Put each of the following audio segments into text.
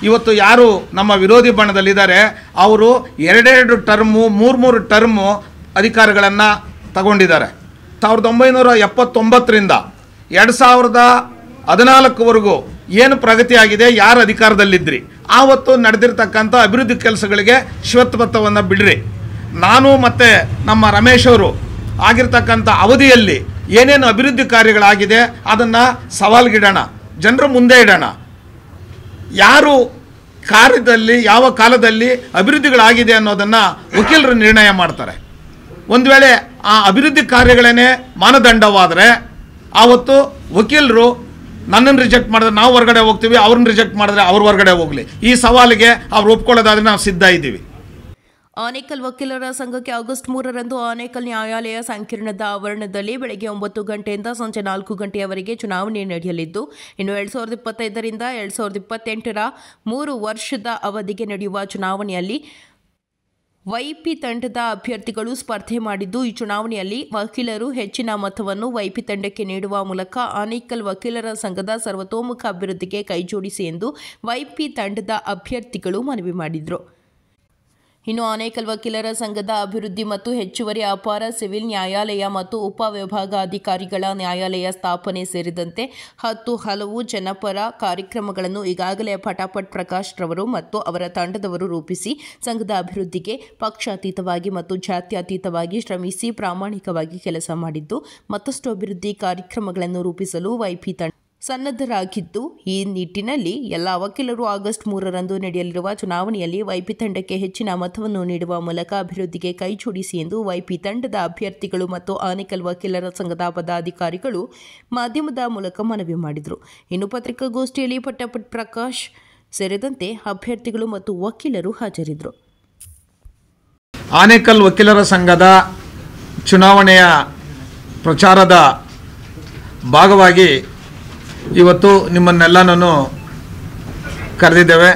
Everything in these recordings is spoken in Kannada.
ಇವತ್ತು ಯಾರು ನಮ್ಮ ವಿರೋಧಿ ಬಣದಲ್ಲಿದ್ದಾರೆ ಅವರು ಎರಡೆರಡು ಟರ್ಮು ಮೂರು ಟರ್ಮು ಅಧಿಕಾರಗಳನ್ನು ತಗೊಂಡಿದ್ದಾರೆ. 1979ರಿಂದ 2014ವರೆಗೂ ಏನು ಪ್ರಗತಿ ಆಗಿದೆ, ಯಾರು ಅಧಿಕಾರದಲ್ಲಿದ್ರಿ ಆವತ್ತು ನಡೆದಿರ್ತಕ್ಕಂಥ ಅಭಿವೃದ್ಧಿ ಕೆಲಸಗಳಿಗೆ ಶ್ವೇತಪತ್ರವನ್ನು ಬಿಡ್ರಿ. ನಾನು ಮತ್ತು ನಮ್ಮ ರಮೇಶ್ ಅವರು ಆಗಿರ್ತಕ್ಕಂಥ ಅವಧಿಯಲ್ಲಿ ಏನೇನು ಅಭಿವೃದ್ಧಿ ಕಾರ್ಯಗಳಾಗಿದೆ ಅದನ್ನು ಸವಾಲ್ಗಿಡೋಣ, ಜನರ ಮುಂದೆ ಇಡೋಣ. ಯಾರು ಕಾರ್ಯದಲ್ಲಿ ಯಾವ ಕಾಲದಲ್ಲಿ ಅಭಿವೃದ್ಧಿಗಳಾಗಿದೆ ಅನ್ನೋದನ್ನು ವಕೀಲರು ನಿರ್ಣಯ ಮಾಡ್ತಾರೆ. ಒಂದು ವೇಳೆ ಆ ಅಭಿವೃದ್ಧಿ ಕಾರ್ಯಗಳೇ ಮಾನದಂಡವಾದರೆ ಆವತ್ತು ವಕೀಲರು ನನ್ನನ್ನು ರಿಜೆಕ್ಟ್ ಮಾಡಿದ್ರೆ ನಾವು ಹೊರಗಡೆ ಹೋಗ್ತೀವಿ, ಅವ್ರನ್ನ ರಿಜೆಕ್ಟ್ ಮಾಡಿದ್ರೆ ಅವ್ರು ಹೊರಗಡೆ ಹೋಗಲಿ. ಈ ಸವಾಲಿಗೆ ಅವ್ರು ಒಪ್ಕೊಳ್ಳೋದಾದರೆ ನಾವು ಸಿದ್ಧ ಇದ್ದೀವಿ. ಆನೇಕಲ್ ವಕೀಲರ ಸಂಘಕ್ಕೆ ಆಗಸ್ಟ್ 3ರಂದು ಆನೇಕಲ್ ನ್ಯಾಯಾಲಯ ಸಂಕೀರ್ಣದ ಆವರಣದಲ್ಲಿ ಬೆಳಗ್ಗೆ 9 ಗಂಟೆಯಿಂದ ಸಂಜೆ 4 ಗಂಟೆಯವರೆಗೆ ಚುನಾವಣೆ ನಡೆಯಲಿದ್ದು, ಇನ್ನು 2025ರಿಂದ 2028ರ 3 ವರ್ಷದ ಅವಧಿಗೆ ನಡೆಯುವ ಚುನಾವಣೆಯಲ್ಲಿ ವೈಪಿ ತಂಡದ ಅಭ್ಯರ್ಥಿಗಳು ಸ್ಪರ್ಧೆ ಮಾಡಿದ್ದು, ಈ ಚುನಾವಣೆಯಲ್ಲಿ ವಕೀಲರು ಹೆಚ್ಚಿನ ಮತವನ್ನು ವೈಪಿ ತಂಡಕ್ಕೆ ನೀಡುವ ಮೂಲಕ ಆನೇಕಲ್ ವಕೀಲರ ಸಂಘದ ಸರ್ವತೋಮುಖ ಅಭಿವೃದ್ಧಿಗೆ ಕೈಜೋಡಿಸಿ ಎಂದು ವೈಪಿ ತಂಡದ ಅಭ್ಯರ್ಥಿಗಳು ಮನವಿ ಮಾಡಿದರು. ಇನ್ನು ಆನೇಕಲ್ ವಕೀಲರ ಸಂಘದ ಅಭಿವೃದ್ಧಿ ಮತ್ತು ಹೆಚ್ಚುವರಿ ಅಪಾರ ಸಿವಿಲ್ ನ್ಯಾಯಾಲಯ ಮತ್ತು ಉಪವಿಭಾಗಾಧಿಕಾರಿಗಳ ನ್ಯಾಯಾಲಯ ಸ್ಥಾಪನೆ ಸೇರಿದಂತೆ 10 ಹಲವು ಜನಪರ ಕಾರ್ಯಕ್ರಮಗಳನ್ನು ಈಗಾಗಲೇ ಪಟಾಪಟ್ ಪ್ರಕಾಶ್ ರವರು ಮತ್ತು ಅವರ ತಂಡದವರು ರೂಪಿಸಿ ಸಂಘದ ಅಭಿವೃದ್ಧಿಗೆ ಪಕ್ಷಾತೀತವಾಗಿ ಮತ್ತು ಜಾತ್ಯತೀತವಾಗಿ ಶ್ರಮಿಸಿ ಪ್ರಾಮಾಣಿಕವಾಗಿ ಕೆಲಸ ಮಾಡಿದ್ದು, ಮತ್ತಷ್ಟು ಅಭಿವೃದ್ಧಿ ಕಾರ್ಯಕ್ರಮಗಳನ್ನು ರೂಪಿಸಲು ವೈಪಿ ತಂಡ ಸನ್ನದ್ಧರಾಗಿದ್ದು, ಈ ನಿಟ್ಟಿನಲ್ಲಿ ಎಲ್ಲ ವಕೀಲರು ಆಗಸ್ಟ್ 3ರಂದು ನಡೆಯಲಿರುವ ಚುನಾವಣೆಯಲ್ಲಿ ವೈಪಿ ತಂಡಕ್ಕೆ ಹೆಚ್ಚಿನ ಮತವನ್ನು ನೀಡುವ ಮೂಲಕ ಅಭಿವೃದ್ಧಿಗೆ ಕೈಜೋಡಿಸಿ ಎಂದು ವೈಪಿ ತಂಡದ ಅಭ್ಯರ್ಥಿಗಳು ಮತ್ತು ಆನೇಕಲ್ ವಕೀಲರ ಸಂಘದ ಪದಾಧಿಕಾರಿಗಳು ಮಾಧ್ಯಮದ ಮೂಲಕ ಮನವಿ ಮಾಡಿದರು. ಇನ್ನು ಪತ್ರಿಕಾಗೋಷ್ಠಿಯಲ್ಲಿ ಪಟಾಪಟ್ ಪ್ರಕಾಶ್ ಸೇರಿದಂತೆ ಅಭ್ಯರ್ಥಿಗಳು ಮತ್ತು ವಕೀಲರು ಹಾಜರಿದ್ದರು. ಆನೇಕಲ್ ವಕೀಲರ ಸಂಘದ ಚುನಾವಣೆಯ ಪ್ರಚಾರದ ಭಾಗವಾಗಿ ಇವತ್ತು ನಿಮ್ಮನ್ನೆಲ್ಲನೂ ಕರೆದಿದ್ದೇವೆ.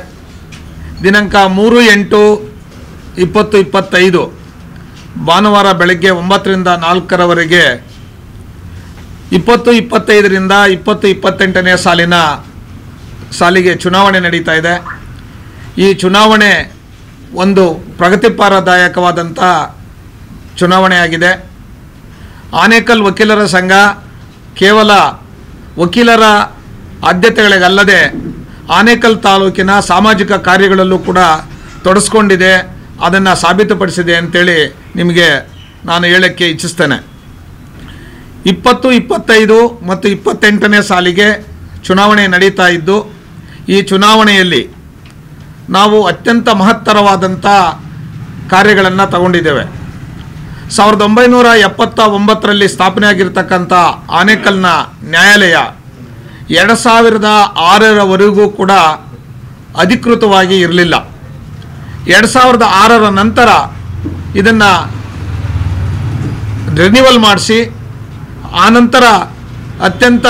ದಿನಾಂಕ 3/8/2025 ಭಾನುವಾರ ಬೆಳಗ್ಗೆ 9ರಿಂದ 4ರವರೆಗೆ 2025ರಿಂದ 2028ನೇ ಸಾಲಿಗೆ ಚುನಾವಣೆ ನಡೀತಾ ಇದೆ. ಈ ಚುನಾವಣೆ ಒಂದು ಪ್ರಗತಿಪರದಾಯಕವಾದಂಥ ಚುನಾವಣೆಯಾಗಿದೆ. ಆನೇಕಲ್ ವಕೀಲರ ಸಂಘ ಕೇವಲ ವಕೀಲರ ಆದ್ಯತೆಗಳಿಗಲ್ಲದೆ ಆನೇಕಲ್ ತಾಲೂಕಿನ ಸಾಮಾಜಿಕ ಕಾರ್ಯಗಳಲ್ಲೂ ಕೂಡ ತೊಡಸ್ಕೊಂಡಿದೆ, ಅದನ್ನು ಸಾಬೀತುಪಡಿಸಿದೆ ಅಂತೇಳಿ ನಿಮಗೆ ನಾನು ಹೇಳೋಕ್ಕೆ ಇಚ್ಛಿಸ್ತೇನೆ. 2025 ಮತ್ತು 28ನೇ ಸಾಲಿಗೆ ಚುನಾವಣೆ ನಡೀತಾ ಇದ್ದು, ಈ ಚುನಾವಣೆಯಲ್ಲಿ ನಾವು ಅತ್ಯಂತ ಮಹತ್ತರವಾದಂಥ ಕಾರ್ಯಗಳನ್ನು ತಗೊಂಡಿದ್ದೇವೆ. 1979ರಲ್ಲಿ ಸ್ಥಾಪನೆಯಾಗಿರ್ತಕ್ಕಂಥ ಆನೇಕಲ್ನ ನ್ಯಾಯಾಲಯ 2006ರವರೆಗೂ ಕೂಡ ಅಧಿಕೃತವಾಗಿ ಇರಲಿಲ್ಲ. 2006ರ ನಂತರ ಇದನ್ನು ರಿನ್ಯೂವಲ್ ಮಾಡಿಸಿ ಆನಂತರ ಅತ್ಯಂತ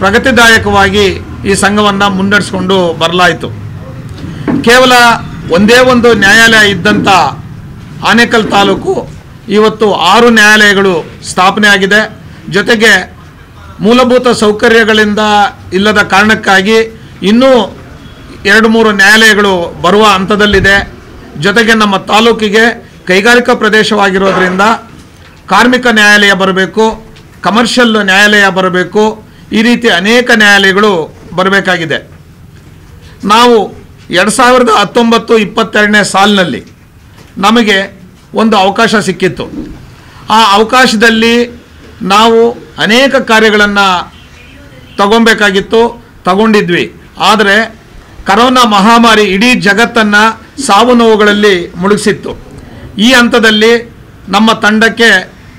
ಪ್ರಗತಿದಾಯಕವಾಗಿ ಈ ಸಂಘವನ್ನು ಮುನ್ನಡೆಸ್ಕೊಂಡು ಬರಲಾಯಿತು. ಕೇವಲ ಒಂದೇ ಒಂದು ನ್ಯಾಯಾಲಯ ಇದ್ದಂಥ ಆನೇಕಲ್ ತಾಲೂಕು ಇವತ್ತು 6 ನ್ಯಾಯಾಲಯಗಳು ಸ್ಥಾಪನೆ ಆಗಿದೆ. ಜೊತೆಗೆ ಮೂಲಭೂತ ಸೌಕರ್ಯಗಳಿಂದ ಇಲ್ಲದ ಕಾರಣಕ್ಕಾಗಿ ಇನ್ನೂ 2-3 ನ್ಯಾಯಾಲಯಗಳು ಬರುವ ಹಂತದಲ್ಲಿದೆ. ಜೊತೆಗೆ ನಮ್ಮ ತಾಲೂಕಿಗೆ ಕೈಗಾರಿಕಾ ಪ್ರದೇಶವಾಗಿರೋದ್ರಿಂದ ಕಾರ್ಮಿಕ ನ್ಯಾಯಾಲಯ ಬರಬೇಕು, ಕಮರ್ಷಿಯಲ್ ನ್ಯಾಯಾಲಯ ಬರಬೇಕು, ಈ ರೀತಿ ಅನೇಕ ನ್ಯಾಯಾಲಯಗಳು ಬರಬೇಕಾಗಿದೆ. ನಾವು 2019-22ನೇ ಸಾಲಿನಲ್ಲಿ ನಮಗೆ ಒಂದು ಅವಕಾಶ ಸಿಕ್ಕಿತ್ತು. ಆ ಅವಕಾಶದಲ್ಲಿ ನಾವು ಅನೇಕ ಕಾರ್ಯಗಳನ್ನು ತಗೊಂಡಿದ್ವಿ. ಆದರೆ ಕರೋನಾ ಮಹಾಮಾರಿ ಇಡೀ ಜಗತ್ತನ್ನು ಸಾವು ನೋವುಗಳಲ್ಲಿ ಮುಳುಗಿಸಿತ್ತು. ಈ ಹಂತದಲ್ಲಿ ನಮ್ಮ ತಂಡಕ್ಕೆ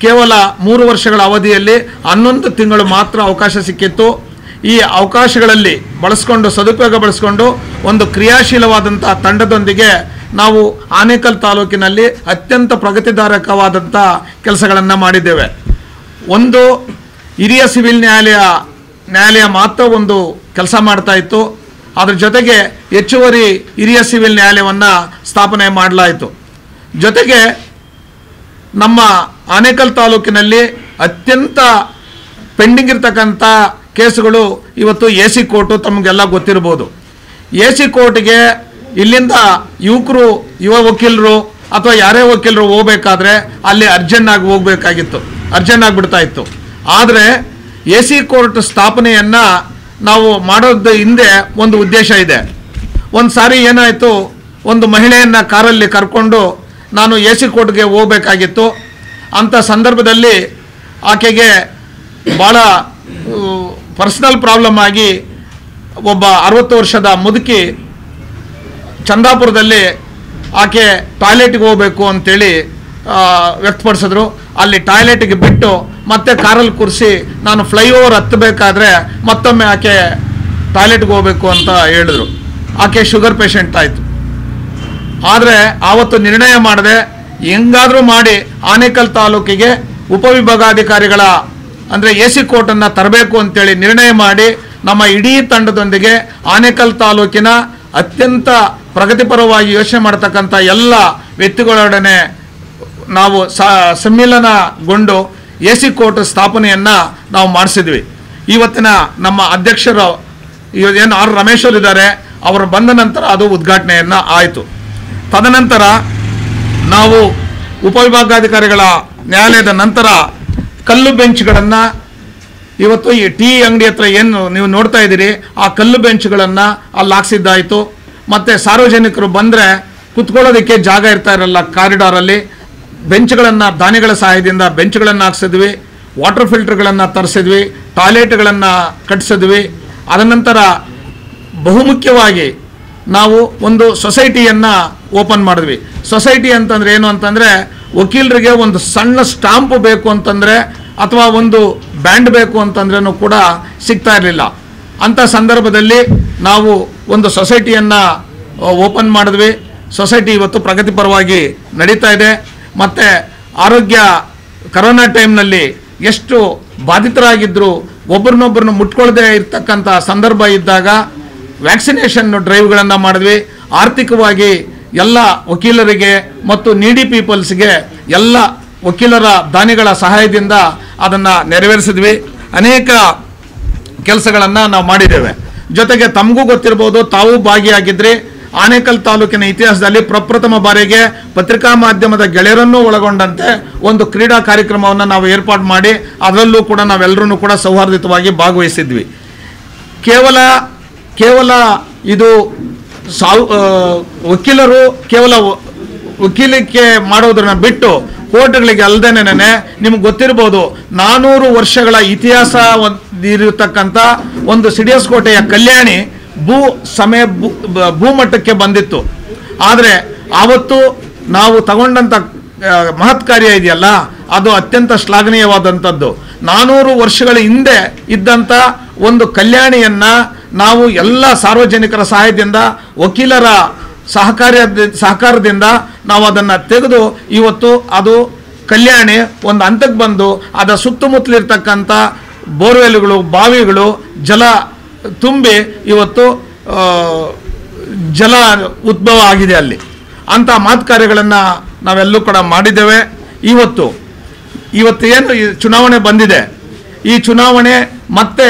ಕೇವಲ 3 ವರ್ಷಗಳ ಅವಧಿಯಲ್ಲಿ 11 ತಿಂಗಳು ಮಾತ್ರ ಅವಕಾಶ ಸಿಕ್ಕಿತ್ತು. ಈ ಅವಕಾಶಗಳಲ್ಲಿ ಸದುಪಯೋಗ ಬಳಸ್ಕೊಂಡು ಒಂದು ಕ್ರಿಯಾಶೀಲವಾದಂಥ ತಂಡದೊಂದಿಗೆ ನಾವು ಆನೇಕಲ್ ತಾಲೂಕಿನಲ್ಲಿ ಅತ್ಯಂತ ಪ್ರಗತಿದಾಯಕವಾದಂಥ ಕೆಲಸಗಳನ್ನು ಮಾಡಿದ್ದೇವೆ. ಒಂದು ಹಿರಿಯ ಸಿವಿಲ್ ನ್ಯಾಯಾಲಯ ಮಾತ್ರ ಒಂದು ಕೆಲಸ ಮಾಡ್ತಾ ಇತ್ತು. ಅದರ ಜೊತೆಗೆ ಹೆಚ್ಚುವರಿ ಹಿರಿಯ ಸಿವಿಲ್ ನ್ಯಾಯಾಲಯವನ್ನು ಸ್ಥಾಪನೆ ಮಾಡಲಾಯಿತು. ಜೊತೆಗೆ ನಮ್ಮ ಆನೇಕಲ್ ತಾಲೂಕಿನಲ್ಲಿ ಅತ್ಯಂತ ಪೆಂಡಿಂಗ್ ಇರ್ತಕ್ಕಂಥ ಕೇಸುಗಳು ಇವತ್ತು AC ಕೋರ್ಟು ತಮಗೆಲ್ಲ ಗೊತ್ತಿರ್ಬೋದು. AC ಕೋರ್ಟ್ಗೆ ಇಲ್ಲಿಂದ ಯುವ ವಕೀಲರು ಅಥವಾ ಯಾರೇ ವಕೀಲರು ಹೋಗಬೇಕಾದ್ರೆ ಅಲ್ಲಿ ಅರ್ಜೆಂಟ್ ಆಗಿ ಹೋಗಬೇಕಾಗಿತ್ತು, ಅರ್ಜೆಂಟ್ ಆಗಿಬಿಡ್ತಾ ಇತ್ತು. ಆದರೆ AC ಕೋರ್ಟ್ ಸ್ಥಾಪನೆಯನ್ನು ನಾವು ಮಾಡೋದು ಹಿಂದೆ ಒಂದು ಉದ್ದೇಶ ಇದೆ. ಒಂದು ಸಾರಿ ಏನಾಯಿತು, ಒಂದು ಮಹಿಳೆಯನ್ನು ಕಾರಲ್ಲಿ ಕರ್ಕೊಂಡು ನಾನು AC ಕೋರ್ಟ್ಗೆ ಹೋಗಬೇಕಾಗಿತ್ತು. ಅಂಥ ಸಂದರ್ಭದಲ್ಲಿ ಆಕೆಗೆ ಭಾಳ ಪರ್ಸನಲ್ ಪ್ರಾಬ್ಲಮ್ ಆಗಿ ಒಬ್ಬ 60 ವರ್ಷದ ಮುದುಕಿ ಚಂದಾಪುರದಲ್ಲಿ ಆಕೆ ಟಾಯ್ಲೆಟ್ಗೆ ಹೋಗಬೇಕು ಅಂತೇಳಿ ವ್ಯಕ್ತಪಡಿಸಿದ್ರು. ಅಲ್ಲಿ ಟಾಯ್ಲೆಟ್ಗೆ ಬಿಟ್ಟು ಮತ್ತೆ ಕಾರಲ್ಲಿ ಕೂರಿಸಿ ನಾನು ಫ್ಲೈಓವರ್ ಹತ್ತಬೇಕಾದ್ರೆ ಮತ್ತೊಮ್ಮೆ ಆಕೆ ಟಾಯ್ಲೆಟ್ಗೆ ಹೋಗಬೇಕು ಅಂತ ಹೇಳಿದ್ರು. ಆಕೆ ಶುಗರ್ ಪೇಷಂಟ್ ಆಯಿತು. ಆದರೆ ಆವತ್ತು ನಿರ್ಣಯ ಮಾಡಿದೆ, ಹೆಂಗಾದರೂ ಮಾಡಿ ಆನೇಕಲ್ ತಾಲೂಕಿಗೆ ಉಪವಿಭಾಗಾಧಿಕಾರಿಗಳ ಅಂದರೆ AC ಕೋರ್ಟನ್ನು ತರಬೇಕು ಅಂತೇಳಿ ನಿರ್ಣಯ ಮಾಡಿ ನಮ್ಮ ಇಡೀ ತಂಡದೊಂದಿಗೆ ಆನೇಕಲ್ ತಾಲೂಕಿನ ಅತ್ಯಂತ ಪ್ರಗತಿಪರವಾಗಿ ಯೋಚನೆ ಮಾಡ್ತಕ್ಕಂಥ ಎಲ್ಲ ವ್ಯಕ್ತಿಗಳೊಡನೆ ನಾವು ಸಮ್ಮಿಲನಗೊಂಡು AC ಕೋರ್ಟ್ ಸ್ಥಾಪನೆಯನ್ನು ನಾವು ಮಾಡಿಸಿದ್ವಿ. ಇವತ್ತಿನ ನಮ್ಮ ಅಧ್ಯಕ್ಷರು ಏನು ಆರ್ ರಮೇಶ್ ಅವರು ಇದ್ದಾರೆ, ಅವರು ಬಂದ ನಂತರ ಅದು ಉದ್ಘಾಟನೆಯನ್ನು ಆಯಿತು. ತದನಂತರ ನಾವು ಉಪವಿಭಾಗಾಧಿಕಾರಿಗಳ ನ್ಯಾಯಾಲಯದ ನಂತರ ಕಲ್ಲು ಬೆಂಚ್ಗಳನ್ನು ಇವತ್ತು ಈ ಟೀ ಅಂಗಡಿ ಹತ್ರ ಏನು ನೀವು ನೋಡ್ತಾ ಇದ್ದೀರಿ ಆ ಕಲ್ಲು ಬೆಂಚ್ಗಳನ್ನು ಅಲ್ಲಿ ಹಾಕ್ಸಿದ್ದಾಯಿತು. ಮತ್ತು ಸಾರ್ವಜನಿಕರು ಬಂದರೆ ಕುತ್ಕೊಳ್ಳೋದಕ್ಕೆ ಜಾಗ ಇರ್ತಾ ಇರಲ್ಲ ಕಾರಿಡಾರಲ್ಲಿ, ಬೆಂಚ್ಗಳನ್ನು ದಾನಿಗಳ ಸಹಾಯದಿಂದ ಬೆಂಚ್ಗಳನ್ನು ಹಾಕ್ಸಿದ್ವಿ, ವಾಟರ್ ಫಿಲ್ಟರ್ಗಳನ್ನು ತರಿಸಿದ್ವಿ, ಟಾಯ್ಲೆಟ್ಗಳನ್ನು ಕಟ್ಟಿಸಿದ್ವಿ. ಅದನಂತರ ಬಹುಮುಖ್ಯವಾಗಿ ನಾವು ಒಂದು ಸೊಸೈಟಿಯನ್ನು ಓಪನ್ ಮಾಡಿದ್ವಿ. ಸೊಸೈಟಿ ಅಂತಂದರೆ ಏನು ಅಂತಂದರೆ ವಕೀಲರಿಗೆ ಒಂದು ಸಣ್ಣ ಸ್ಟಾಂಪ್ ಬೇಕು ಅಂತಂದರೆ ಅಥವಾ ಒಂದು ಬ್ಯಾಂಡ್ ಬೇಕು ಅಂತಂದ್ರೂ ಕೂಡ ಸಿಗ್ತಾ ಇರಲಿಲ್ಲ. ಅಂಥ ಸಂದರ್ಭದಲ್ಲಿ ನಾವು ಒಂದು ಸೊಸೈಟಿಯನ್ನು ಓಪನ್ ಮಾಡಿದ್ವಿ. ಸೊಸೈಟಿ ಇವತ್ತು ಪ್ರಗತಿಪರವಾಗಿ ನಡೀತಾ ಇದೆ. ಮತ್ತು ಆರೋಗ್ಯ ಕರೋನಾ ಟೈಮ್ನಲ್ಲಿ ಎಷ್ಟು ಬಾಧಿತರಾಗಿದ್ದರು, ಒಬ್ಬರನ್ನೊಬ್ಬರನ್ನು ಮುಟ್ಕೊಳ್ಳದೆ ಇರ್ತಕ್ಕಂಥ ಸಂದರ್ಭ ಇದ್ದಾಗ ವ್ಯಾಕ್ಸಿನೇಷನ್ ಡ್ರೈವ್ಗಳನ್ನು ಮಾಡಿದ್ವಿ. ಆರ್ಥಿಕವಾಗಿ ಎಲ್ಲ ವಕೀಲರಿಗೆ ಮತ್ತು ನೀಡಿ ಪೀಪಲ್ಸ್ಗೆ ಎಲ್ಲ ವಕೀಲರ ದಾನಿಗಳ ಸಹಾಯದಿಂದ ಅದನ್ನು ನೆರವೇರಿಸಿದ್ವಿ. ಅನೇಕ ಕೆಲಸಗಳನ್ನು ನಾವು ಮಾಡಿದ್ದೇವೆ. ಜೊತೆಗೆ ತಮಗೂ ಗೊತ್ತಿರ್ಬೋದು, ತಾವು ಭಾಗಿಯಾಗಿದ್ರಿ. ಆನೇಕಲ್ ತಾಲೂಕಿನ ಇತಿಹಾಸದಲ್ಲಿ ಪ್ರಪ್ರಥಮ ಬಾರಿಗೆ ಪತ್ರಿಕಾ ಮಾಧ್ಯಮದ ಗೆಳೆಯರನ್ನೂ ಒಳಗೊಂಡಂತೆ ಒಂದು ಕ್ರೀಡಾ ಕಾರ್ಯಕ್ರಮವನ್ನು ನಾವು ಏರ್ಪಾಡು ಮಾಡಿ ಅದರಲ್ಲೂ ಕೂಡ ನಾವೆಲ್ಲರೂ ಕೂಡ ಸೌಹಾರ್ದಯುತವಾಗಿ ಭಾಗವಹಿಸಿದ್ವಿ. ಕೇವಲ ಇದು ವಕೀಲರು ಕೇವಲ ವಕೀಲಿಕೆ ಮಾಡೋದನ್ನ ಬಿಟ್ಟು ಕೋರ್ಟ್ಗಳಿಗೆ ಅಲ್ಲದೇನೆ ನಿಮ್ಗೆ ಗೊತ್ತಿರ್ಬೋದು 400 ವರ್ಷಗಳ ಇತಿಹಾಸ ಇರತಕ್ಕಂಥ ಒಂದು ಸಿಡಿಎಸ್ ಕೋಟೆಯ ಕಲ್ಯಾಣಿ ಭೂಮಟ್ಟಕ್ಕೆ ಬಂದಿತ್ತು. ಆದರೆ ಆವತ್ತು ನಾವು ತಗೊಂಡಂಥ ಮಹತ್ ಕಾರ್ಯ ಇದೆಯಲ್ಲ ಅದು ಅತ್ಯಂತ ಶ್ಲಾಘನೀಯವಾದಂಥದ್ದು. 400 ವರ್ಷಗಳ ಹಿಂದೆ ಇದ್ದಂಥ ಒಂದು ಕಲ್ಯಾಣಿಯನ್ನು ನಾವು ಎಲ್ಲ ಸಾರ್ವಜನಿಕರ ಸಹಾಯದಿಂದ ವಕೀಲರ ಸಹಕಾರದಿಂದ ನಾವು ಅದನ್ನು ತೆಗೆದು ಇವತ್ತು ಅದು ಕಲ್ಯಾಣಿ ಒಂದು ಹಂತಕ್ಕೆ ಬಂದು ಅದರ ಸುತ್ತಮುತ್ತಲಿರ್ತಕ್ಕಂಥ ಬೋರ್ವೆಲ್ಗಳು ಬಾವಿಗಳು ಜಲ ತುಂಬಿ ಇವತ್ತು ಜಲ ಉದ್ಭವ ಆಗಿದೆ ಅಲ್ಲಿ. ಅಂಥ ಮಾತು ಕಾರ್ಯಗಳನ್ನು ನಾವೆಲ್ಲೂ ಕೂಡ ಮಾಡಿದ್ದೇವೆ. ಇವತ್ತು ಏನು ಚುನಾವಣೆ ಬಂದಿದೆ, ಈ ಚುನಾವಣೆ ಮತ್ತೆ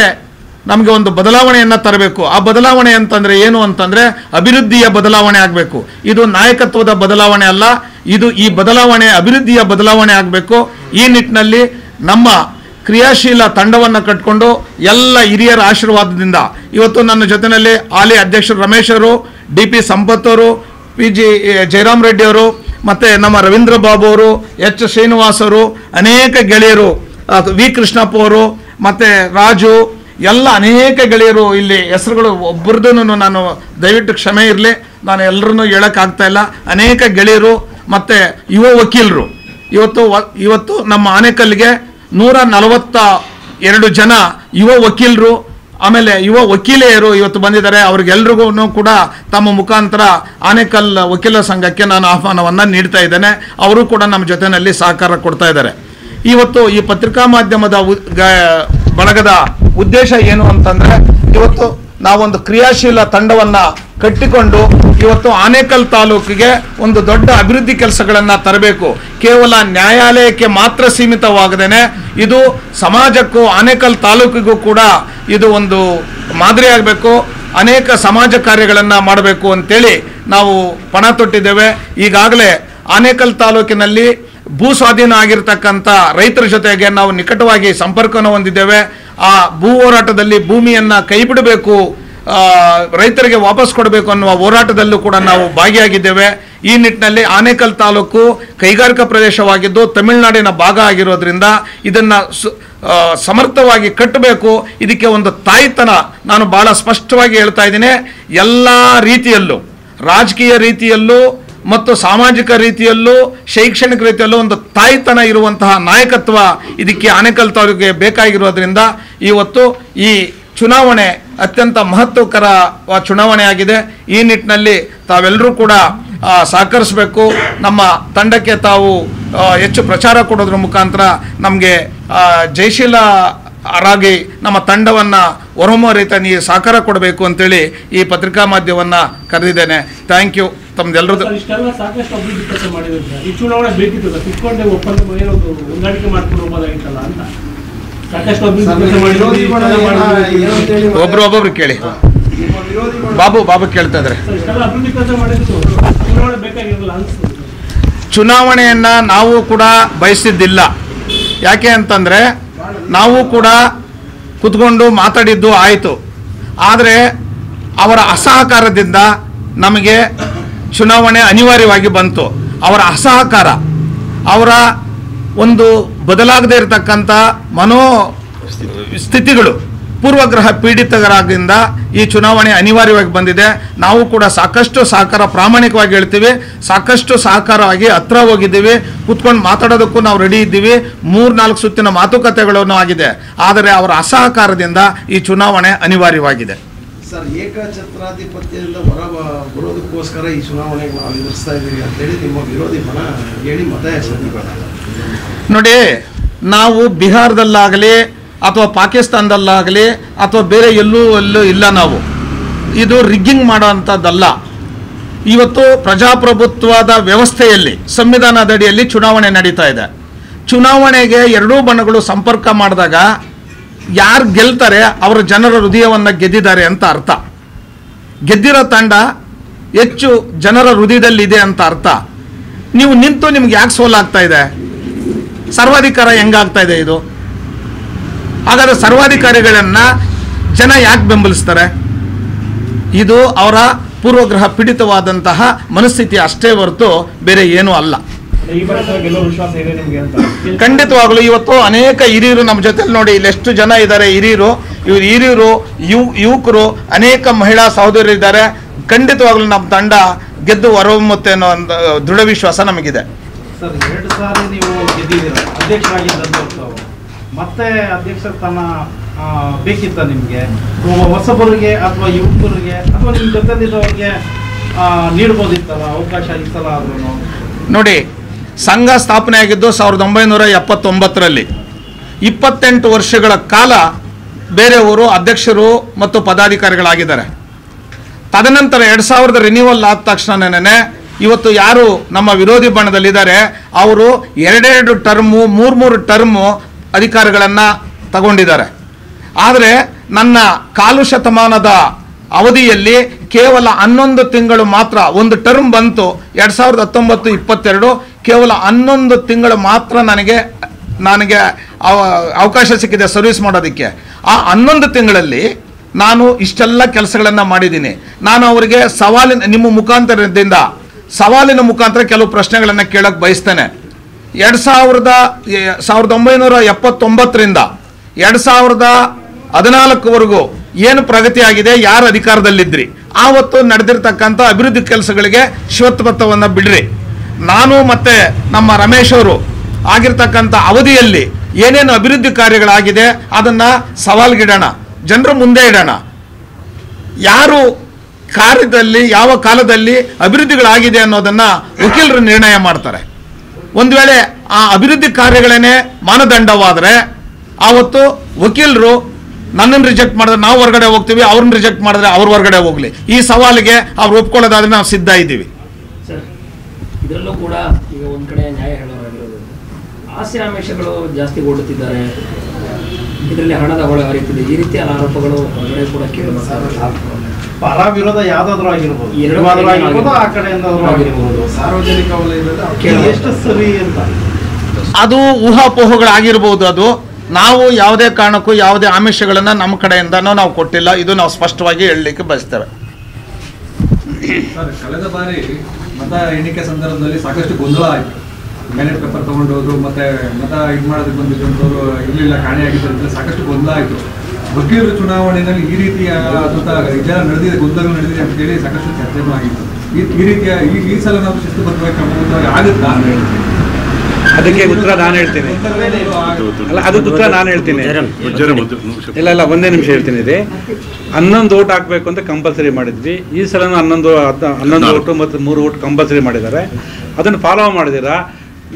ನಮಗೆ ಒಂದು ಬದಲಾವಣೆಯನ್ನು ತರಬೇಕು. ಆ ಬದಲಾವಣೆ ಅಂತಂದರೆ ಏನು ಅಂತಂದರೆ ಅಭಿವೃದ್ಧಿಯ ಬದಲಾವಣೆ ಆಗಬೇಕು. ಇದು ನಾಯಕತ್ವದ ಬದಲಾವಣೆ ಅಲ್ಲ, ಈ ಬದಲಾವಣೆ ಅಭಿವೃದ್ಧಿಯ ಬದಲಾವಣೆ ಆಗಬೇಕು. ಈ ನಿಟ್ಟಿನಲ್ಲಿ ನಮ್ಮ ಕ್ರಿಯಾಶೀಲ ತಂಡವನ್ನು ಕಟ್ಟಿಕೊಂಡು ಎಲ್ಲ ಹಿರಿಯರ ಆಶೀರ್ವಾದದಿಂದ ಇವತ್ತು ನನ್ನ ಜೊತೆಯಲ್ಲಿ ಹಾಲಿ ಅಧ್ಯಕ್ಷರು ರಮೇಶ್ ಅವರು, DP ಸಂಪತ್ ಅವರು, PG ಜಯರಾಮ್ ರೆಡ್ಡಿ ಅವರು, ಮತ್ತು ನಮ್ಮ ರವೀಂದ್ರ ಬಾಬು ಅವರು, H ಶ್ರೀನಿವಾಸ್ ಅವರು, ಅನೇಕ ಗೆಳೆಯರು, V ಕೃಷ್ಣಪ್ಪ ಅವರು, ಮತ್ತು ರಾಜು, ಎಲ್ಲ ಅನೇಕ ಗೆಳೆಯರು ಇಲ್ಲಿ ಹೆಸರುಗಳು ಒಬ್ಬರದೂ ನಾನು ದಯವಿಟ್ಟು ಕ್ಷಮೆ ಇರಲಿ, ನಾನು ಎಲ್ಲರನ್ನೂ ಹೇಳೋಕ್ಕಾಗ್ತಾ ಇಲ್ಲ. ಅನೇಕ ಗೆಳೆಯರು ಮತ್ತು ಯುವ ವಕೀಲರು ಇವತ್ತು ನಮ್ಮ ಆನೇಕಲ್ಗೆ 142 ಜನ ಯುವ ವಕೀಲರು ಆಮೇಲೆ ಯುವ ವಕೀಲೆಯರು ಇವತ್ತು ಬಂದಿದ್ದಾರೆ. ಅವ್ರಿಗೆಲ್ರಿಗೂ ಕೂಡ ತಮ್ಮ ಮುಖಾಂತರ ಆನೇಕಲ್ ವಕೀಲರ ಸಂಘಕ್ಕೆ ನಾನು ಆಹ್ವಾನವನ್ನು ನೀಡ್ತಾ ಇದ್ದೇನೆ. ಅವರು ಕೂಡ ನಮ್ಮ ಜೊತೆಯಲ್ಲಿ ಸಹಕಾರ ಕೊಡ್ತಾ ಇದ್ದಾರೆ. ಇವತ್ತು ಈ ಪತ್ರಿಕಾ ಮಾಧ್ಯಮದ ಬಳಗದ ಉದ್ದೇಶ ಏನು ಅಂತಂದರೆ ಇವತ್ತು ನಾವೊಂದು ಕ್ರಿಯಾಶೀಲ ತಂಡವನ್ನು ಕಟ್ಟಿಕೊಂಡು ಇವತ್ತು ಆನೇಕಲ್ ತಾಲೂಕಿಗೆ ಒಂದು ದೊಡ್ಡ ಅಭಿವೃದ್ಧಿ ಕೆಲಸಗಳನ್ನು ತರಬೇಕು. ಕೇವಲ ನ್ಯಾಯಾಲಯಕ್ಕೆ ಮಾತ್ರ ಸೀಮಿತವಾಗದೇನೆ ಇದು ಸಮಾಜಕ್ಕೂ ಆನೇಕಲ್ ತಾಲೂಕಿಗೂ ಕೂಡ ಇದು ಒಂದು ಮಾದರಿ ಆಗಬೇಕು. ಅನೇಕ ಸಮಾಜ ಕಾರ್ಯಗಳನ್ನು ಮಾಡಬೇಕು ಅಂತೇಳಿ ನಾವು ಪಣ ತೊಟ್ಟಿದ್ದೇವೆ. ಈಗಾಗಲೇ ಆನೇಕಲ್ ತಾಲೂಕಿನಲ್ಲಿ ಭೂ ಸ್ವಾಧೀನ ಆಗಿರ್ತಕ್ಕಂಥ ರೈತರ ಜೊತೆಗೆ ನಾವು ನಿಕಟವಾಗಿ ಸಂಪರ್ಕವನ್ನು ಹೊಂದಿದ್ದೇವೆ. ಆ ಭೂ ಹೋರಾಟದಲ್ಲಿ ಭೂಮಿಯನ್ನು ಕೈ ಬಿಡಬೇಕು, ರೈತರಿಗೆ ವಾಪಸ್ ಕೊಡಬೇಕು ಅನ್ನುವ ಹೋರಾಟದಲ್ಲೂ ಕೂಡ ನಾವು ಭಾಗಿಯಾಗಿದ್ದೇವೆ. ಈ ನಿಟ್ಟಿನಲ್ಲಿ ಆನೇಕಲ್ ತಾಲೂಕು ಕೈಗಾರಿಕಾ ಪ್ರದೇಶವಾಗಿದ್ದು ತಮಿಳುನಾಡಿನ ಭಾಗ ಆಗಿರೋದ್ರಿಂದ ಇದನ್ನು ಸಮರ್ಥವಾಗಿ ಕಟ್ಟಬೇಕು. ಇದಕ್ಕೆ ಒಂದು ತಾಯ್ತನ ನಾನು ಭಾಳ ಸ್ಪಷ್ಟವಾಗಿ ಹೇಳ್ತಾ ಇದ್ದೀನಿ. ಎಲ್ಲ ರೀತಿಯಲ್ಲೂ, ರಾಜಕೀಯ ರೀತಿಯಲ್ಲೂ ಮತ್ತು ಸಾಮಾಜಿಕ ರೀತಿಯಲ್ಲೂ ಶೈಕ್ಷಣಿಕ ರೀತಿಯಲ್ಲೂ ಒಂದು ತಾಯ್ತನ ಇರುವಂತಹ ನಾಯಕತ್ವ ಇದಕ್ಕೆ ಆನೇಕಲ್ ತಾಲೂಕಿಗೆ ಬೇಕಾಗಿರೋದ್ರಿಂದ ಇವತ್ತು ಈ ಚುನಾವಣೆ ಅತ್ಯಂತ ಮಹತ್ವಕರ ಚುನಾವಣೆ ಆಗಿದೆ. ಈ ನಿಟ್ಟಿನಲ್ಲಿ ತಾವೆಲ್ಲರೂ ಕೂಡ ಸಹಕರಿಸಬೇಕು. ನಮ್ಮ ತಂಡಕ್ಕೆ ತಾವು ಹೆಚ್ಚು ಪ್ರಚಾರ ಕೊಡೋದ್ರ ಮುಖಾಂತರ ನಮಗೆ ಜಯಶೀಲರಾಗಿ ನಮ್ಮ ತಂಡವನ್ನು ಹೊರಮೂರಿತ ನೀವು ಸಹಕಾರ ಕೊಡಬೇಕು ಅಂತೇಳಿ ಈ ಪತ್ರಿಕಾ ಮಾಧ್ಯಮವನ್ನು ಕರೆದಿದ್ದೇನೆ. Thank you ತಮ್ದೆಲ್ಲರದ್ದು. ಸಾಕಷ್ಟು ಅಭಿವೃದ್ಧಿ ಕೆಲಸ ಮಾಡಿದ್ರೆ ಈ ಚುನಾವಣೆ ಬೇಕಿತ್ತು ಸರ್, ಕಿತ್ಕೊಂಡೆ ಒಪ್ಪಂದ ಹೊಂದಾಣಿಕೆ ಮಾಡ್ಕೊಂಡು ಹೋಗೋದಾಗಿತ್ತಲ್ಲ ಅಂತ. ಸಾಕಷ್ಟು ಅಭಿವೃದ್ಧಿ ಒಬ್ರು ಕೇಳಿ. ಬಾಬು ಕೇಳ್ತಾ ಇದ್ದಾರೆ. ಅಭಿವೃದ್ಧಿ ಕೆಲಸ ಮಾಡಿದ್ದು ಚುನಾವಣೆ ಬೇಕಾಗಿರಲಿಲ್ಲ ಅನ್ಸುತ್ತೆ. ಚುನಾವಣೆಯನ್ನು ನಾವು ಕೂಡ ಬಯಸಿದ್ದಿಲ್ಲ. ಯಾಕೆ ಅಂತಂದರೆ ನಾವು ಕೂಡ ಕುತ್ಕೊಂಡು ಮಾತಾಡಿದ್ದು ಆಯಿತು. ಆದರೆ ಅವರ ಅಸಹಕಾರದಿಂದ ನಮಗೆ ಚುನಾವಣೆ ಅನಿವಾರ್ಯವಾಗಿ ಬಂತು. ಅವರ ಅಸಹಕಾರ, ಅವರ ಒಂದು ಬದಲಾಗದೇ ಇರತಕ್ಕಂಥ ಸ್ಥಿತಿಗಳು ಪೂರ್ವಗ್ರಹ ಪೀಡಿತರಾಗಿಂದ ಈ ಚುನಾವಣೆ ಅನಿವಾರ್ಯವಾಗಿ ಬಂದಿದೆ. ನಾವು ಕೂಡ ಸಾಕಷ್ಟು ಸಹಕಾರ, ಪ್ರಾಮಾಣಿಕವಾಗಿ ಹೇಳ್ತೀವಿ, ಸಾಕಷ್ಟು ಸಹಕಾರವಾಗಿ ಹತ್ರ ಹೋಗಿದ್ದೀವಿ. ಕೂತ್ಕೊಂಡು ಮಾತಾಡೋದಕ್ಕೂ ನಾವು ರೆಡಿ ಇದ್ದೀವಿ. 3-4 ಸುತ್ತಿನ ಮಾತುಕತೆಗಳನ್ನು ಆಗಿದೆ. ಆದರೆ ಅವರ ಅಸಹಕಾರದಿಂದ ಈ ಚುನಾವಣೆ ಅನಿವಾರ್ಯವಾಗಿದೆ. ಸರ್, ಏಕಛತ್ರಾಧಿಪತ್ಯದಿಂದ ಹೊರ ಬರೋದಕ್ಕೋಸ್ಕರ ಈ ಚುನಾವಣೆಗೆ ನಾವು ಎದುರಿಸ್ತಾ ಇದ್ದೀವಿ ಅಂತೇಳಿ ನಿಮ್ಮ ವಿರೋಧಿ ಬಣ ಹೇಳಿ ಮತ ಯಾಚಿಸಿದ್ದಾರೆ. ನೋಡಿ, ನಾವು ಬಿಹಾರದಲ್ಲಾಗಲಿ ಅಥವಾ ಪಾಕಿಸ್ತಾನದಲ್ಲಾಗಲಿ ಅಥವಾ ಬೇರೆ ಎಲ್ಲೂ ಇಲ್ಲ. ನಾವು ಇದು ರಿಗ್ಗಿಂಗ್ ಮಾಡೋ ಅಂಥದ್ದಲ್ಲ. ಇವತ್ತು ಪ್ರಜಾಪ್ರಭುತ್ವದ ವ್ಯವಸ್ಥೆಯಲ್ಲಿ ಸಂವಿಧಾನದಡಿಯಲ್ಲಿ ಚುನಾವಣೆ ನಡೀತಾ ಇದೆ. ಚುನಾವಣೆಗೆ ಎರಡೂ ಬಣಗಳು ಸಂಪರ್ಕ ಮಾಡಿದಾಗ ಯಾರು ಗೆಲ್ತಾರೆ ಅವರ ಜನರ ಹೃದಯವನ್ನು ಗೆದ್ದಿದ್ದಾರೆ ಅಂತ ಅರ್ಥ. ಗೆದ್ದಿರೋ ತಂಡ ಹೆಚ್ಚು ಜನರ ಹೃದಯದಲ್ಲಿದೆ ಅಂತ ಅರ್ಥ. ನೀವು ನಿಂತು ನಿಮ್ಗೆ ಯಾಕೆ ಸೋಲಾಗ್ತಾ ಇದೆ? ಸರ್ವಾಧಿಕಾರ ಹೆಂಗಾಗ್ತಾ ಇದೆ ಇದು? ಹಾಗಾದರೆ ಸರ್ವಾಧಿಕಾರಿಗಳನ್ನು ಜನ ಯಾಕೆ ಬೆಂಬಲಿಸ್ತಾರೆ? ಇದು ಅವರ ಪೂರ್ವಗ್ರಹ ಪೀಡಿತವಾದಂತಹ ಮನಸ್ಥಿತಿ ಅಷ್ಟೇ ಹೊರತು ಬೇರೆ ಏನೂ ಅಲ್ಲ. ಖಂಡಿತವಾಗಲೂ ಇವತ್ತು ಅನೇಕ ಹಿರಿಯರು ನಮ್ಮ ಜೊತೆಲಿ ನೋಡಿ, ಇಲ್ಲಿ ಎಷ್ಟು ಜನ ಇದ್ದಾರೆ ಹಿರಿಯರು. ಹಿರಿಯರು, ಯುವಕರು, ಅನೇಕ ಮಹಿಳಾ ಸಹೋದರರಿದ್ದಾರೆ. ಖಂಡಿತವಾಗ್ಲೂ ನಮ್ಮ ತಂಡ ಗೆದ್ದು ಹೊರಹೊಮ್ಮುತ್ತೆ ಅನ್ನೋ ಒಂದು ದೃಢ ವಿಶ್ವಾಸ ನಮಗಿದೆ. ಸರ್, 2 ಸಾರಿ ನೀವು ಗೆದ್ದಿದ್ದೀರ, ಅಧ್ಯಕ್ಷರಾಗಿದ್ದಂಥವ್ರು. ಮತ್ತೆ ಅಧ್ಯಕ್ಷ ಸ್ಥಾನ ಬೇಕಿತ್ತ ನಿಮಗೆ? ಹೊಸಬರಿಗೆ ಅಥವಾ ಯುವಕರಿಗೆ ಅಥವಾ ನಿಮ್ಮ ಜೊತೆಲಿದ್ದವ್ರಿಗೆ ನೀಡ್ಬೋದಿತ್ತಲ್ಲ ಅವಕಾಶ ಈ ಸಲ ಆದ್ರೂ? ನೋಡಿ, ಸಂಘ ಸ್ಥಾಪನೆ ಆಗಿದ್ದು 1979ರಲ್ಲಿ. 28 ವರ್ಷಗಳ ಕಾಲ ಬೇರೆಯವರು ಅಧ್ಯಕ್ಷರು ಮತ್ತು ಪದಾಧಿಕಾರಿಗಳಾಗಿದ್ದಾರೆ. ತದನಂತರ 2000 ರಿನ್ಯೂವಲ್ ಆದ ತಕ್ಷಣನೇ ಇವತ್ತು ಯಾರು ನಮ್ಮ ವಿರೋಧಿ ಬಣದಲ್ಲಿದ್ದಾರೆ ಅವರು 2 ಟರ್ಮು 3 ಟರ್ಮು ಅಧಿಕಾರಿಗಳನ್ನು ತಗೊಂಡಿದ್ದಾರೆ. ಆದರೆ ನನ್ನ ಕಾಲು ಶತಮಾನದ ಅವಧಿಯಲ್ಲಿ ಕೇವಲ 11 ತಿಂಗಳು ಮಾತ್ರ ಒಂದು ಟರ್ಮ್ ಬಂತು. 2019-22 ಕೇವಲ 11 ತಿಂಗಳು ಮಾತ್ರ ನನಗೆ ಅವಕಾಶ ಸಿಕ್ಕಿದೆ ಸರ್ವಿಸ್ ಮಾಡೋದಕ್ಕೆ. ಆ 11 ತಿಂಗಳಲ್ಲಿ ನಾನು ಇಷ್ಟೆಲ್ಲ ಕೆಲಸಗಳನ್ನು ಮಾಡಿದ್ದೀನಿ. ನಾನು ಅವರಿಗೆ ನಿಮ್ಮ ಮುಖಾಂತರದಿಂದ ಸವಾಲಿನ ಮುಖಾಂತರ ಕೆಲವು ಪ್ರಶ್ನೆಗಳನ್ನು ಕೇಳೋಕ್ಕೆ ಬಯಸ್ತೇನೆ. 1979ರಿಂದ 2014ವರೆಗೂ ಏನು ಪ್ರಗತಿ ಆಗಿದೆ, ಯಾರು ಅಧಿಕಾರದಲ್ಲಿದ್ರಿ, ಆವತ್ತು ನಡೆದಿರ್ತಕ್ಕಂಥ ಅಭಿವೃದ್ಧಿ ಕೆಲಸಗಳಿಗೆ ಶ್ವೇತಪತ್ರವನ್ನು ಬಿಡ್ರಿ. ನಾನು ಮತ್ತು ನಮ್ಮ ರಮೇಶ್ ಅವರು ಆಗಿರ್ತಕ್ಕಂಥ ಅವಧಿಯಲ್ಲಿ ಏನೇನು ಅಭಿವೃದ್ಧಿ ಕಾರ್ಯಗಳಾಗಿದೆ ಅದನ್ನು ಸವಾಲ್ಗಿಡೋಣ, ಜನರ ಮುಂದೆ ಇಡೋಣ. ಯಾರು ಕಾರ್ಯದಲ್ಲಿ ಯಾವ ಕಾಲದಲ್ಲಿ ಅಭಿವೃದ್ಧಿಗಳಾಗಿದೆ ಅನ್ನೋದನ್ನು ವಕೀಲರು ನಿರ್ಣಯ ಮಾಡ್ತಾರೆ. ಒಂದು ವೇಳೆ ಆ ಅಭಿವೃದ್ಧಿ ಕಾರ್ಯಗಳೇನೇ ಮಾನದಂಡವಾದರೆ ಆವತ್ತು ವಕೀಲರು ನನ್ನನ್ನು ರಿಜೆಕ್ಟ್ ಮಾಡಿದ್ರೆ ನಾವು ಹೊರಗಡೆ ಹೋಗ್ತೀವಿ, ಅವ್ರನ್ನ ರಿಜೆಕ್ಟ್ ಮಾಡಿದ್ರೆ ಅವ್ರ ಹೊರಗಡೆ ಹೋಗ್ಲಿ. ಈ ಸವಾಲಿಗೆ ಅವ್ರು ಒಪ್ಕೊಳ್ಳೋದಾದ್ರೆ ನಾವು ಸಿದ್ಧ ಇದ್ದೀವಿ. ಸರ್, ಇದರಲ್ಲೂ ಕೂಡ ಈಗ ಒಂದು ಕಡೆ ನ್ಯಾಯ ಹೇಳೋರಾಗಿರೋದು ಆಸೆ ಆಮಿಷಗಳು ಜಾಸ್ತಿ ಓಡುತ್ತಿದ್ದಾರೆ, ಇದರಲ್ಲಿ ಹಣದ ಹೊಳೆ ಹರಿಯುತ್ತಿದೆ, ಈ ರೀತಿಯ ಆರೋಪಗಳು ಹೊರಗಡೆ ಕೂಡ ಕೇಳಿ ಬರ್ತಾರೆ. ಪರ ವಿರೋಧ ಯಾವ್ದಾದ್ರು ಆಗಿರ್ಬೋದು, ಎರಡು ಇವಾದ್ರೂ ಕಡೆಯಿಂದ ಆಗಿರ್ಬೋದು, ಆ ಕಡೆಯಿಂದಾದ್ರೂ ಆಗಿರ್ಬೋದು. ಸಾರ್ವಜನಿಕ ವಲಯದಲ್ಲಿ ಇದು ಎಷ್ಟು ಸರಿ ಅಂತ ಅದು ಊಹಾಪೋಹಗಳಾಗಿರ್ಬೋದು. ಅದು ನಾವು ಯಾವುದೇ ಕಾರಣಕ್ಕೂ ಯಾವುದೇ ಆಮಿಷಗಳನ್ನು ನಮ್ಮ ಕಡೆಯಿಂದನೂ ನಾವು ಕೊಟ್ಟಿಲ್ಲ. ಇದು ನಾವು ಸ್ಪಷ್ಟವಾಗಿ ಹೇಳಲಿಕ್ಕೆ ಬಯಸ್ತೇವೆ. ಸರ್, ಕಳೆದ ಬಾರಿ ಮತ ಎಣಿಕೆ ಸಂದರ್ಭದಲ್ಲಿ ಸಾಕಷ್ಟು ಗೊಂದಲ ಆಯಿತು. ಬ್ಯಾಲೆಟ್ ಪೇಪರ್ ತೊಗೊಂಡೋದ್ರು ಮತ್ತೆ ಮತ ಇದು ಮಾಡೋದಕ್ಕೆ ಬಂದಿದ್ದವರು ಇರಲಿಲ್ಲ, ಕಾಣೆಯಾಗಿದ್ದರಿಂದ ಸಾಕಷ್ಟು ಗೊಂದಲ ಆಯಿತು. ವಕೀಲರ ಚುನಾವಣೆಯಲ್ಲಿ ಈ ರೀತಿಯ ಇದೆಲ್ಲ ನಡೆದಿದೆ, ಗೊಂದಲಗಳು ನಡೆದಿದೆ ಅಂತೇಳಿ ಸಾಕಷ್ಟು ಚರ್ಚೆನೂ ಆಗಿತ್ತು. ಈ ರೀತಿಯ ಈ ಸಲ ನಾವು ಶಿಸ್ತುಬದ್ಧವಾಗಿ ಆಗುತ್ತಾ? ಅದಕ್ಕೆ ಉತ್ತರ ನಾನು ಹೇಳ್ತೀನಿ. ಅಲ್ಲ, ಅದಕ್ಕೆ ಉತ್ತರ ನಾನು ಹೇಳ್ತೀನಿ. ಇಲ್ಲ ಒಂದೇ ನಿಮಿಷ ಹೇಳ್ತೀನಿ. ಇದೆ 11 ಓಟ್ ಹಾಕಬೇಕು ಅಂತ ಕಂಪಲ್ಸರಿ ಮಾಡಿದ್ವಿ. ಈ ಸಲ 11 ಓಟು ಮತ್ತು 3 ಓಟ್ ಕಂಪಲ್ಸರಿ ಮಾಡಿದ್ದಾರೆ. ಅದನ್ನು ಫಾಲೋ ಮಾಡಿದ್ದೀರಾ?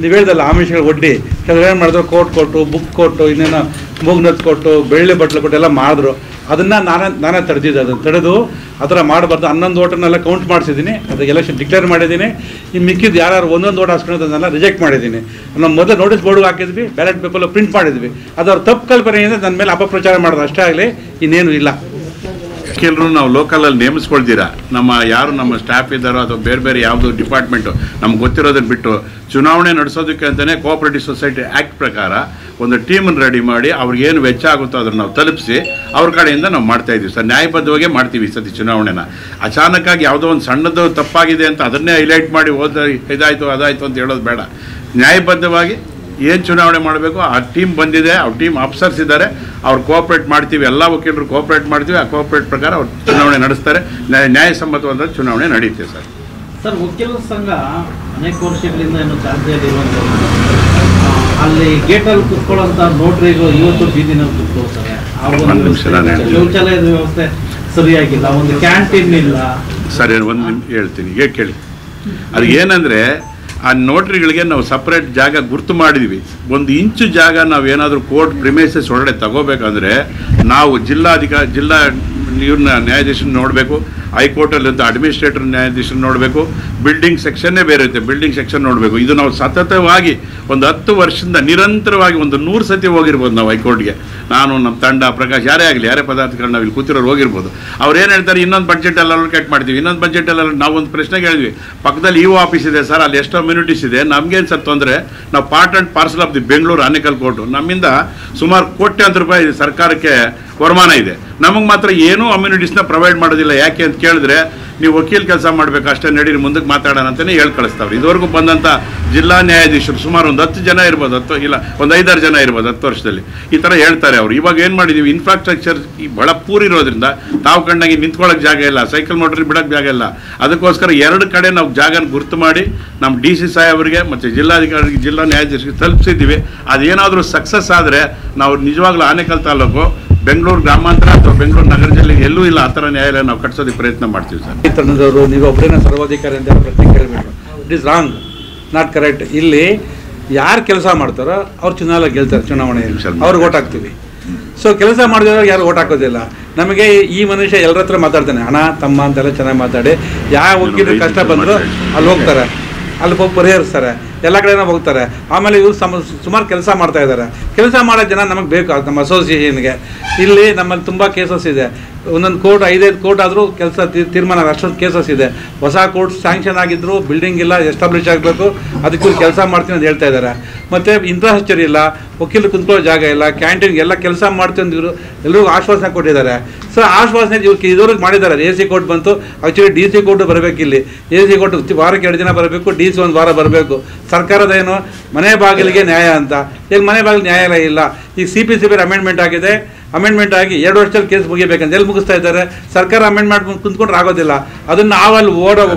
ನೀವು ಹೇಳಿದಲ್ಲ ಆಮಿಷಗಳು ಒಡ್ಡಿ ಕೆಲವು ಏನು ಮಾಡಿದ್ರು, ಕೋಟ್ ಕೊಟ್ಟು, ಬುಕ್ ಕೊಟ್ಟು, ಇನ್ನೇನೋ ಮೂಗ್ನತ್ ಕೊಟ್ಟು, ಬೆಳ್ಳಿ ಬಟ್ಲು ಕೊಟ್ಟು ಎಲ್ಲ ಮಾಡಿದ್ರು. ಅದನ್ನು ನಾನೇ ತಡೆದಿದ್ದೆ. ಅದನ್ನು ತಡೆದು ಆ ಥರ ಮಾಡಬಾರ್ದು. 11 ಓಟನ್ನೆಲ್ಲ ಕೌಂಟ್ ಮಾಡಿಸಿದ್ದೀನಿ. ಅದಕ್ಕೆ ಎಲೆಕ್ಷನ್ ಡಿಕ್ಲೇರ್ ಮಾಡಿದ್ದೀನಿ. ಈ ಮಿಕ್ಕಿದ್ದು ಯಾರು ಒಂದೊಂದು ಓಟ್ ಹಾಸ್ಕೊಳ್ಳೋದನ್ನೆಲ್ಲ ರಿಜೆಕ್ಟ್ ಮಾಡಿದ್ದೀನಿ. ನಾವು ಮೊದಲು ನೋಟಿಸ್ ಬೋರ್ಡ್ಗೆ ಹಾಕಿದ್ವಿ, ಬ್ಯಾಲೆಟ್ ಪೇಪರ್ ಪ್ರಿಂಟ್ ಮಾಡಿದ್ವಿ. ಅದು ಅವ್ರ ತಪ್ಪು ಕಲ್ಪನೆಯಿಂದ ನನ್ನ ಮೇಲೆ ಅಪಪ್ರಚಾರ ಮಾಡೋದು ಅಷ್ಟೇ ಆಗಲಿ, ಇನ್ನೇನು ಇಲ್ಲ. ವಕೀಲರು ನಾವು ಲೋಕಲಲ್ಲಿ ನೇಮಿಸ್ಕೊಳ್ತೀರಾ, ನಮ್ಮ ಸ್ಟಾಫ್ ಇದ್ದಾರೋ ಅಥವಾ ಬೇರೆ ಬೇರೆ ಯಾವುದು ಡಿಪಾರ್ಟ್ಮೆಂಟು ನಮ್ಗೆ ಗೊತ್ತಿರೋದನ್ನು ಬಿಟ್ಟು ಚುನಾವಣೆ ನಡೆಸೋದಕ್ಕೆ ಅಂತಲೇ ಕೋಆಪರೇಟಿವ್ ಸೊಸೈಟಿ ಆ್ಯಕ್ಟ್ ಪ್ರಕಾರ ಒಂದು ಟೀಮನ್ನು ರೆಡಿ ಮಾಡಿ ಅವ್ರಿಗೇನು ವೆಚ್ಚ ಆಗುತ್ತೋ ಅದನ್ನು ನಾವು ತಲುಪಿಸಿ ಅವ್ರ ಕಡೆಯಿಂದ ನಾವು ಮಾಡ್ತಾಯಿದ್ದೀವಿ ಸರ್. ನ್ಯಾಯಬದ್ಧವಾಗೇ ಮಾಡ್ತೀವಿ ಈ ಸತಿ ಚುನಾವಣೆನ. ಅಚಾನಕ್ಕಾಗಿ ಯಾವುದೋ ಒಂದು ಸಣ್ಣದು ತಪ್ಪಾಗಿದೆ ಅಂತ ಅದನ್ನೇ ಹೈಲೈಟ್ ಮಾಡಿ ಇದಾಯಿತು ಅದಾಯಿತು ಅಂತ ಹೇಳೋದು ಬೇಡ. ನ್ಯಾಯಬದ್ಧವಾಗಿ ಏನು ಚುನಾವಣೆ ಮಾಡಬೇಕು ಆ ಟೀಮ್ ಬಂದಿದೆ, ಅವ್ರ ಟೀಮ್ ಆಫೀಸರ್ಸ್ ಇದ್ದಾರೆ, ಅವ್ರು ಕೋಆಪ್ರೇಟ್ ಮಾಡ್ತೀವಿ, ಎಲ್ಲ ವಕೀಲರು ಕೋಆಪ್ರೇಟ್ ಮಾಡ್ತೀವಿ. ಆ ಕೋಆಪ್ರೇಟ್ ಪ್ರಕಾರ ಅವ್ರು ಚುನಾವಣೆ ನಡೆಸ್ತಾರೆ. ನ್ಯಾಯಸಮ್ಮತವಾದ ಚುನಾವಣೆ ನಡೆಯುತ್ತೆ ಸರ್. ಸರ್, ವಕೀಲರ ಸಂಘ ಅನೇಕ ವರ್ಷಗಳಿಂದ ಏನು ಚಾಲ್ತಿಯಲ್ಲಿರುವಂಥದ್ದು, ಅಲ್ಲಿ ಗೇಟಲ್ಲಿ ಕುತ್ಕೊಳ್ಳೋಂಥ ನೋಟ್ರಿಗಳು ಇವತ್ತು ಬೀದಿನಲ್ಲಿ ಕುತ್ಕೊಳ್ತಾರೆ. ಶೌಚಾಲಯದ ವ್ಯವಸ್ಥೆ ಸರಿಯಾಗಿಲ್ಲ, ಒಂದು ಕ್ಯಾಂಟೀನ್ ಇಲ್ಲ. ಸರಿ, ಒಂದು ನಿಮಿಷ ಹೇಳ್ತೀನಿ, ಕೇಳಿ. ಅದು ಏನಂದರೆ ಆ ನೋಟ್ರಿಗಳಿಗೆ ನಾವು ಸಪ್ರೇಟ್ ಜಾಗ ಗುರ್ತು ಮಾಡಿದ್ವಿ. 1 ಇಂಚು ಜಾಗ ನಾವು ಏನಾದರೂ ಕೋರ್ಟ್ ಪ್ರಿಮೈಸಸ್ ಒಳಗಡೆ ತಗೋಬೇಕಂದ್ರೆ ನಾವು ಜಿಲ್ಲಾ ಇವ್ರನ್ನ ನ್ಯಾಯಾಧೀಶನ ನೋಡಬೇಕು, ಹೈಕೋರ್ಟಲ್ಲಿಂದ ಅಡ್ಮಿನಿಸ್ಟ್ರೇಟರ್ ನ್ಯಾಯಾಧೀಶನ ನೋಡಬೇಕು, ಬಿಲ್ಡಿಂಗ್ ಸೆಕ್ಷನ್ನೇ ಬೇರೆ ಇರುತ್ತೆ, ಬಿಲ್ಡಿಂಗ್ ಸೆಕ್ಷನ್ ನೋಡಬೇಕು. ಇದು ನಾವು ಸತತವಾಗಿ ಒಂದು 10 ವರ್ಷದಿಂದ ನಿರಂತರವಾಗಿ ಒಂದು 100 ಸತಿ ಹೋಗಿರ್ಬೋದು ನಾವು ಹೈಕೋರ್ಟ್ಗೆ. ನಾನು, ನಮ್ಮ ತಂಡ, ಪ್ರಕಾಶ್, ಯಾರೇ ಆಗಲಿ, ಯಾರೇ ಪದಾಧಿಕಾರಿ ನಾವು ಇಲ್ಲಿ ಕೂತಿರೋರು ಹೋಗಿರ್ಬೋದು. ಅವ್ರು ಏನು ಹೇಳ್ತಾರೆ, ಇನ್ನೊಂದು ಬಡ್ಜೆಟಲ್ಲಿ ಅಲೋಕೇಟ್ ಮಾಡ್ತೀವಿ, ಇನ್ನೊಂದು ಬಡ್ಜೆಟಲ್ಲಿ. ನಾವು ಒಂದು ಪ್ರಶ್ನೆ ಕೇಳಿದ್ವಿ, ಪಕ್ಕದಲ್ಲಿ ಇಒ ಆಫೀಸ್ ಇದೆ ಸರ್, ಅಲ್ಲಿ ಎಷ್ಟೋ ಅಮ್ಯುನಿಟೀಸ್ ಇದೆ, ನಮಗೇನು ಸರ್ ತೊಂದರೆ? ನಾವು part and parcel of the Bengaluru Anekal court, ನಮ್ಮಿಂದ ಸುಮಾರು ಕೋಟ್ಯಾಂತರ ರೂಪಾಯಿ ಸರ್ಕಾರಕ್ಕೆ ವರಮಾನ ಇದೆ, ನಮಗೆ ಮಾತ್ರ ಏನೂ ಅಮ್ಯುನಿಟೀಸ್ನ ಪ್ರೊವೈಡ್ ಮಾಡೋದಿಲ್ಲ. ಯಾಕೆ ಅಂತ ಕೇಳಿದ್ರೆ, ನೀವು ವಕೀಲ್ ಕೆಲಸ ಮಾಡಬೇಕು ಅಷ್ಟೇ, ನಡೀರಿ ಮುಂದಕ್ಕೆ ಮಾತಾಡೋಣ ಅಂತಲೇ ಹೇಳಿ ಕಳಿಸ್ತಾವ್ರು. ಇದುವರೆಗೂ ಬಂದಂಥ ಜಿಲ್ಲಾ ನ್ಯಾಯಾಧೀಶರು ಸುಮಾರು ಒಂದು 10 ಜನ ಇರ್ಬೋದು, ಒಂದು 5-6 ಜನ ಇರ್ಬೋದು 10 ವರ್ಷದಲ್ಲಿ ಈ ಥರ ಹೇಳ್ತಾರೆ ಅವರು. ಇವಾಗ ಏನು ಮಾಡಿದ್ದೀವಿ, ಇನ್ಫ್ರಾಸ್ಟ್ರಕ್ಚರ್ ಭಾಳ ಪೂರಿರೋದ್ರಿಂದ ತಾವು ಕಂಡಾಗಿ ನಿಂತ್ಕೊಳ್ಳೋಕೆ ಜಾಗ ಇಲ್ಲ, ಸೈಕಲ್ ಮೋಟ್ರಿಗೆ ಬಿಡೋಕ್ಕೆ ಜಾಗ ಇಲ್ಲ. ಅದಕ್ಕೋಸ್ಕರ 2 ಕಡೆ ನಾವು ಜಾಗನ ಗುರ್ತು ಮಾಡಿ ನಮ್ಮ DC ಸಾಹೇಬರಿಗೆ ಮತ್ತು ಜಿಲ್ಲಾಧಿಕಾರಿಗೆ, ಜಿಲ್ಲಾ ನ್ಯಾಯಾಧೀಶರಿಗೆ ತಲುಪಿಸಿದ್ದೀವಿ. ಅದೇನಾದರೂ ಸಕ್ಸಸ್ ಆದರೆ ನಾವು ನಿಜವಾಗ್ಲೂ ಆನೇಕಲ್ ತಾಲೂಕು, ಬೆಂಗಳೂರು ಗ್ರಾಮಾಂತರ ಅಥವಾ ಬೆಂಗಳೂರು ನಗರ ಜಿಲ್ಲೆಗೆ ಎಲ್ಲೂ ಇಲ್ಲ ಆ ಥರ ನ್ಯಾಯಾಲಯ ನಾವು ಕಟ್ಸೋದಕ್ಕೆ ಪ್ರಯತ್ನ ಮಾಡ್ತೀವಿ ಸರ್. ಈ ತಂಡದವರು ನೀವು ಒಬ್ಬರೇನ ಸರ್ವಾಧಿಕಾರಿ ಅಂತ ಪ್ರಶ್ನೆ ಕೇಳಬೇಕು. It is wrong, not correct. ಇಲ್ಲಿ ಯಾರು ಕೆಲಸ ಮಾಡ್ತಾರೋ ಅವ್ರು ಚುನಾವಣೆ ಗೆಲ್ತಾರೆ, ಚುನಾವಣೆಯಲ್ಲಿ ಅವ್ರಿಗೆ ಓಟ್ ಹಾಕ್ತೀವಿ. ಸೊ ಕೆಲಸ ಮಾಡಿದವ್ರು ಯಾರು ಓಟ್ ಹಾಕೋದಿಲ್ಲ. ನಮಗೆ ಈ ಮನುಷ್ಯ ಎಲ್ಲರ ಹತ್ರ ಮಾತಾಡ್ತಾನೆ, ಅಣ್ಣ ತಮ್ಮ ಅಂತೆಲ್ಲ ಚೆನ್ನಾಗಿ ಮಾತಾಡಿ, ಯಾವ ವಕೀಲರು ಕಷ್ಟ ಬಂದರೂ ಅಲ್ಲಿ ಹೋಗ್ತಾರೆ, ಅಲ್ಲಿ ಹೋಗಿ ಪರಿಹರಿಸ್ತಾರೆ, ಎಲ್ಲ ಕಡೆನೂ ಹೋಗ್ತಾರೆ. ಆಮೇಲೆ ಇವರು ಸುಮಾರು ಕೆಲಸ ಮಾಡ್ತಾ ಇದ್ದಾರೆ. ಕೆಲಸ ಮಾಡೋ ಜನ ನಮಗೆ ಬೇಕು ನಮ್ಮ ಅಸೋಸಿಯೇಷನ್ಗೆ. ಇಲ್ಲಿ ನಮ್ಮಲ್ಲಿ ತುಂಬ ಕೇಸಸ್ ಇದೆ, ಒಂದೊಂದು ಕೋರ್ಟ್ 5-5 ಕೋರ್ಟ್ ಆದರೂ ಕೆಲಸ ತೀರ್ಮಾನ, ಅಷ್ಟೊಂದು ಕೇಸಸ್ ಇದೆ. ಹೊಸ ಕೋರ್ಟ್ ಸ್ಯಾಂಕ್ಷನ್ ಆಗಿದ್ರು, ಬಿಲ್ಡಿಂಗ್ ಇಲ್ಲ, ಎಸ್ಟಾಬ್ಲಿಷ್ ಆಗಬೇಕು, ಅದಕ್ಕೆ ಇವ್ರು ಕೆಲಸ ಮಾಡ್ತೀನಿ ಅಂತ ಹೇಳ್ತಾ ಇದ್ದಾರೆ. ಮತ್ತು ಇನ್ಫ್ರಾಸ್ಟ್ರಕ್ಚರ್ ಇಲ್ಲ, ವಕೀಲರು ಕುಂತ್ಕೊಳ್ಳೋ ಜಾಗ ಇಲ್ಲ, ಕ್ಯಾಂಟೀನ್ ಎಲ್ಲ ಕೆಲಸ ಮಾಡ್ತೀವಿ ಅಂತ ಇವರು ಎಲ್ಲರಿಗೂ ಆಶ್ವಾಸನೆ ಕೊಟ್ಟಿದ್ದಾರೆ. ಸೊ ಆಶ್ವಾಸನೆ ಇದುವರೆಗೆ ಮಾಡಿದ್ದಾರೆ. AC ಕೋರ್ಟ್ ಬಂತು, ಆ್ಯಕ್ಚುಲಿ DC ಕೋರ್ಟ್ ಬರಬೇಕು. ಇಲ್ಲಿ AC ಕೋರ್ಟ್ ವಾರಕ್ಕೆ 2 ದಿನ ಬರಬೇಕು, DC 1 ವಾರ ಬರಬೇಕು. ಸರ್ಕಾರದ ಏನು ಮನೆ ಬಾಗಿಲಿಗೆ ನ್ಯಾಯ ಅಂತ, ಇಲ್ಲಿ ಮನೆ ಬಾಗಿಲು ನ್ಯಾಯಾಲಯ ಇಲ್ಲ. ಈಗ CPC ಬೇರೆ ಅಮೆಂಡ್ಮೆಂಟ್ ಆಗಿದೆ, ಅಮೆಂಡ್ಮೆಂಟ್ ಆಗಿ 2 ವರ್ಷದಲ್ಲಿ ಕೇಸ್ ಮುಗಿಬೇಕಂತ ಎಲ್ಲಿ ಮುಗಿಸ್ತಾ ಇದ್ದಾರೆ? ಸರ್ಕಾರ ಅಮೆಂಡ್ ಮಾಡ್ಕೊಂಡು ಕುಂತ್ಕೊಂಡ್ರೆ ಆಗೋದಿಲ್ಲ. ಅದನ್ನು ನಾವಲ್ಲಿ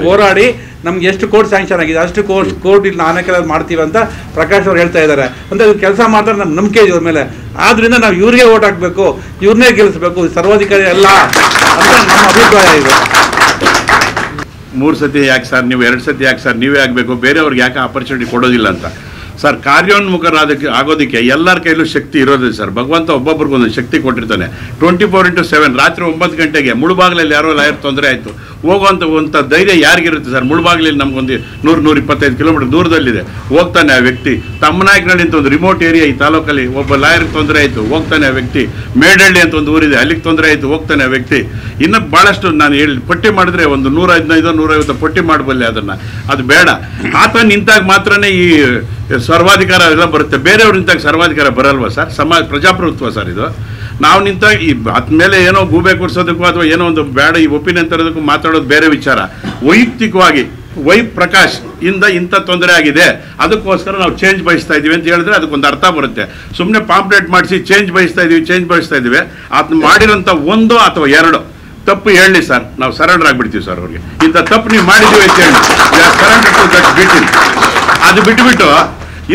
ಹೋರಾಡಿ ನಮ್ಗೆ ಎಷ್ಟು ಕೋರ್ಟ್ ಸ್ಯಾಂಕ್ಷನ್ ಆಗಿದೆ ಅಷ್ಟು ಕೋರ್ಟ್ ಇಲ್ಲಿ ಆನೇಕಲ್ ಮಾಡ್ತೀವಿ ಅಂತ ಪ್ರಕಾಶ್ ಅವ್ರು ಹೇಳ್ತಾ ಇದ್ದಾರೆ. ಅಂದರೆ ಇವ್ರು ಕೆಲಸ ಮಾಡ್ತಾರೆ, ನಮ್ಮ ನಂಬಿಕೆ ಇವ್ರ ಮೇಲೆ. ಆದ್ದರಿಂದ ನಾವು ಇವ್ರಿಗೆ ಓಟ್ ಹಾಕಬೇಕು, ಇವ್ರನ್ನೇ ಗೆಲ್ಲಿಸ್ಬೇಕು, ಸರ್ವಾಧಿಕಾರಿ ಅಲ್ಲ ಅಂತ ನಮ್ಮ ಅಭಿಪ್ರಾಯ ಇದೆ. 3 ಸತಿ ಯಾಕೆ ಸರ್ ನೀವು, 2 ಸತಿ ಯಾಕೆ ಸರ್ ನೀವೇ ಆಗಬೇಕು, ಬೇರೆಯವ್ರಿಗೆ ಯಾಕೆ ಆಪರ್ಚುನಿಟಿ ಕೊಡೋದಿಲ್ಲ ಅಂತ ಸರ್ ಕಾರ್ಯೋನ್ಮುಖರಾದಕ್ಕೆ ಆಗೋದಕ್ಕೆ ಎಲ್ಲರ ಕೈಲೂ ಶಕ್ತಿ ಇರೋದಿಲ್ಲ ಸರ್. ಭಗವಂತ ಒಬ್ಬೊಬ್ರಿಗೆ ಒಂದೊಂದು ಶಕ್ತಿ ಕೊಟ್ಟಿರ್ತಾನೆ. 24/7 ರಾತ್ರಿ 9 ಗಂಟೆಗೆ ಮುಳುಬಾಗಿಲಲ್ಲಿ ಯಾರೋ ಲಾಯರ್ ತೊಂದರೆ ಆಯಿತು ಹೋಗುವಂಥ ಧೈರ್ಯ ಯಾರಿಗಿರುತ್ತೆ ಸರ್? ಮುಳುಬಾಗಿಲಲ್ಲಿ ನಮಗೊಂದು 100-125 ಕಿಲೋಮೀಟರ್ ದೂರದಲ್ಲಿದೆ, ಹೋಗ್ತಾನೆ ಆ ವ್ಯಕ್ತಿ. ತಮ್ಮನಾಯಕನಹಳ್ಳಿ ಅಂತ ಒಂದು ರಿಮೋಟ್ ಏರಿಯಾ ಈ ತಾಲೂಕಲ್ಲಿ, ಒಬ್ಬ ಲಾಯರ್ಗೆ ತೊಂದರೆ ಆಯಿತು ಹೋಗ್ತಾನೆ ಆ ವ್ಯಕ್ತಿ. ಮೇಡಹಳ್ಳಿ ಅಂತ ಒಂದು ಊರಿದೆ, ಅಲ್ಲಿಗೆ ತೊಂದರೆ ಆಯಿತು ಹೋಗ್ತಾನೆ ಆ ವ್ಯಕ್ತಿ. ಇನ್ನು ಭಾಳಷ್ಟು ನಾನು ಹೇಳಿ ಪಟ್ಟಿ ಮಾಡಿದ್ರೆ ಒಂದು 115-150 ಪಟ್ಟಿ ಮಾಡಬಲ್ಲೆ. ಅದನ್ನು ಅದು ಬೇಡ. ಆತ ನಿಂತಾಗ ಮಾತ್ರನೇ ಈ ಸರ್ವಾಧಿಕಾರ ಎಲ್ಲ ಬರುತ್ತೆ. ಬೇರೆಯವ್ರು ನಿಂತಾಗ ಸರ್ವಾಧಿಕಾರ ಬರಲ್ವಾ ಸರ್? ಪ್ರಜಾಪ್ರಭುತ್ವ ಸರ್ ಇದು. ನಾವು ನಿಂತಾಗ ಈ ಅದ್ಮೇಲೆ ಏನೋ ಗೂಬೆ ಕೂರಿಸೋದಕ್ಕೂ ಅಥವಾ ಏನೋ ಒಂದು ಬೇಡ ಈ ಒಪಿನಿಯನ್ ತರೋದಕ್ಕೂ ಮಾತಾಡೋದು ಬೇರೆ ವಿಚಾರ. ವೈಯಕ್ತಿಕವಾಗಿ ಪ್ರಕಾಶ್ ಇಂದ ಇಂಥ ತೊಂದರೆ ಆಗಿದೆ, ಅದಕ್ಕೋಸ್ಕರ ನಾವು ಚೇಂಜ್ ಬಯಸ್ತಾ ಇದ್ದೀವಿ ಅಂತ ಹೇಳಿದ್ರೆ ಅದಕ್ಕೊಂದು ಅರ್ಥ ಬರುತ್ತೆ. ಸುಮ್ಮನೆ ಪಾಂಪ್ಲೆಟ್ ಮಾಡಿಸಿ ಚೇಂಜ್ ಬಯಸ್ತಾ ಇದ್ದೀವಿ ಅದನ್ನ ಮಾಡಿರೋಂಥ 1 ಅಥವಾ 2 ತಪ್ಪು ಹೇಳಿ ಸರ್, ನಾವು ಸರೆಂಡರ್ ಆಗಿಬಿಡ್ತೀವಿ ಸರ್. ಅವ್ರಿಗೆ ಇಂಥ ತಪ್ಪು ನೀವು ಮಾಡಿದ್ದೀವಿ ಅಂತ ಹೇಳಿ ಸರೆಂಡರ್ ಟು ದಟ್ ಬಿಟ್ಟಿಲ್ಲ. ಅದು ಬಿಟ್ಟುಬಿಟ್ಟು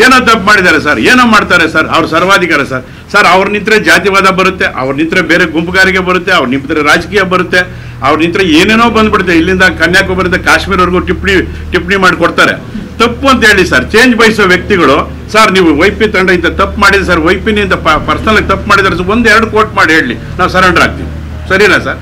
ಏನೋ ತಪ್ಪು ಮಾಡಿದ್ದಾರೆ ಸರ್, ಏನೋ ಮಾಡ್ತಾರೆ ಸರ್, ಅವ್ರು ಸರ್ವಾಧಿಕಾರ ಸರ್. ಸರ್ ಅವ್ರು ನಿಂತರೆ ಜಾತಿವಾದ ಬರುತ್ತೆ, ಅವ್ರು ನಿಂತರೆ ಬೇರೆ ಗುಂಪುಗಾರಿಕೆ ಬರುತ್ತೆ, ಅವ್ರು ನಿಂತರೆ ರಾಜಕೀಯ ಬರುತ್ತೆ, ಅವ್ರು ನಿಂತರೆ ಏನೇನೋ ಬಂದ್ಬಿಡುತ್ತೆ. ಇಲ್ಲಿಂದ ಕನ್ಯಾಕುಮಾರಿಯಿಂದ ಕಾಶ್ಮೀರವರೆಗೂ ಟಿಪ್ಪಣಿ ಮಾಡಿಕೊಡ್ತಾರೆ. ತಪ್ಪು ಅಂತ ಹೇಳಿ ಸರ್. ಚೇಂಜ್ ಬಯಸೋ ವ್ಯಕ್ತಿಗಳು ಸರ್ ನೀವು ವೈಪಿ ತಂಡ ಇಂಥ ತಪ್ಪು ಮಾಡಿದೆ ಸರ್, ವೈಪಿನಿಂದ ಪರ್ಸನಲ್ ತಪ್ಪು ಮಾಡಿದ್ದಾರೆ, 1-2 ಕೋಟ್ ಮಾಡಿ ಹೇಳಿ, ನಾವು ಸರೆಂಡರ್ ಆಗ್ತೀವಿ. ಸರಿನಾ ಸರ್?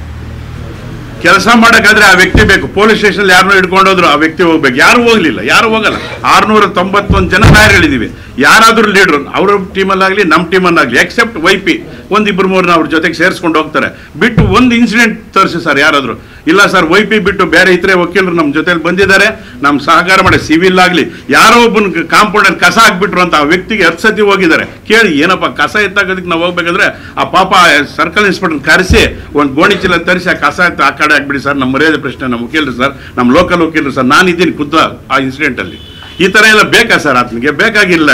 ಕೆಲಸ ಮಾಡೋಕ್ಕಾದ್ರೆ ಆ ವ್ಯಕ್ತಿ ಬೇಕು. ಪೊಲೀಸ್ ಸ್ಟೇಷನ್ ಯಾರನ್ನೋ ಹಿಡ್ಕೊಂಡೋದ್ರು ಆ ವ್ಯಕ್ತಿ ಹೋಗ್ಬೇಕು. ಯಾರು ಹೋಗಲಿಲ್ಲ, ಯಾರು ಹೋಗಲ್ಲ. 691 ಜನ ಲಾಯರ್ಗಳಿದ್ದೀವಿ. ಯಾರಾದರೂ ಲೀಡ್ರು ಅವ್ರ ಟೀಮಲ್ಲಾಗಲಿ ನಮ್ಮ ಟೀಮಲ್ಲಾಗಲಿ ಎಕ್ಸೆಪ್ಟ್ ವೈಪಿ 1-2-3 ಅವ್ರ ಜೊತೆಗೆ ಸೇರಿಸ್ಕೊಂಡು ಹೋಗ್ತಾರೆ. ಬಿಟ್ಟು ಒಂದು ಇನ್ಸಿಡೆಂಟ್ ತೋರಿಸಿ ಸರ್ ಯಾರಾದರೂ. ಇಲ್ಲ ಸರ್ ವೈಪಿ ಬಿಟ್ಟು ಬೇರೆ ಇತರೆ ವಕೀಲರು ನಮ್ಮ ಜೊತೆಲಿ ಬಂದಿದ್ದಾರೆ, ನಮ್ಮ ಸಹಕಾರ ಮಾಡಿ ಸಿವಿಲ್ ಆಗಲಿ ಯಾರೋ ಒಬ್ಬನ ಕಾಂಪೌಂಡಲ್ಲಿ ಕಸ ಹಾಕ್ಬಿಟ್ರು ಅಂತ ಆ ವ್ಯಕ್ತಿಗೆ 10 ಸತಿ ಹೋಗಿದ್ದಾರೆ. ಕೇಳಿ ಏನಪ್ಪ ಕಸ ಎತ್ತಾಗೋದಕ್ಕೆ ನಾವು ಹೋಗ್ಬೇಕಂದ್ರೆ ಆ ಪಾಪ ಸರ್ಕಲ್ ಇನ್ಸ್ಪೆಕ್ಟರ್ ಕರೆಸಿ ಒಂದು ಗೋಣಿ ಚೀಲ ತರಿಸಿ ಆ ಕಸ ಎತ್ತ ಆ ಕಡೆ ಹಾಕ್ಬಿಡಿ ಸರ್, ನಮ್ಮ ಮರ್ಯಾದೆ ಪ್ರಶ್ನೆ, ನಮ್ಮ ವಕೀಲರು ಸರ್, ನಮ್ಮ ಲೋಕಲ್ ವಕೀಲರು ಸರ್, ನಾನಿದ್ದೀನಿ ಖುದ್ದು ಆ ಇನ್ಸಿಡೆಂಟಲ್ಲಿ. ಈ ಥರ ಎಲ್ಲ ಬೇಕಾ ಸರ್? ಆತನಿಗೆ ಬೇಕಾಗಿಲ್ಲ.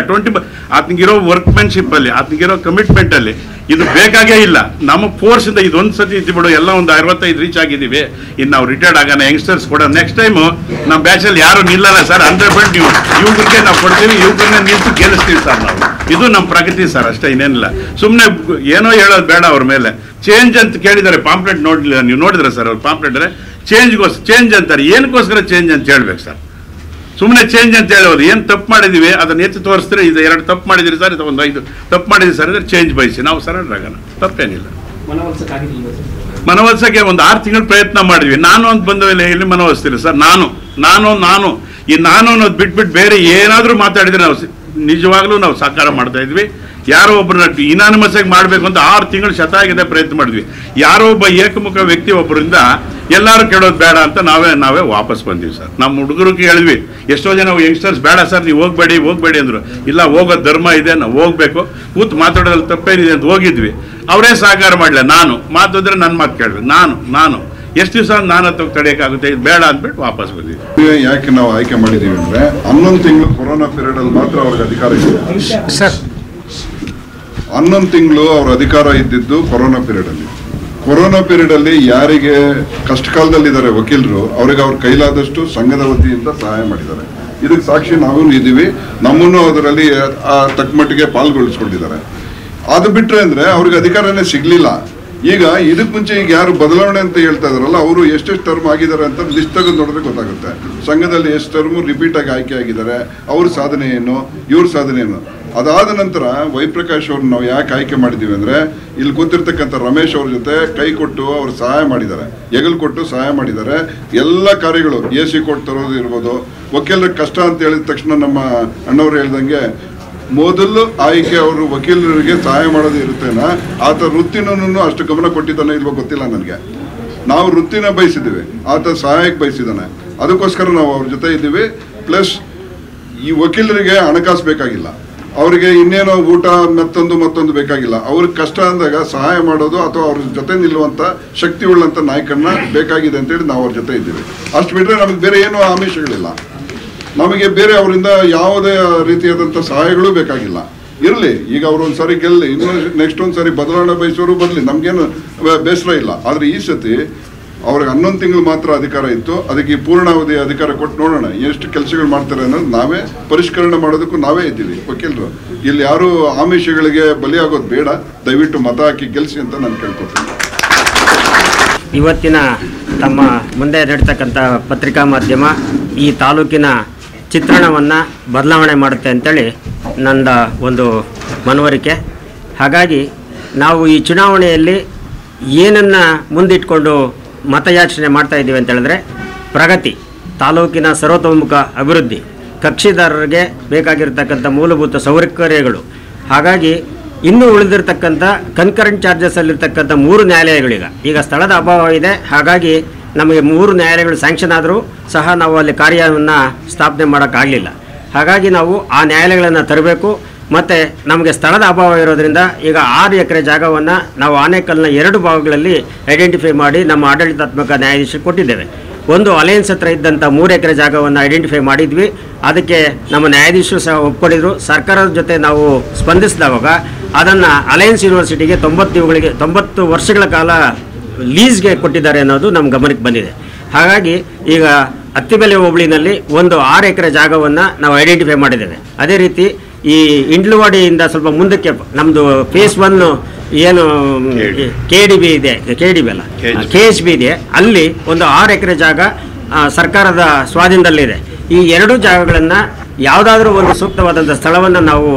ಆತನಿಗಿರೋ ವರ್ಕ್ಮೆನ್ಶಿಪ್ಪಲ್ಲಿ, ಆತನಿಗಿರೋ ಕಮಿಟ್ಮೆಂಟಲ್ಲಿ ಇದು ಬೇಕಾಗೇ ಇಲ್ಲ. ನಮ್ಮ ಫೋರ್ಸಿಂದ ಇದೊಂದು ಸತಿ ಇದ್ಬಿಡು, ಎಲ್ಲ ಒಂದು 65 ರೀಚ್ ಆಗಿದ್ದೀವಿ. ಇನ್ನು ನಾವು ರಿಟೈರ್ಡ್ ಆಗೋಣ, ಯಂಗ್ಸ್ಟರ್ಸ್ ಕೊಡೋ. ನೆಕ್ಸ್ಟ್ ಟೈಮು ನಮ್ಮ ಬ್ಯಾಚಲ್ಲಿ ಯಾರು ನಿಲ್ಲಲ್ಲ ಸರ್. 100% ಯುವಕರಿಗೆ ನಾವು ಕೊಡ್ತೀವಿ, ಯುವಕರನ್ನ ನಿಲ್ಸಿ ಗೆಲ್ಲಿಸ್ತೀವಿ ಸರ್ ನಾವು. ಇದು ನಮ್ಮ ಪ್ರಗತಿ ಸರ್, ಅಷ್ಟೇ, ಇನ್ನೇನಿಲ್ಲ. ಸುಮ್ಮನೆ ಏನೋ ಹೇಳೋದು ಬೇಡ ಅವ್ರ ಮೇಲೆ. ಚೇಂಜ್ ಅಂತ ಕೇಳಿದ್ದಾರೆ, ಪಾಂಪ್ಲೆಟ್ ನೋಡಲಿಲ್ಲ ನೀವು? ನೋಡಿದ್ರೆ ಸರ್ ಅವ್ರು ಪಾಂಪ್ಲೆಟ್ರೆ ಚೇಂಜ್ ಅಂತಾರೆ. ಏನಕ್ಕೋಸ್ಕರ ಚೇಂಜ್ ಅಂತ ಹೇಳ್ಬೇಕು ಸರ್? ಸುಮ್ಮನೆ ಚೇಂಜ್ ಅಂತ ಹೇಳೋದು. ಏನು ತಪ್ಪು ಮಾಡಿದ್ದೀವಿ ಅದನ್ನು ಎತ್ತಿ ತೋರಿಸಿದ್ರೆ ಇದು 2 ತಪ್ಪು ಮಾಡಿದಿರಿ ಸರ್, ಇದು 5 ತಪ್ಪು ಮಾಡಿದ್ದೀವಿ ಸರ್ ಅಂದರೆ ಚೇಂಜ್ ಬಯಸಿ ನಾವು ಸರೆಂಡರ್ ಆಗೋಣ, ತಪ್ಪೇನಿಲ್ಲ. ಮನವೊಲಿಸೋಕ್ಕೆ ಒಂದು 6 ತಿಂಗಳು ಪ್ರಯತ್ನ ಮಾಡಿದ್ವಿ. ನಾನು ಅಂತ ಬಂದ ಮೇಲೆ ಎಲ್ಲಿ ಮನವೊಲಿಸ್ತೀರಿ ಸರ್? ನಾನು ಈ ನಾನು ಅನ್ನೋದು ಬಿಟ್ಬಿಟ್ಟು ಬೇರೆ ಏನಾದರೂ ಮಾತಾಡಿದರೆ ನಾವು ನಿಜವಾಗ್ಲೂ ನಾವು ಸಾಕಾರ ಮಾಡ್ತಾ ಇದ್ವಿ. ಯಾರೋ ಒಬ್ಬರನ್ನ ಇನಾನಿಮಸ್ ಆಗಿ ಮಾಡಬೇಕು ಅಂತ 6 ತಿಂಗಳು ಶತಾಗಿದೆ ಪ್ರಯತ್ನ ಮಾಡಿದ್ವಿ. ಯಾರೋ ಒಬ್ಬ ಏಕಮುಖ ವ್ಯಕ್ತಿ ಒಬ್ಬರಿಂದ ಎಲ್ಲರೂ ಕೇಳೋದು ಬೇಡ ಅಂತ ನಾವೇ ವಾಪಸ್ ಬಂದೀವಿ ಸರ್. ನಮ್ಮ ಹುಡುಗರಿಗೆ ಹೇಳಿದ್ವಿ, ಎಷ್ಟೋ ಜನ ಯಂಗ್ಸ್ಟರ್ಸ್ ಬೇಡ ಸರ್ ನೀವು ಹೋಗ್ಬೇಡಿ ಅಂದರು. ಇಲ್ಲ, ಹೋಗೋದು ಧರ್ಮ ಇದೆ, ನಾವು ಹೋಗ್ಬೇಕು, ಕೂತು ಮಾತಾಡೋದ್ರಲ್ಲಿ ತಪ್ಪೇನಿದೆ ಅಂತ ಹೋಗಿದ್ವಿ. ಅವರೇ ಸಹಕಾರ ಮಾಡಲಿಲ್ಲ. ನಾನು ಮಾತಾಡಿದ್ರೆ ನನ್ನ ಮಾತು ಕೇಳಿದ್ವಿ. ನಾನು ಎಷ್ಟು ದಿವಸ ನಾನು ತಡೆಯೋಕ್ಕಾಗುತ್ತೆ, ಇದು ಬೇಡ ಅಂದ್ಬಿಟ್ಟು ವಾಪಸ್ ಬಂದಿದ್ವಿ. ಯಾಕೆ ನಾವು ಆಯ್ಕೆ ಮಾಡಿದ್ದೀವಿ ಅಂದರೆ 11 ತಿಂಗಳು ಕೊರೋನಾ ಪೀರಿಯಡಲ್ಲಿ ಮಾತ್ರ ಅವ್ರಿಗೆ ಅಧಿಕಾರ ಇದೆ ಸರ್. 11 ತಿಂಗಳು ಅವ್ರ ಅಧಿಕಾರ ಇದ್ದಿದ್ದು ಕೊರೋನಾ ಪೀರಿಯಡಲ್ಲಿ. ಕೊರೋನಾ ಪೀರಿಯಡಲ್ಲಿ ಯಾರಿಗೆ ಕಷ್ಟ ಕಾಲದಲ್ಲಿದ್ದಾರೆ ವಕೀಲರು, ಅವ್ರಿಗೆ ಅವ್ರ ಕೈಲಾದಷ್ಟು ಸಂಘದ ವತಿಯಿಂದ ಸಹಾಯ ಮಾಡಿದ್ದಾರೆ. ಇದಕ್ಕೆ ಸಾಕ್ಷಿ ನಾವು ಇದ್ದೀವಿ. ನಮ್ಮನ್ನು ಅದರಲ್ಲಿ ತಕ್ಕ ಮಟ್ಟಿಗೆ ಪಾಲ್ಗೊಳಿಸ್ಕೊಂಡಿದ್ದಾರೆ. ಅದು ಬಿಟ್ಟರೆ ಅಂದರೆ ಅವ್ರಿಗೆ ಅಧಿಕಾರನೇ ಸಿಗಲಿಲ್ಲ. ಈಗ ಇದಕ್ಕೆ ಮುಂಚೆ ಈಗ ಯಾರು ಬದಲಾವಣೆ ಅಂತ ಹೇಳ್ತಾ ಇದಾರಲ್ಲ, ಅವರು ಎಷ್ಟೆಷ್ಟು ಟರ್ಮ್ ಆಗಿದ್ದಾರೆ ಅಂತ ಲಿಸ್ಟ್ ತೆಗೆದು ನೋಡಿದ್ರೆ ಗೊತ್ತಾಗುತ್ತೆ. ಸಂಘದಲ್ಲಿ ಎಷ್ಟು ಟರ್ಮು ರಿಪೀಟ್ ಆಗಿ ಆಯ್ಕೆ ಆಗಿದ್ದಾರೆ, ಅವ್ರ ಸಾಧನೆ ಏನು, ಇವ್ರ ಸಾಧನೆ ಏನು. ಅದಾದ ನಂತರ ವೈಪ್ರಕಾಶ್ ಅವ್ರನ್ನ ನಾವು ಯಾಕೆ ಆಯ್ಕೆ ಮಾಡಿದ್ದೀವಿ ಅಂದರೆ, ಇಲ್ಲಿ ಕೂತಿರ್ತಕ್ಕಂಥ ರಮೇಶ್ ಅವ್ರ ಜೊತೆ ಕೈ ಕೊಟ್ಟು ಅವ್ರು ಸಹಾಯ ಮಾಡಿದ್ದಾರೆ, ಹೆಗಲು ಕೊಟ್ಟು ಸಹಾಯ ಮಾಡಿದ್ದಾರೆ. ಎಲ್ಲ ಕಾರ್ಯಗಳು AC ಕೋರ್ಟ್ ತರೋದು ಇರ್ಬೋದು, ವಕೀಲರಿಗೆ ಕಷ್ಟ ಅಂತ ಹೇಳಿದ ತಕ್ಷಣ ನಮ್ಮ ಅಣ್ಣವ್ರು ಹೇಳ್ದಂಗೆ ಮೊದಲು ಆಯ್ಕೆ ಅವರು ವಕೀಲರಿಗೆ ಸಹಾಯ ಮಾಡೋದು ಇರುತ್ತೇನಾ, ಆತ ವೃತ್ತಿನೂ ಅಷ್ಟು ಗಮನ ಕೊಟ್ಟಿದ್ದಾನೆ ಇಲ್ವೋ ಗೊತ್ತಿಲ್ಲ ನನಗೆ. ನಾವು ವೃತ್ತಿನ ಬಯಸಿದ್ದೀವಿ, ಆತ ಸಹಾಯಕ್ಕೆ ಬಯಸಿದ್ದಾನೆ. ಅದಕ್ಕೋಸ್ಕರ ನಾವು ಅವ್ರ ಜೊತೆ ಇದ್ದೀವಿ. ಪ್ಲಸ್ ಈ ವಕೀಲರಿಗೆ ಹಣಕಾಸು ಬೇಕಾಗಿಲ್ಲ, ಅವರಿಗೆ ಇನ್ನೇನೋ ಊಟ ಮತ್ತೊಂದು ಬೇಕಾಗಿಲ್ಲ. ಅವ್ರಿಗೆ ಕಷ್ಟ ಅಂದಾಗ ಸಹಾಯ ಮಾಡೋದು ಅಥವಾ ಅವ್ರ ಜೊತೆ ನಿಲ್ಲುವಂಥ ಶಕ್ತಿ ಉಳ್ಳಂಥ ನಾಯಕರನ್ನ ಬೇಕಾಗಿದೆ ಅಂತೇಳಿ ನಾವು ಅವ್ರ ಜೊತೆ ಇದ್ದೀವಿ. ಅಷ್ಟು ಬಿಟ್ಟರೆ ನಮಗೆ ಬೇರೆ ಏನೂ ಆಮಿಷಗಳಿಲ್ಲ. ನಮಗೆ ಬೇರೆ ಅವರಿಂದ ಯಾವುದೇ ರೀತಿಯಾದಂಥ ಸಹಾಯಗಳು ಬೇಕಾಗಿಲ್ಲ. ಇರಲಿ, ಈಗ ಅವರು ಒಂದು ಸಾರಿ ಗೆಲ್ಲಿ, ಇನ್ನೂ ನೆಕ್ಸ್ಟ್ ಒಂದು ಸಾರಿ ಬದಲಾವಣೆ ಬಯಸೋರು ಬರಲಿ, ನಮಗೇನು ಬೇಸರ ಇಲ್ಲ. ಆದರೆ ಈ ಸತಿ ಅವ್ರಿಗೆ 11 ತಿಂಗಳು ಮಾತ್ರ ಅಧಿಕಾರ ಇತ್ತು. ಅದಕ್ಕೆ ಪೂರ್ಣಾವಧಿ ಅಧಿಕಾರ ಕೊಟ್ಟು ನೋಡೋಣ ಎಷ್ಟು ಕೆಲಸಗಳು ಮಾಡ್ತಾರೆ ಅನ್ನೋದು ನಾವೇ ಪರಿಷ್ಕರಣೆ ಮಾಡೋದಕ್ಕೂ ನಾವೇ ಇದ್ದೀವಿ ವಕೀಲರು. ಇಲ್ಲಿ ಯಾರು ಆಮಿಷಗಳಿಗೆ ಬಲಿಯಾಗೋದು ಬೇಡ, ದಯವಿಟ್ಟು ಮತ ಹಾಕಿ ಗೆಲ್ಲಿಸಿ ಅಂತ ನಾನು ಕೇಳ್ಕೊತೀನಿ. ಇವತ್ತಿನ ತಮ್ಮ ಮುಂದೆ ನಡೀತಕ್ಕಂಥ ಪತ್ರಿಕಾ ಮಾಧ್ಯಮ ಈ ತಾಲೂಕಿನ ಚಿತ್ರಣವನ್ನು ಬದಲಾವಣೆ ಮಾಡುತ್ತೆ ಅಂತೇಳಿ ನನ್ನ ಒಂದು ಮನವರಿಕೆ. ಹಾಗಾಗಿ ನಾವು ಈ ಚುನಾವಣೆಯಲ್ಲಿ ಏನನ್ನು ಮುಂದಿಟ್ಕೊಂಡು ಮತಯಾಚನೆ ಮಾಡ್ತಾ ಇದ್ದೀವಿ ಅಂತ ಹೇಳಿದ್ರೆ ಪ್ರಗತಿ, ತಾಲೂಕಿನ ಸರ್ವತೋಮುಖ ಅಭಿವೃದ್ಧಿ, ಕಕ್ಷಿದಾರರಿಗೆ ಬೇಕಾಗಿರ್ತಕ್ಕಂಥ ಮೂಲಭೂತ ಸೌಕರ್ಯಗಳು. ಹಾಗಾಗಿ ಇನ್ನೂ ಉಳಿದಿರ್ತಕ್ಕಂಥ ಕನ್ಕರೆಂಟ್ ಚಾರ್ಜಸಲ್ಲಿರ್ತಕ್ಕಂಥ 3 ನ್ಯಾಯಾಲಯಗಳೀಗ ಈಗ ಸ್ಥಳದ ಅಭಾವ ಇದೆ. ಹಾಗಾಗಿ ನಮಗೆ 3 ನ್ಯಾಯಾಲಯಗಳು ಸ್ಯಾಂಕ್ಷನ್ ಆದರೂ ಸಹ ನಾವು ಅಲ್ಲಿ ಕಾರ್ಯವನ್ನು ಸ್ಥಾಪನೆ ಮಾಡೋಕ್ಕಾಗಲಿಲ್ಲ. ಹಾಗಾಗಿ ನಾವು ಆ ನ್ಯಾಯಾಲಯಗಳನ್ನು ತರಬೇಕು. ಮತ್ತು ನಮಗೆ ಸ್ಥಳದ ಅಭಾವ ಇರೋದರಿಂದ ಈಗ 6 ಎಕರೆ ಜಾಗವನ್ನು ನಾವು ಆನೇಕಲ್ನ 2 ಭಾಗಗಳಲ್ಲಿ ಐಡೆಂಟಿಫೈ ಮಾಡಿ ನಮ್ಮ ಆಡಳಿತಾತ್ಮಕ ನ್ಯಾಯಾಧೀಶರಿಗೆ ಕೊಟ್ಟಿದ್ದೇವೆ. ಒಂದು ಅಲಯನ್ಸ್ ಹತ್ರ ಇದ್ದಂಥ 3 ಎಕರೆ ಜಾಗವನ್ನು ಐಡೆಂಟಿಫೈ ಮಾಡಿದ್ವಿ. ಅದಕ್ಕೆ ನಮ್ಮ ನ್ಯಾಯಾಧೀಶರು ಸಹ ಒಪ್ಕೊಂಡಿದ್ರು. ಸರ್ಕಾರದ ಜೊತೆ ನಾವು ಸ್ಪಂದಿಸಿದವಾಗ ಅದನ್ನು ಅಲಯನ್ಸ್ ಯೂನಿವರ್ಸಿಟಿಗೆ 90 ವರ್ಷಗಳ ಕಾಲ ಲೀಸ್ಗೆ ಕೊಟ್ಟಿದ್ದಾರೆ ಅನ್ನೋದು ನಮ್ಮ ಗಮನಕ್ಕೆ ಬಂದಿದೆ. ಹಾಗಾಗಿ ಈಗ ಅತ್ತಿಬೆಲೆ ಹೋಬಳಿನಲ್ಲಿ ಒಂದು 6 ಎಕರೆ ಜಾಗವನ್ನು ನಾವು ಐಡೆಂಟಿಫೈ ಮಾಡಿದ್ದೇವೆ. ಅದೇ ರೀತಿ ಈ ಇಂಡ್ಲವಾಡಿಯಿಂದ ಸ್ವಲ್ಪ ಮುಂದಕ್ಕೆ ನಮ್ಮದು ಫೇಸ್ 1 ಏನು KDB ಇದೆ, KDB ಅಲ್ಲ KHB ಇದೆ, ಅಲ್ಲಿ ಒಂದು 6 ಎಕರೆ ಜಾಗ ಸರ್ಕಾರದ ಸ್ವಾಧೀನದಲ್ಲಿದೆ. ಈ 2 ಜಾಗಗಳನ್ನು ಯಾವುದಾದ್ರೂ ಒಂದು ಸೂಕ್ತವಾದಂಥ ಸ್ಥಳವನ್ನು ನಾವು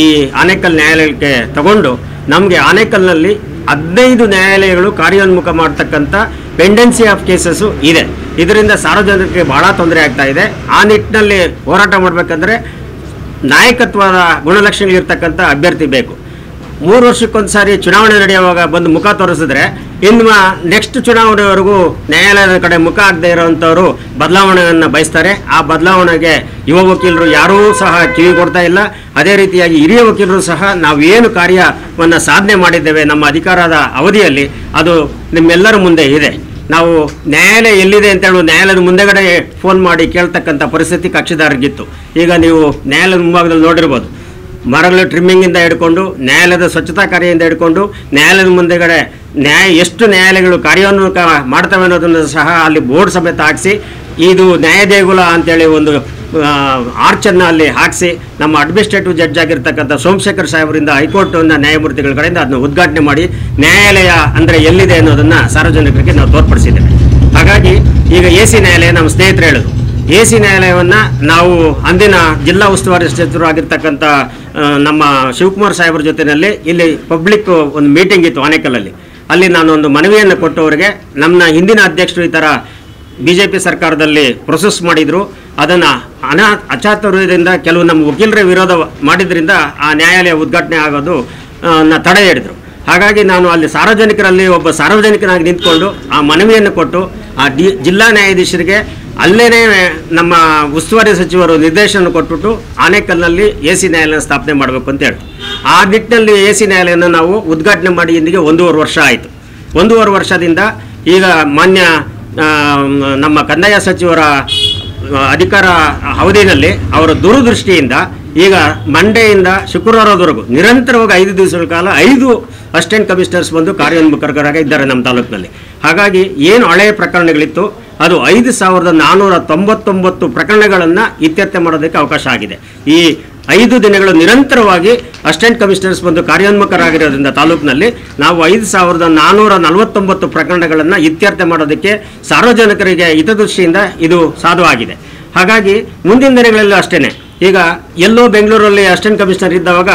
ಈ ಆನೇಕಲ್ ನ್ಯಾಯಾಲಯಕ್ಕೆ ತಗೊಂಡು ನಮಗೆ ಆನೇಕಲ್ನಲ್ಲಿ 15 ನ್ಯಾಯಾಲಯಗಳು ಕಾರ್ಯೋನ್ಮುಖ ಮಾಡ್ತಕ್ಕಂಥ ಪೆಂಡೆನ್ಸಿ ಆಫ್ ಕೇಸಸ್ಸು ಇದೆ. ಇದರಿಂದ ಸಾರ್ವಜನಿಕರಿಗೆ ಭಾಳ ತೊಂದರೆ ಆಗ್ತಾ ಇದೆ. ಆ ನಿಟ್ಟಿನಲ್ಲಿ ಹೋರಾಟ ಮಾಡಬೇಕಂದ್ರೆ ನಾಯಕತ್ವದ ಗುಣಲಕ್ಷಣಗಳಿರ್ತಕ್ಕಂಥ ಅಭ್ಯರ್ಥಿ ಬೇಕು. 3 ವರ್ಷಕ್ಕೊಂದು ಸಾರಿ ಚುನಾವಣೆ ನಡೆಯುವಾಗ ಬಂದು ಮುಖ ತೋರಿಸಿದ್ರೆ ಇನ್ನು ನೆಕ್ಸ್ಟ್ ಚುನಾವಣೆವರೆಗೂ ನ್ಯಾಯಾಲಯದ ಕಡೆ ಮುಖ ಆಗದೆ ಇರೋವಂಥವ್ರು ಬದಲಾವಣೆಯನ್ನು ಬಯಸ್ತಾರೆ. ಆ ಬದಲಾವಣೆಗೆ ಯುವ ವಕೀಲರು ಯಾರೂ ಸಹ ಕಿವಿ ಕೊಡ್ತಾ ಇಲ್ಲ. ಅದೇ ರೀತಿಯಾಗಿ ಹಿರಿಯ ವಕೀಲರು ಸಹ ನಾವೇನು ಕಾರ್ಯವನ್ನು ಸಾಧನೆ ಮಾಡಿದ್ದೇವೆ ನಮ್ಮ ಅಧಿಕಾರದ ಅವಧಿಯಲ್ಲಿ ಅದು ನಿಮ್ಮೆಲ್ಲರ ಮುಂದೆ ಇದೆ. ನಾವು ನ್ಯಾಯಾಲಯ ಎಲ್ಲಿದೆ ಅಂತೇಳಿ ನ್ಯಾಯಾಲಯದ ಮುಂದೆಗಡೆ ಫೋನ್ ಮಾಡಿ ಕೇಳ್ತಕ್ಕಂಥ ಪರಿಸ್ಥಿತಿ ಕಕ್ಷಿದಾರರಿಗಿತ್ತು. ಈಗ ನೀವು ನ್ಯಾಯಾಲಯದ ಮುಂಭಾಗದಲ್ಲಿ ನೋಡಿರ್ಬೋದು, ಮರಗಳ ಟ್ರಿಮ್ಮಿಂಗಿಂದ ಹಿಡ್ಕೊಂಡು ನ್ಯಾಯಾಲಯದ ಸ್ವಚ್ಛತಾ ಕಾರ್ಯದಿಂದ ಹಿಡ್ಕೊಂಡು ನ್ಯಾಯಾಲಯದ ಮುಂದೆಗಡೆ ಎಷ್ಟು ನ್ಯಾಯಾಲಯಗಳು ಕಾರ್ಯೋನ್ಮುಖ ಮಾಡ್ತವೆ ಅನ್ನೋದನ್ನು ಸಹ ಅಲ್ಲಿ ಬೋರ್ಡ್ ಸಮೇತ ಹಾಕಿಸಿ ಇದು ನ್ಯಾಯ ದೇಗುಲ ಅಂತೇಳಿ ಒಂದು ಆರ್ಚನ್ನು ಅಲ್ಲಿ ಹಾಕಿಸಿ ನಮ್ಮ ಅಡ್ಮಿನಿಸ್ಟ್ರೇಟಿವ್ ಜಡ್ಜ್ ಆಗಿರ್ತಕ್ಕಂಥ ಸೋಮಶೇಖರ್ ಸಾಹೇಬರಿಂದ ಹೈಕೋರ್ಟ್ನ ನ್ಯಾಯಮೂರ್ತಿಗಳ ಕಡೆಯಿಂದ ಅದನ್ನು ಉದ್ಘಾಟನೆ ಮಾಡಿ ನ್ಯಾಯಾಲಯ ಅಂದರೆ ಎಲ್ಲಿದೆ ಅನ್ನೋದನ್ನು ಸಾರ್ವಜನಿಕರಿಗೆ ನಾವು ತೋರ್ಪಡಿಸಿದ್ದೇವೆ. ಹಾಗಾಗಿ ಈಗ AC ನ್ಯಾಯಾಲಯ ನಮ್ಮ ಸ್ನೇಹಿತರು ಹೇಳಿದ್ರು, AC ನ್ಯಾಯಾಲಯವನ್ನು ನಾವು ಅಂದಿನ ಜಿಲ್ಲಾ ಉಸ್ತುವಾರಿ ಸಚಿವರು ಆಗಿರ್ತಕ್ಕಂಥ ನಮ್ಮ ಶಿವಕುಮಾರ್ ಸಾಹೇಬ್ರ ಜೊತೆಯಲ್ಲಿ ಇಲ್ಲಿ ಪಬ್ಲಿಕ್ ಒಂದು ಮೀಟಿಂಗ್ ಇತ್ತು ಆನೇಕಲ್ಲಲ್ಲಿ. ಅಲ್ಲಿ ನಾನು ಒಂದು ಮನವಿಯನ್ನು ಕೊಟ್ಟವರಿಗೆ ನಮ್ಮ ಹಿಂದಿನ ಅಧ್ಯಕ್ಷರು ಈ ಥರ BJP ಸರ್ಕಾರದಲ್ಲಿ ಪ್ರೊಸೆಸ್ ಮಾಡಿದರು. ಅದನ್ನು ಅಚಾತುರ್ಯದಿಂದ ಕೆಲವು ನಮ್ಮ ವಕೀಲರೇ ವಿರೋಧ ಮಾಡಿದ್ರಿಂದ ಆ ನ್ಯಾಯಾಲಯ ಉದ್ಘಾಟನೆ ಆಗೋದು ತಡೆ ಹಿಡಿದ್ರು. ಹಾಗಾಗಿ ನಾನು ಅಲ್ಲಿ ಸಾರ್ವಜನಿಕರಲ್ಲಿ ಒಬ್ಬ ಸಾರ್ವಜನಿಕನಾಗಿ ನಿಂತ್ಕೊಂಡು ಆ ಮನವಿಯನ್ನು ಕೊಟ್ಟು ಆ ಜಿಲ್ಲಾ ನ್ಯಾಯಾಧೀಶರಿಗೆ ಅಲ್ಲೇ ನಮ್ಮ ಉಸ್ತುವಾರಿ ಸಚಿವರು ನಿರ್ದೇಶನ ಕೊಟ್ಬಿಟ್ಟು ಆನೇಕಲ್ನಲ್ಲಿ AC ನ್ಯಾಯಾಲಯ ಸ್ಥಾಪನೆ ಮಾಡಬೇಕು ಅಂತ ಹೇಳ್ತು. ಆ ನಿಟ್ಟಿನಲ್ಲಿ AC ನ್ಯಾಯಾಲಯನ ನಾವು ಉದ್ಘಾಟನೆ ಮಾಡಿ ಇಂದಿಗೆ 1.5 ವರ್ಷ ಆಯಿತು. 1.5 ವರ್ಷದಿಂದ ಈಗ ಮಾನ್ಯ ನಮ್ಮ ಕಂದಾಯ ಸಚಿವರ ಅಧಿಕಾರ ಅವಧಿಯಲ್ಲಿ ಅವರ ದೂರದೃಷ್ಟಿಯಿಂದ ಈಗ ಮಂಡೆಯಿಂದ ಶುಕ್ರವಾರದವರೆಗೂ ನಿರಂತರವಾಗಿ 5 ದಿವಸಗಳ ಕಾಲ 5 ಅಸಿಸ್ಟೆಂಟ್ ಕಮಿಷನರ್ಸ್ ಬಂದು ಕಾರ್ಯೋನ್ಮುಖರಾಗಿ ಇದ್ದಾರೆ ನಮ್ಮ ತಾಲೂಕಿನಲ್ಲಿ. ಹಾಗಾಗಿ ಏನು ಹಳೆಯ ಪ್ರಕರಣಗಳಿತ್ತು ಅದು 5499 ಪ್ರಕರಣಗಳನ್ನು ಇತ್ಯರ್ಥ ಮಾಡೋದಕ್ಕೆ ಅವಕಾಶ ಆಗಿದೆ. ಈ 5 ದಿನಗಳು ನಿರಂತರವಾಗಿ ಅಸಿಸ್ಟೆಂಟ್ ಕಮಿಷನರ್ಸ್ ಬಂದು ಕಾರ್ಯೋನ್ಮುಖರಾಗಿರೋದ್ರಿಂದ ತಾಲೂಕಿನಲ್ಲಿ ನಾವು 5449 ಪ್ರಕರಣಗಳನ್ನು ಇತ್ಯರ್ಥ ಮಾಡೋದಕ್ಕೆ ಸಾರ್ವಜನಿಕರಿಗೆ ಹಿತದೃಷ್ಟಿಯಿಂದ ಇದು ಸಾಧುವಾಗಿದೆ. ಹಾಗಾಗಿ ಮುಂದಿನ ದಿನಗಳಲ್ಲೂ ಅಷ್ಟೇ. ಈಗ ಎಲ್ಲೋ ಬೆಂಗಳೂರಲ್ಲಿ ಅಸಿಸ್ಟೆಂಟ್ ಕಮಿಷನರ್ ಇದ್ದವಾಗ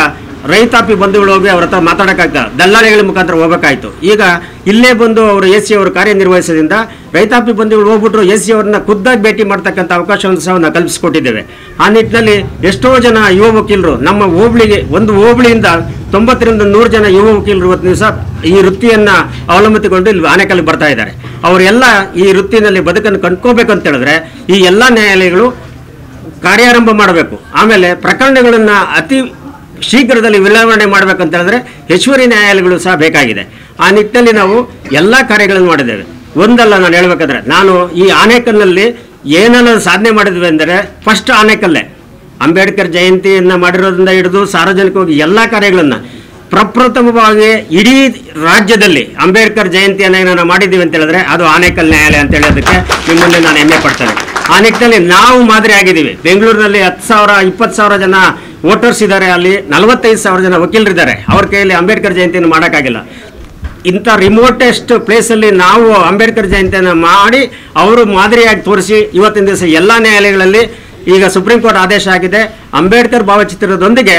ರೈತಾಪಿ ಬಂಧುಗಳು ಹೋಗಿ ಅವ್ರ ಹತ್ರ ಮಾತಾಡೋಕ್ಕಾಗ್ತಾ ದಲ್ಲಾಳಿಗಳ ಮುಖಾಂತರ ಹೋಗಬೇಕಾಯ್ತು. ಈಗ ಇಲ್ಲೇ ಬಂದು ಅವರು AC ಅವರು ಕಾರ್ಯನಿರ್ವಹಿಸೋದ್ರಿಂದ ರೈತಾಪಿ ಬಂಧುಗಳು ಹೋಗ್ಬಿಟ್ರು AC ಅವ್ರನ್ನ ಖುದ್ದಾಗಿ ಭೇಟಿ ಮಾಡ್ತಕ್ಕಂಥ ಅವಕಾಶವನ್ನು ಸಹ ನಾವು ಕಲ್ಪಿಸಿಕೊಟ್ಟಿದ್ದೇವೆ. ಆ ನಿಟ್ಟಿನಲ್ಲಿ ಎಷ್ಟೋ ಜನ ಯುವ ವಕೀಲರು ನಮ್ಮ ಹೋಬಳಿಗೆ ಒಂದು ಹೋಬಳಿಯಿಂದ 90ರಿಂದ 100 ಜನ ಯುವ ವಕೀಲರು ಇವತ್ತು ದಿವಸ ಈ ವೃತ್ತಿಯನ್ನು ಅವಲಂಬಿಸಿಕೊಂಡು ಇಲ್ಲಿ ಆನೇಕಲ್ಗೆ ಬರ್ತಾ ಇದ್ದಾರೆ. ಅವರೆಲ್ಲ ಈ ವೃತ್ತಿನಲ್ಲಿ ಬದುಕನ್ನು ಕಂಡ್ಕೋಬೇಕು ಅಂತ ಹೇಳಿದ್ರೆ ಈ ಎಲ್ಲ ನ್ಯಾಯಾಲಯಗಳು ಕಾರ್ಯಾರಂಭ ಮಾಡಬೇಕು. ಆಮೇಲೆ ಪ್ರಕರಣಗಳನ್ನು ಅತಿ ಶೀಘ್ರದಲ್ಲಿ ವಿಲೇವಾರಿ ಮಾಡಬೇಕಂತ ಹೇಳಿದ್ರೆ ಹೆಚ್ಚುವರಿ ನ್ಯಾಯಾಲಯಗಳು ಸಹ ಬೇಕಾಗಿದೆ. ಆ ನಿಟ್ಟಿನಲ್ಲಿ ನಾವು ಎಲ್ಲ ಕಾರ್ಯಗಳನ್ನು ಮಾಡಿದ್ದೇವೆ. ಒಂದಲ್ಲ ನಾನು ಹೇಳಬೇಕಾದ್ರೆ ನಾನು ಈ ಆನೇಕಲ್ನಲ್ಲಿ ಏನೆಲ್ಲ ಸಾಧನೆ ಮಾಡಿದ್ವಿ ಅಂದರೆ ಫಸ್ಟ್ ಆನೇಕಲ್ಲೇ ಅಂಬೇಡ್ಕರ್ ಜಯಂತಿಯನ್ನು ಮಾಡಿರೋದ್ರಿಂದ ಹಿಡಿದು ಸಾರ್ವಜನಿಕವಾಗಿ ಎಲ್ಲ ಕಾರ್ಯಗಳನ್ನು ಪ್ರಪ್ರಥಮವಾಗಿ ಇಡೀ ರಾಜ್ಯದಲ್ಲಿ ಅಂಬೇಡ್ಕರ್ ಜಯಂತಿಯನ್ನು ಏನಾರು ಮಾಡಿದ್ದೀವಿ ಅಂತ ಹೇಳಿದ್ರೆ ಅದು ಆನೇಕಲ್ ನ್ಯಾಯಾಲಯ ಅಂತ ಹೇಳೋದಕ್ಕೆ ನಿಮ್ಮ ಮುಂದೆ ನಾನು ಹೆಮ್ಮೆ ಪಡ್ತೇನೆ. ಆ ನಿಟ್ಟಿನಲ್ಲಿ ನಾವು ಮಾದರಿ ಆಗಿದ್ದೀವಿ. ಬೆಂಗಳೂರಿನಲ್ಲಿ 10,000 20,000 ಜನ ವೋಟರ್ಸ್ ಇದ್ದಾರೆ, ಅಲ್ಲಿ 45,000 ಜನ ವಕೀಲರಿದ್ದಾರೆ. ಅವ್ರ ಕೈಯಲ್ಲಿ ಅಂಬೇಡ್ಕರ್ ಜಯಂತಿಯನ್ನು ಮಾಡೋಕ್ಕಾಗಿಲ್ಲ. ಇಂಥ ರಿಮೋಟೆಸ್ಟ್ ಪ್ಲೇಸಲ್ಲಿ ನಾವು ಅಂಬೇಡ್ಕರ್ ಜಯಂತಿಯನ್ನು ಮಾಡಿ ಅವರು ಮಾದರಿಯಾಗಿ ತೋರಿಸಿ ಇವತ್ತಿನ ದಿವಸ ಎಲ್ಲ ನ್ಯಾಯಾಲಯಗಳಲ್ಲಿ ಈಗ ಸುಪ್ರೀಂ ಕೋರ್ಟ್ ಆದೇಶ ಆಗಿದೆ, ಅಂಬೇಡ್ಕರ್ ಭಾವಚಿತ್ರದೊಂದಿಗೆ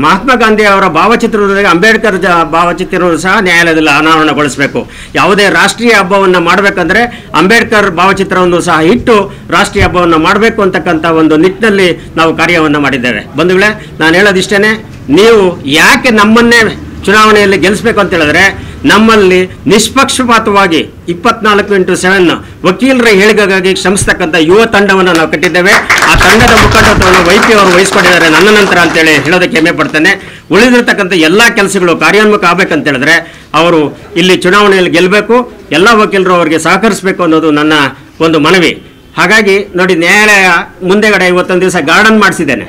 ಮಹಾತ್ಮ ಗಾಂಧಿ ಅವರ ಭಾವಚಿತ್ರದೊಂದಿಗೆ ಅಂಬೇಡ್ಕರ್ ಭಾವಚಿತ್ರವನ್ನು ಸಹ ನ್ಯಾಯಾಲಯದಲ್ಲಿ ಅನಾವರಣಗೊಳಿಸಬೇಕು. ಯಾವುದೇ ರಾಷ್ಟ್ರೀಯ ಹಬ್ಬವನ್ನು ಮಾಡಬೇಕಂದ್ರೆ ಅಂಬೇಡ್ಕರ್ ಭಾವಚಿತ್ರವನ್ನು ಸಹ ಇಟ್ಟು ರಾಷ್ಟ್ರೀಯ ಹಬ್ಬವನ್ನು ಮಾಡಬೇಕು ಅಂತಕ್ಕಂಥ ಒಂದು ನಿಟ್ಟಿನಲ್ಲಿ ನಾವು ಕಾರ್ಯವನ್ನು ಮಾಡಿದ್ದೇವೆ. ಬಂಧುಗಳೇ, ನಾನು ಹೇಳೋದಿಷ್ಟೇ, ನೀವು ಯಾಕೆ ನಮ್ಮನ್ನೇ ಚುನಾವಣೆಯಲ್ಲಿ ಗೆಲ್ಲಿಸಬೇಕು ಅಂತ ಹೇಳಿದ್ರೆ, ನಮ್ಮಲ್ಲಿ ನಿಷ್ಪಕ್ಷಪಾತವಾಗಿ 24x7 ವಕೀಲರ ಹೇಳಿಕೆಗಾಗಿ ಶ್ರಮಿಸ್ತಕ್ಕಂಥ ಯುವ ತಂಡವನ್ನು ನಾವು ಕಟ್ಟಿದ್ದೇವೆ. ಆ ತಂಡದ ಮುಖಂಡತ್ವವನ್ನು ವೈಪಿ ಅವರು ವಹಿಸಿಕೊಂಡಿದ್ದಾರೆ ನನ್ನ ನಂತರ ಅಂತೇಳಿ ಹೇಳೋದಕ್ಕೆ ಹೆಮ್ಮೆ ಪಡ್ತೇನೆ. ಉಳಿದಿರ್ತಕ್ಕಂಥ ಎಲ್ಲ ಕೆಲಸಗಳು ಕಾರ್ಯೋನ್ಮುಖ ಆಗಬೇಕಂತ ಹೇಳಿದ್ರೆ ಅವರು ಇಲ್ಲಿ ಚುನಾವಣೆಯಲ್ಲಿ ಗೆಲ್ಲಬೇಕು, ಎಲ್ಲ ವಕೀಲರು ಅವರಿಗೆ ಸಹಕರಿಸಬೇಕು ಅನ್ನೋದು ನನ್ನ ಒಂದು ಮನವಿ. ಹಾಗಾಗಿ ನೋಡಿ, ನ್ಯಾಯಾಲಯ ಮುಂದೆಗಡೆ ಇವತ್ತೊಂದು ದಿವಸ ಗಾರ್ಡನ್ ಮಾಡಿಸಿದ್ದೇನೆ,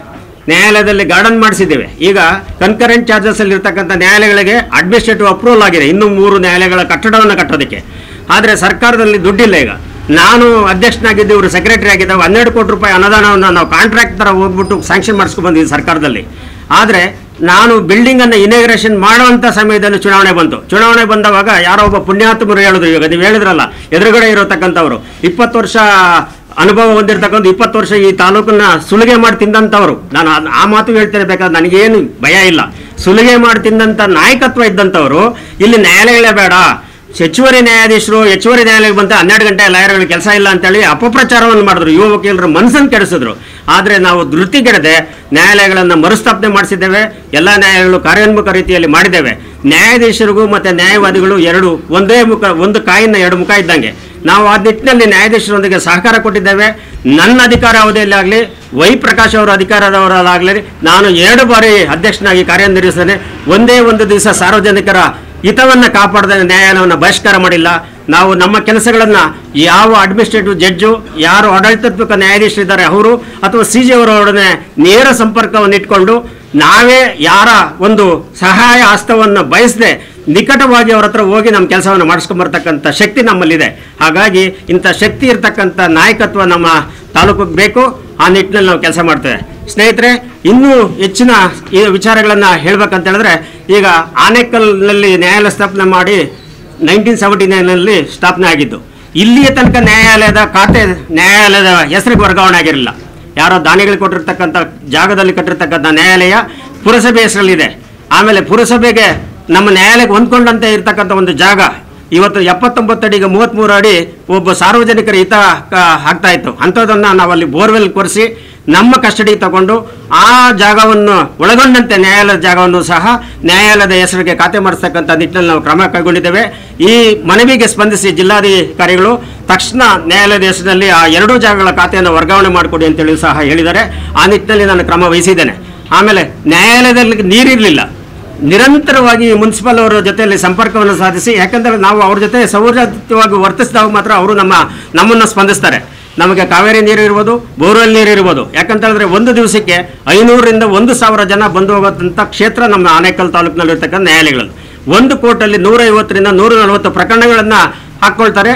ನ್ಯಾಯಾಲಯದಲ್ಲಿ ಗಾರ್ಡನ್ ಮಾಡಿಸಿದ್ದೇವೆ. ಈಗ ಕನ್ಕರೆಂಟ್ ಚಾರ್ಜಸ್ ಅಲ್ಲಿ ಇರ್ತಕ್ಕಂಥ ನ್ಯಾಯಾಲಯಗಳಿಗೆ ಅಡ್ಮಿನಿಸ್ಟ್ರೇಟಿವ್ ಅಪ್ರೂವಲ್ ಆಗಿದೆ, ಇನ್ನೂ 3 ನ್ಯಾಯಾಲಯಗಳ ಕಟ್ಟಡವನ್ನು ಕಟ್ಟೋದಕ್ಕೆ. ಆದರೆ ಸರ್ಕಾರದಲ್ಲಿ ದುಡ್ಡಿಲ್ಲ. ಈಗ ನಾನು ಅಧ್ಯಕ್ಷನಾಗಿದ್ದು, ಇವರು ಸೆಕ್ರೆಟರಿ ಆಗಿದ್ದಾವೆ. 12 ಕೋಟಿ ರೂಪಾಯಿ ಅನುದಾನವನ್ನು ನಾವು ಕಾಂಟ್ರಾಕ್ಟ್ ಥರ ಹೋಗ್ಬಿಟ್ಟು ಸ್ಯಾಂಕ್ಷನ್ ಮಾಡಿಸ್ಕೊಂಡು ಬಂದಿದ್ದೀವಿ ಸರ್ಕಾರದಲ್ಲಿ. ಆದರೆ ನಾನು ಬಿಲ್ಡಿಂಗನ್ನು ಇನಾಗ್ರೇಷನ್ ಮಾಡುವಂಥ ಸಮಯದಲ್ಲಿ ಚುನಾವಣೆ ಬಂತು. ಚುನಾವಣೆ ಬಂದವಾಗ ಯಾರೋ ಒಬ್ಬ ಪುಣ್ಯಾತ್ಮರು ಹೇಳಿದ್ರು, ಇವಾಗ ನೀವು ಹೇಳಿದ್ರಲ್ಲ ಎದುರುಗಡೆ ಇರತಕ್ಕಂಥವ್ರು 20 ವರ್ಷ ಅನುಭವ ಹೊಂದಿರತಕ್ಕಂಥ 20 ವರ್ಷ ಈ ತಾಲೂಕನ್ನ ಸುಲಿಗೆ ಮಾಡಿ ತಿಂದಂಥವ್ರು. ನಾನು ಆ ಮಾತು ಹೇಳ್ತೇನೆ, ಬೇಕಾದ್ರೆ ನನಗೇನು ಭಯ ಇಲ್ಲ. ಸುಲಿಗೆ ಮಾಡಿ ತಿಂದಂಥ ನಾಯಕತ್ವ ಇದ್ದಂಥವ್ರು ಇಲ್ಲಿ ನ್ಯಾಯಾಲಯಗಳೇ ಬೇಡ, ಹೆಚ್ಚುವರಿ ನ್ಯಾಯಾಧೀಶರು ಹೆಚ್ಚುವರಿ ನ್ಯಾಯಾಲಯಕ್ಕೆ ಬಂತ 12 ಗಂಟೆ ಲಾಯರ್ಗಳಿಗೆ ಕೆಲಸ ಇಲ್ಲ ಅಂತೇಳಿ ಅಪಪ್ರಚಾರವನ್ನು ಮಾಡಿದ್ರು, ಯುವ ವಕೀಲರ ಮನಸ್ಸನ್ನು ಕೆಡಿಸಿದ್ರು. ಆದರೆ ನಾವು ಧೃತಿಗೆಡದೆ ನ್ಯಾಯಾಲಯಗಳನ್ನು ಮರುಸ್ಥಾಪನೆ ಮಾಡಿಸಿದ್ದೇವೆ. ಎಲ್ಲ ನ್ಯಾಯಾಲಯಗಳು ಕಾರ್ಯೋನ್ಮುಖ ರೀತಿಯಲ್ಲಿ ಮಾಡಿದ್ದೇವೆ. ನ್ಯಾಯಾಧೀಶರಿಗೂ ಮತ್ತು ನ್ಯಾಯವಾದಿಗಳು ಒಂದು ಕಾಯಿನ 2 ಮುಖ ಇದ್ದಂಗೆ. ನಾವು ಆ ನಿಟ್ಟಿನಲ್ಲಿ ನ್ಯಾಯಾಧೀಶರೊಂದಿಗೆ ಸಹಕಾರ ಕೊಟ್ಟಿದ್ದೇವೆ. ನನ್ನ ಅಧಿಕಾರ ಅವಧಿಯಲ್ಲಿ ಆಗಲಿ, ವೈ ಪ್ರಕಾಶ್ ಅವರ ಅಧಿಕಾರದವರಾಗಲಿ, ನಾನು 2 ಬಾರಿ ಅಧ್ಯಕ್ಷನಾಗಿ ಕಾರ್ಯನಿರ್ವಹಿಸ್ತೇನೆ. ಒಂದೇ ಒಂದು ದಿವಸ ಸಾರ್ವಜನಿಕರ ಹಿತವನ್ನು ಕಾಪಾಡದ ನ್ಯಾಯಾಲಯವನ್ನು ಬಹಿಷ್ಕಾರ ಮಾಡಿಲ್ಲ. ನಾವು ನಮ್ಮ ಕೆಲಸಗಳನ್ನು ಯಾವ ಅಡ್ಮಿನಿಸ್ಟ್ರೇಟಿವ್ ಜಡ್ಜು, ಯಾರು ಆಡಳಿತಾತ್ಮಕ ನ್ಯಾಯಾಧೀಶರಿದ್ದಾರೆ ಅವರು ಅಥವಾ CJ ಅವರೊಡನೆ ನೇರ ಸಂಪರ್ಕವನ್ನು ಇಟ್ಕೊಂಡು ನಾವೇ ಯಾರ ಒಂದು ಸಹಾಯ ಹಸ್ತವನ್ನು ಬಯಸದೆ ನಿಕಟವಾಗಿ ಅವ್ರ ಹತ್ರ ಹೋಗಿ ನಮ್ಮ ಕೆಲಸವನ್ನು ಮಾಡಿಸ್ಕೊಂಬರ್ತಕ್ಕಂಥ ಶಕ್ತಿ ನಮ್ಮಲ್ಲಿದೆ. ಹಾಗಾಗಿ ಇಂಥ ಶಕ್ತಿ ಇರತಕ್ಕಂಥ ನಾಯಕತ್ವ ನಮ್ಮ ತಾಲೂಕಿಗೆ ಬೇಕು. ಆ ನಿಟ್ಟಿನಲ್ಲಿ ನಾವು ಕೆಲಸ ಮಾಡ್ತೇವೆ. ಸ್ನೇಹಿತರೆ, ಇನ್ನೂ ಹೆಚ್ಚಿನ ಈ ವಿಚಾರಗಳನ್ನು ಹೇಳ್ಬೇಕಂತ ಹೇಳಿದ್ರೆ, ಈಗ ಆನೇಕಲ್ನಲ್ಲಿ ನ್ಯಾಯಾಲಯ ಸ್ಥಾಪನೆ ಮಾಡಿ 1979ನಲ್ಲಿ ಸ್ಥಾಪನೆ ಆಗಿದ್ದು. ಇಲ್ಲಿಯ ತನಕ ನ್ಯಾಯಾಲಯದ ಹೆಸರಿಗೆ ವರ್ಗಾವಣೆ ಆಗಿರಲಿಲ್ಲ. ಯಾರೋ ದಾನಿಗಳಿಗೆ ಕೊಟ್ಟಿರ್ತಕ್ಕಂಥ ಜಾಗದಲ್ಲಿ ಕಟ್ಟಿರ್ತಕ್ಕಂಥ ನ್ಯಾಯಾಲಯ ಪುರಸಭೆ ಹೆಸರಲ್ಲಿದೆ. ಆಮೇಲೆ ಪುರಸಭೆಗೆ ನಮ್ಮ ನ್ಯಾಯಾಲಯಕ್ಕೆ ಹೊಂದ್ಕೊಂಡಂತೆ ಇರ್ತಕ್ಕಂಥ ಒಂದು ಜಾಗ ಇವತ್ತು 79 ಅಡಿಗೆ 33 ಅಡಿ ಒಬ್ಬ ಸಾರ್ವಜನಿಕರ ಹಿತ ಆಗ್ತಾ ಇತ್ತು. ಅಂಥದ್ದನ್ನು ನಾವು ಅಲ್ಲಿ ಬೋರ್ವೆಲ್ ಕೊರೆಸಿ ನಮ್ಮ ಕಸ್ಟಡಿ ತಗೊಂಡು ಆ ಜಾಗವನ್ನು ಒಳಗೊಂಡಂತೆ ನ್ಯಾಯಾಲಯದ ಜಾಗವನ್ನು ಸಹ ನ್ಯಾಯಾಲಯದ ಹೆಸರಿಗೆ ಖಾತೆ ಮಾಡಿಸ್ತಕ್ಕಂಥ ನಿಟ್ಟಿನಲ್ಲಿ ನಾವು ಕ್ರಮ ಕೈಗೊಂಡಿದ್ದೇವೆ. ಈ ಮನವಿಗೆ ಸ್ಪಂದಿಸಿ ಜಿಲ್ಲಾಧಿಕಾರಿಗಳು ತಕ್ಷಣ ನ್ಯಾಯಾಲಯದ ಹೆಸರಿನಲ್ಲಿ ಆ 2 ಜಾಗಗಳ ಖಾತೆಯನ್ನು ವರ್ಗಾವಣೆ ಮಾಡಿಕೊಡಿ ಅಂತೇಳಿ ಸಹ ಹೇಳಿದ್ದಾರೆ. ಆ ನಿಟ್ಟಿನಲ್ಲಿ ನಾನು ಕ್ರಮ ವಹಿಸಿದ್ದೇನೆ. ಆಮೇಲೆ ನ್ಯಾಯಾಲಯದಲ್ಲಿ ನೀರಿರಲಿಲ್ಲ. ನಿರಂತರವಾಗಿ ಮುನ್ಸಿಪಲ್ ಅವರ ಜೊತೆಯಲ್ಲಿ ಸಂಪರ್ಕವನ್ನು ಸಾಧಿಸಿ, ಯಾಕಂದರೆ ನಾವು ಅವ್ರ ಜೊತೆ ಸೌಹಾರ್ದಯುತವಾಗಿ ವರ್ತಿಸಿದಾಗ ಮಾತ್ರ ಅವರು ನಮ್ಮನ್ನು ಸ್ಪಂದಿಸ್ತಾರೆ. ನಮಗೆ ಕಾವೇರಿ ನೀರು ಇರ್ಬೋದು, ಬೋರ್ವೆಲ್ ನೀರು ಇರ್ಬೋದು. ಯಾಕಂತೇಳಿದ್ರೆ ಒಂದು ದಿವಸಕ್ಕೆ 500ರಿಂದ 1000 ಜನ ಬಂದು ಹೋಗೋಂಥ ಕ್ಷೇತ್ರ ನಮ್ಮ ಆನೇಕಲ್ ತಾಲೂಕಿನಲ್ಲಿರ್ತಕ್ಕಂಥ ನ್ಯಾಯಾಲಯಗಳಲ್ಲಿ. ಒಂದು ಕೋರ್ಟಲ್ಲಿ 150ರಿಂದ 140 ಪ್ರಕರಣಗಳನ್ನು ಹಾಕ್ಕೊಳ್ತಾರೆ.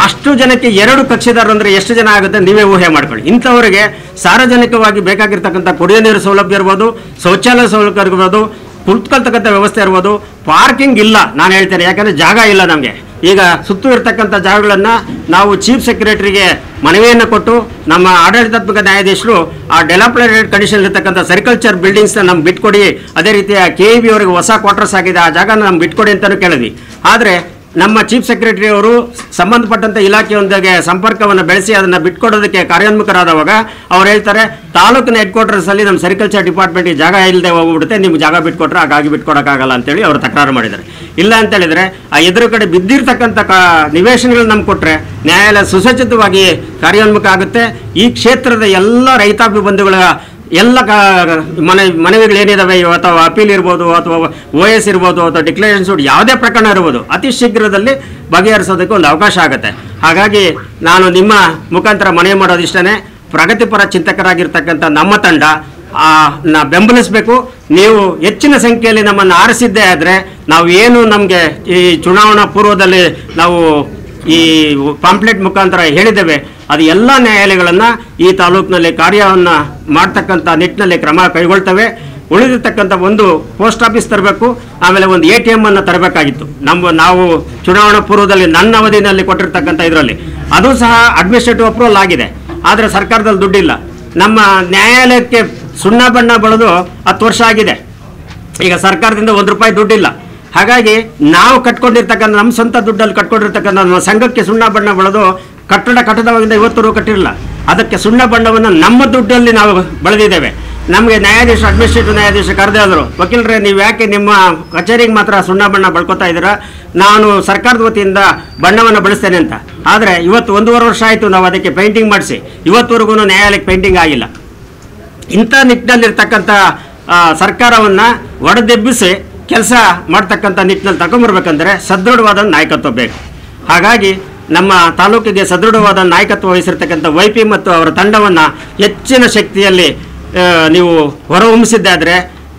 ಅಷ್ಟು ಜನಕ್ಕೆ 2 ಕಕ್ಷಿದಾರರು ಅಂದರೆ ಎಷ್ಟು ಜನ ಆಗುತ್ತೆ ನೀವೇ ಊಹೆ ಮಾಡ್ಕೊಳ್ಳಿ. ಇಂಥವರಿಗೆ ಸಾರ್ವಜನಿಕವಾಗಿ ಬೇಕಾಗಿರ್ತಕ್ಕಂಥ ಕುಡಿಯೋ ನೀರು ಸೌಲಭ್ಯ ಇರ್ಬೋದು, ಶೌಚಾಲಯ ಸೌಲಭ್ಯ ಇರ್ಬೋದು, ಕುಳಿತುಕೊಳ್ತಕ್ಕಂಥ ವ್ಯವಸ್ಥೆ ಇರ್ಬೋದು. ಪಾರ್ಕಿಂಗ್ ಇಲ್ಲ, ನಾನು ಹೇಳ್ತೇನೆ, ಯಾಕಂದರೆ ಜಾಗ ಇಲ್ಲ ನಮಗೆ. ಈಗ ಸುತ್ತು ಇರ್ತಕ್ಕಂಥ ಜಾಗಗಳನ್ನು ನಾವು ಚೀಫ್ ಸೆಕ್ರೆಟರಿಗೆ ಮನವಿಯನ್ನು ಕೊಟ್ಟು ನಮ್ಮ ಆಡಳಿತಾತ್ಮಕ ನ್ಯಾಯಾಧೀಶರು ಆ ಡೆವಲಪ್ಮೆಂಟ್ ಕಂಡೀಷನ್ ಇರ್ತಕ್ಕಂಥ ಸೆರಿಕಲ್ಚರ್ ಬಿಲ್ಡಿಂಗ್ಸ್ನ ನಮ್ಗೆ ಬಿಟ್ಕೊಡಿ, ಅದೇ ರೀತಿಯ KEB ಅವರಿಗೆ ಹೊಸ ಕ್ವಾರ್ಟರ್ಸ್ ಆಗಿದೆ, ಆ ಜಾಗನ ನಮ್ಗೆ ಬಿಟ್ಕೊಡಿ ಅಂತಲೂ ಕೇಳಿದ್ವಿ. ಆದರೆ ನಮ್ಮ ಚೀಫ್ ಸೆಕ್ರೆಟರಿ ಅವರು ಸಂಬಂಧಪಟ್ಟಂಥ ಇಲಾಖೆಯೊಂದಿಗೆ ಸಂಪರ್ಕವನ್ನು ಬೆಳೆಸಿ ಅದನ್ನು ಬಿಟ್ಕೊಡೋದಕ್ಕೆ ಕಾರ್ಯೋನ್ಮುಖರಾದವಾಗ ಅವ್ರು ಹೇಳ್ತಾರೆ, ತಾಲೂಕಿನ ಹೆಡ್ ಕ್ವಾರ್ಟರ್ಸಲ್ಲಿ ನಮ್ಮ ಸೆರಿಕಲ್ಚರ್ ಡಿಪಾರ್ಟ್ಮೆಂಟಿಗೆ ಜಾಗ ಇಲ್ಲದೆ ಹೋಗ್ಬಿಡುತ್ತೆ, ನಿಮ್ಗೆ ಜಾಗ ಬಿಟ್ಕೊಟ್ರೆ ಹಾಗಾಗಿ ಬಿಟ್ಕೊಡೋಕ್ಕಾಗಲ್ಲ ಅಂತೇಳಿ ಅವರು ತಕರಾರು ಮಾಡಿದ್ದಾರೆ. ಇಲ್ಲ ಅಂತೇಳಿದರೆ ಆ ಎದುರು ಕಡೆ ಬಿದ್ದಿರ್ತಕ್ಕಂಥ ನಿವೇಶನಗಳು ನಮ್ಗೆ ಕೊಟ್ಟರೆ ನ್ಯಾಯಾಲಯ ಸುಸಜ್ಜಿತವಾಗಿ ಕಾರ್ಯೋನ್ಮುಖ ಆಗುತ್ತೆ. ಈ ಕ್ಷೇತ್ರದ ಎಲ್ಲ ರೈತಾಪಿ ಬಂಧುಗಳ ಎಲ್ಲ ಮನವಿಗಳೇನಿದಾವೆ, ಅಥವಾ ಅಪೀಲ್ ಇರ್ಬೋದು, ಅಥವಾ OS ಇರ್ಬೋದು, ಅಥವಾ ಡಿಕ್ಲರೇಷನ್ ಸೂಟ್ ಯಾವುದೇ ಪ್ರಕರಣ ಇರ್ಬೋದು, ಅತಿ ಶೀಘ್ರದಲ್ಲಿ ಬಗೆಹರಿಸೋದಕ್ಕೆ ಒಂದು ಅವಕಾಶ ಆಗುತ್ತೆ. ಹಾಗಾಗಿ ನಾನು ನಿಮ್ಮ ಮುಖಾಂತರ ಮನವಿ ಮಾಡೋದಿಷ್ಟೇ, ಪ್ರಗತಿಪರ ಚಿಂತಕರಾಗಿರ್ತಕ್ಕಂಥ ನಮ್ಮ ತಂಡ ಬೆಂಬಲಿಸಬೇಕು. ನೀವು ಹೆಚ್ಚಿನ ಸಂಖ್ಯೆಯಲ್ಲಿ ನಮ್ಮನ್ನು ಆರಿಸಿದ್ದೇ ಆದರೆ ನಾವು ಏನು ನಮಗೆ ಈ ಚುನಾವಣಾ ಪೂರ್ವದಲ್ಲಿ ನಾವು ಈ ಪಾಂಪ್ಲೆಟ್ ಮುಖಾಂತರ ಹೇಳಿದ್ದೇವೆ, ಅದು ಎಲ್ಲ ನ್ಯಾಯಾಲಯಗಳನ್ನು ಈ ತಾಲೂಕಿನಲ್ಲಿ ಕಾರ್ಯವನ್ನು ಮಾಡ್ತಕ್ಕಂಥ ನಿಟ್ಟಿನಲ್ಲಿ ಕ್ರಮ ಕೈಗೊಳ್ತವೆ. ಉಳಿದಿರ್ತಕ್ಕಂಥ ಒಂದು ಪೋಸ್ಟ್ ಆಫೀಸ್ ತರಬೇಕು, ಆಮೇಲೆ ಒಂದು ATM ಅನ್ನು ತರಬೇಕಾಗಿತ್ತು. ನಾವು ಚುನಾವಣಾ ಪೂರ್ವದಲ್ಲಿ ನನ್ನ ಅವಧಿನಲ್ಲಿ ಕೊಟ್ಟಿರ್ತಕ್ಕಂಥ ಇದರಲ್ಲಿ ಅದು ಸಹ ಅಡ್ಮಿನಿಸ್ಟ್ರೇಟಿವ್ ಅಪ್ರೂವಲ್ ಆಗಿದೆ. ಆದರೆ ಸರ್ಕಾರದಲ್ಲಿ ದುಡ್ಡಿಲ್ಲ. ನಮ್ಮ ನ್ಯಾಯಾಲಯಕ್ಕೆ ಸುಣ್ಣ ಬಣ್ಣ ಬಳಿದು 10 ವರ್ಷ ಆಗಿದೆ. ಈಗ ಸರ್ಕಾರದಿಂದ 1 ರೂಪಾಯಿ ದುಡ್ಡಿಲ್ಲ. ಹಾಗಾಗಿ ನಾವು ಕಟ್ಕೊಂಡಿರ್ತಕ್ಕಂಥ ನಮ್ಮ ಸ್ವಂತ ದುಡ್ಡಲ್ಲಿ ಕಟ್ಕೊಂಡಿರ್ತಕ್ಕಂಥ ನಮ್ಮ ಸಂಘಕ್ಕೆ ಸುಣ್ಣ ಬಣ್ಣ ಬಳಿದು ಕಟ್ಟಡವಾಗಿಂದ ಇವತ್ತರೂ ಕಟ್ಟಿರಲಿಲ್ಲ. ಅದಕ್ಕೆ ಸುಣ್ಣ ಬಣ್ಣವನ್ನು ನಮ್ಮ ದುಡ್ಡಲ್ಲಿ ನಾವು ಬೆಳೆದಿದ್ದೇವೆ. ನಮಗೆ ಅಡ್ಮಿನಿಸ್ಟ್ರೇಟಿವ್ ನ್ಯಾಯಾಧೀಶ ಕರೆದಾದರು, ವಕೀಲರೇ ನೀವು ಯಾಕೆ ನಿಮ್ಮ ಕಚೇರಿಗೆ ಮಾತ್ರ ಸುಣ್ಣ ಬಣ್ಣ ಬಳ್ಕೊತಾ ಇದ್ದೀರಾ, ನಾನು ಸರ್ಕಾರದ ವತಿಯಿಂದ ಬಣ್ಣವನ್ನು ಬಳಸ್ತೇನೆ ಅಂತ. ಆದರೆ ಇವತ್ತು 1.5 ವರ್ಷ ಆಯಿತು ನಾವು ಅದಕ್ಕೆ ಪೇಂಟಿಂಗ್ ಮಾಡಿಸಿ, ಇವತ್ತುವರೆಗೂ ನ್ಯಾಯಾಲಯಕ್ಕೆ ಪೇಂಟಿಂಗ್ ಆಗಿಲ್ಲ. ಇಂಥ ನಿಟ್ಟಿನಲ್ಲಿರ್ತಕ್ಕಂಥ ಸರ್ಕಾರವನ್ನು ಒಡೆದೆಬ್ಬಿಸಿ ಕೆಲಸ ಮಾಡ್ತಕ್ಕಂಥ ನಿಟ್ಟಿನಲ್ಲಿ ತಗೊಂಬರ್ಬೇಕಂದ್ರೆ ಸದೃಢವಾದ ನಾಯಕತ್ವ ಬೇಕು. ಹಾಗಾಗಿ ನಮ್ಮ ತಾಲೂಕಿಗೆ ಸದೃಢವಾದ ನಾಯಕತ್ವ ವಹಿಸಿರ್ತಕ್ಕಂಥ YP ಮತ್ತು ಅವರ ತಂಡವನ್ನು ಹೆಚ್ಚಿನ ಶಕ್ತಿಯಲ್ಲಿ ನೀವು ಹೊರಹೊಮ್ಮಿಸಿದ್ದಾದರೆ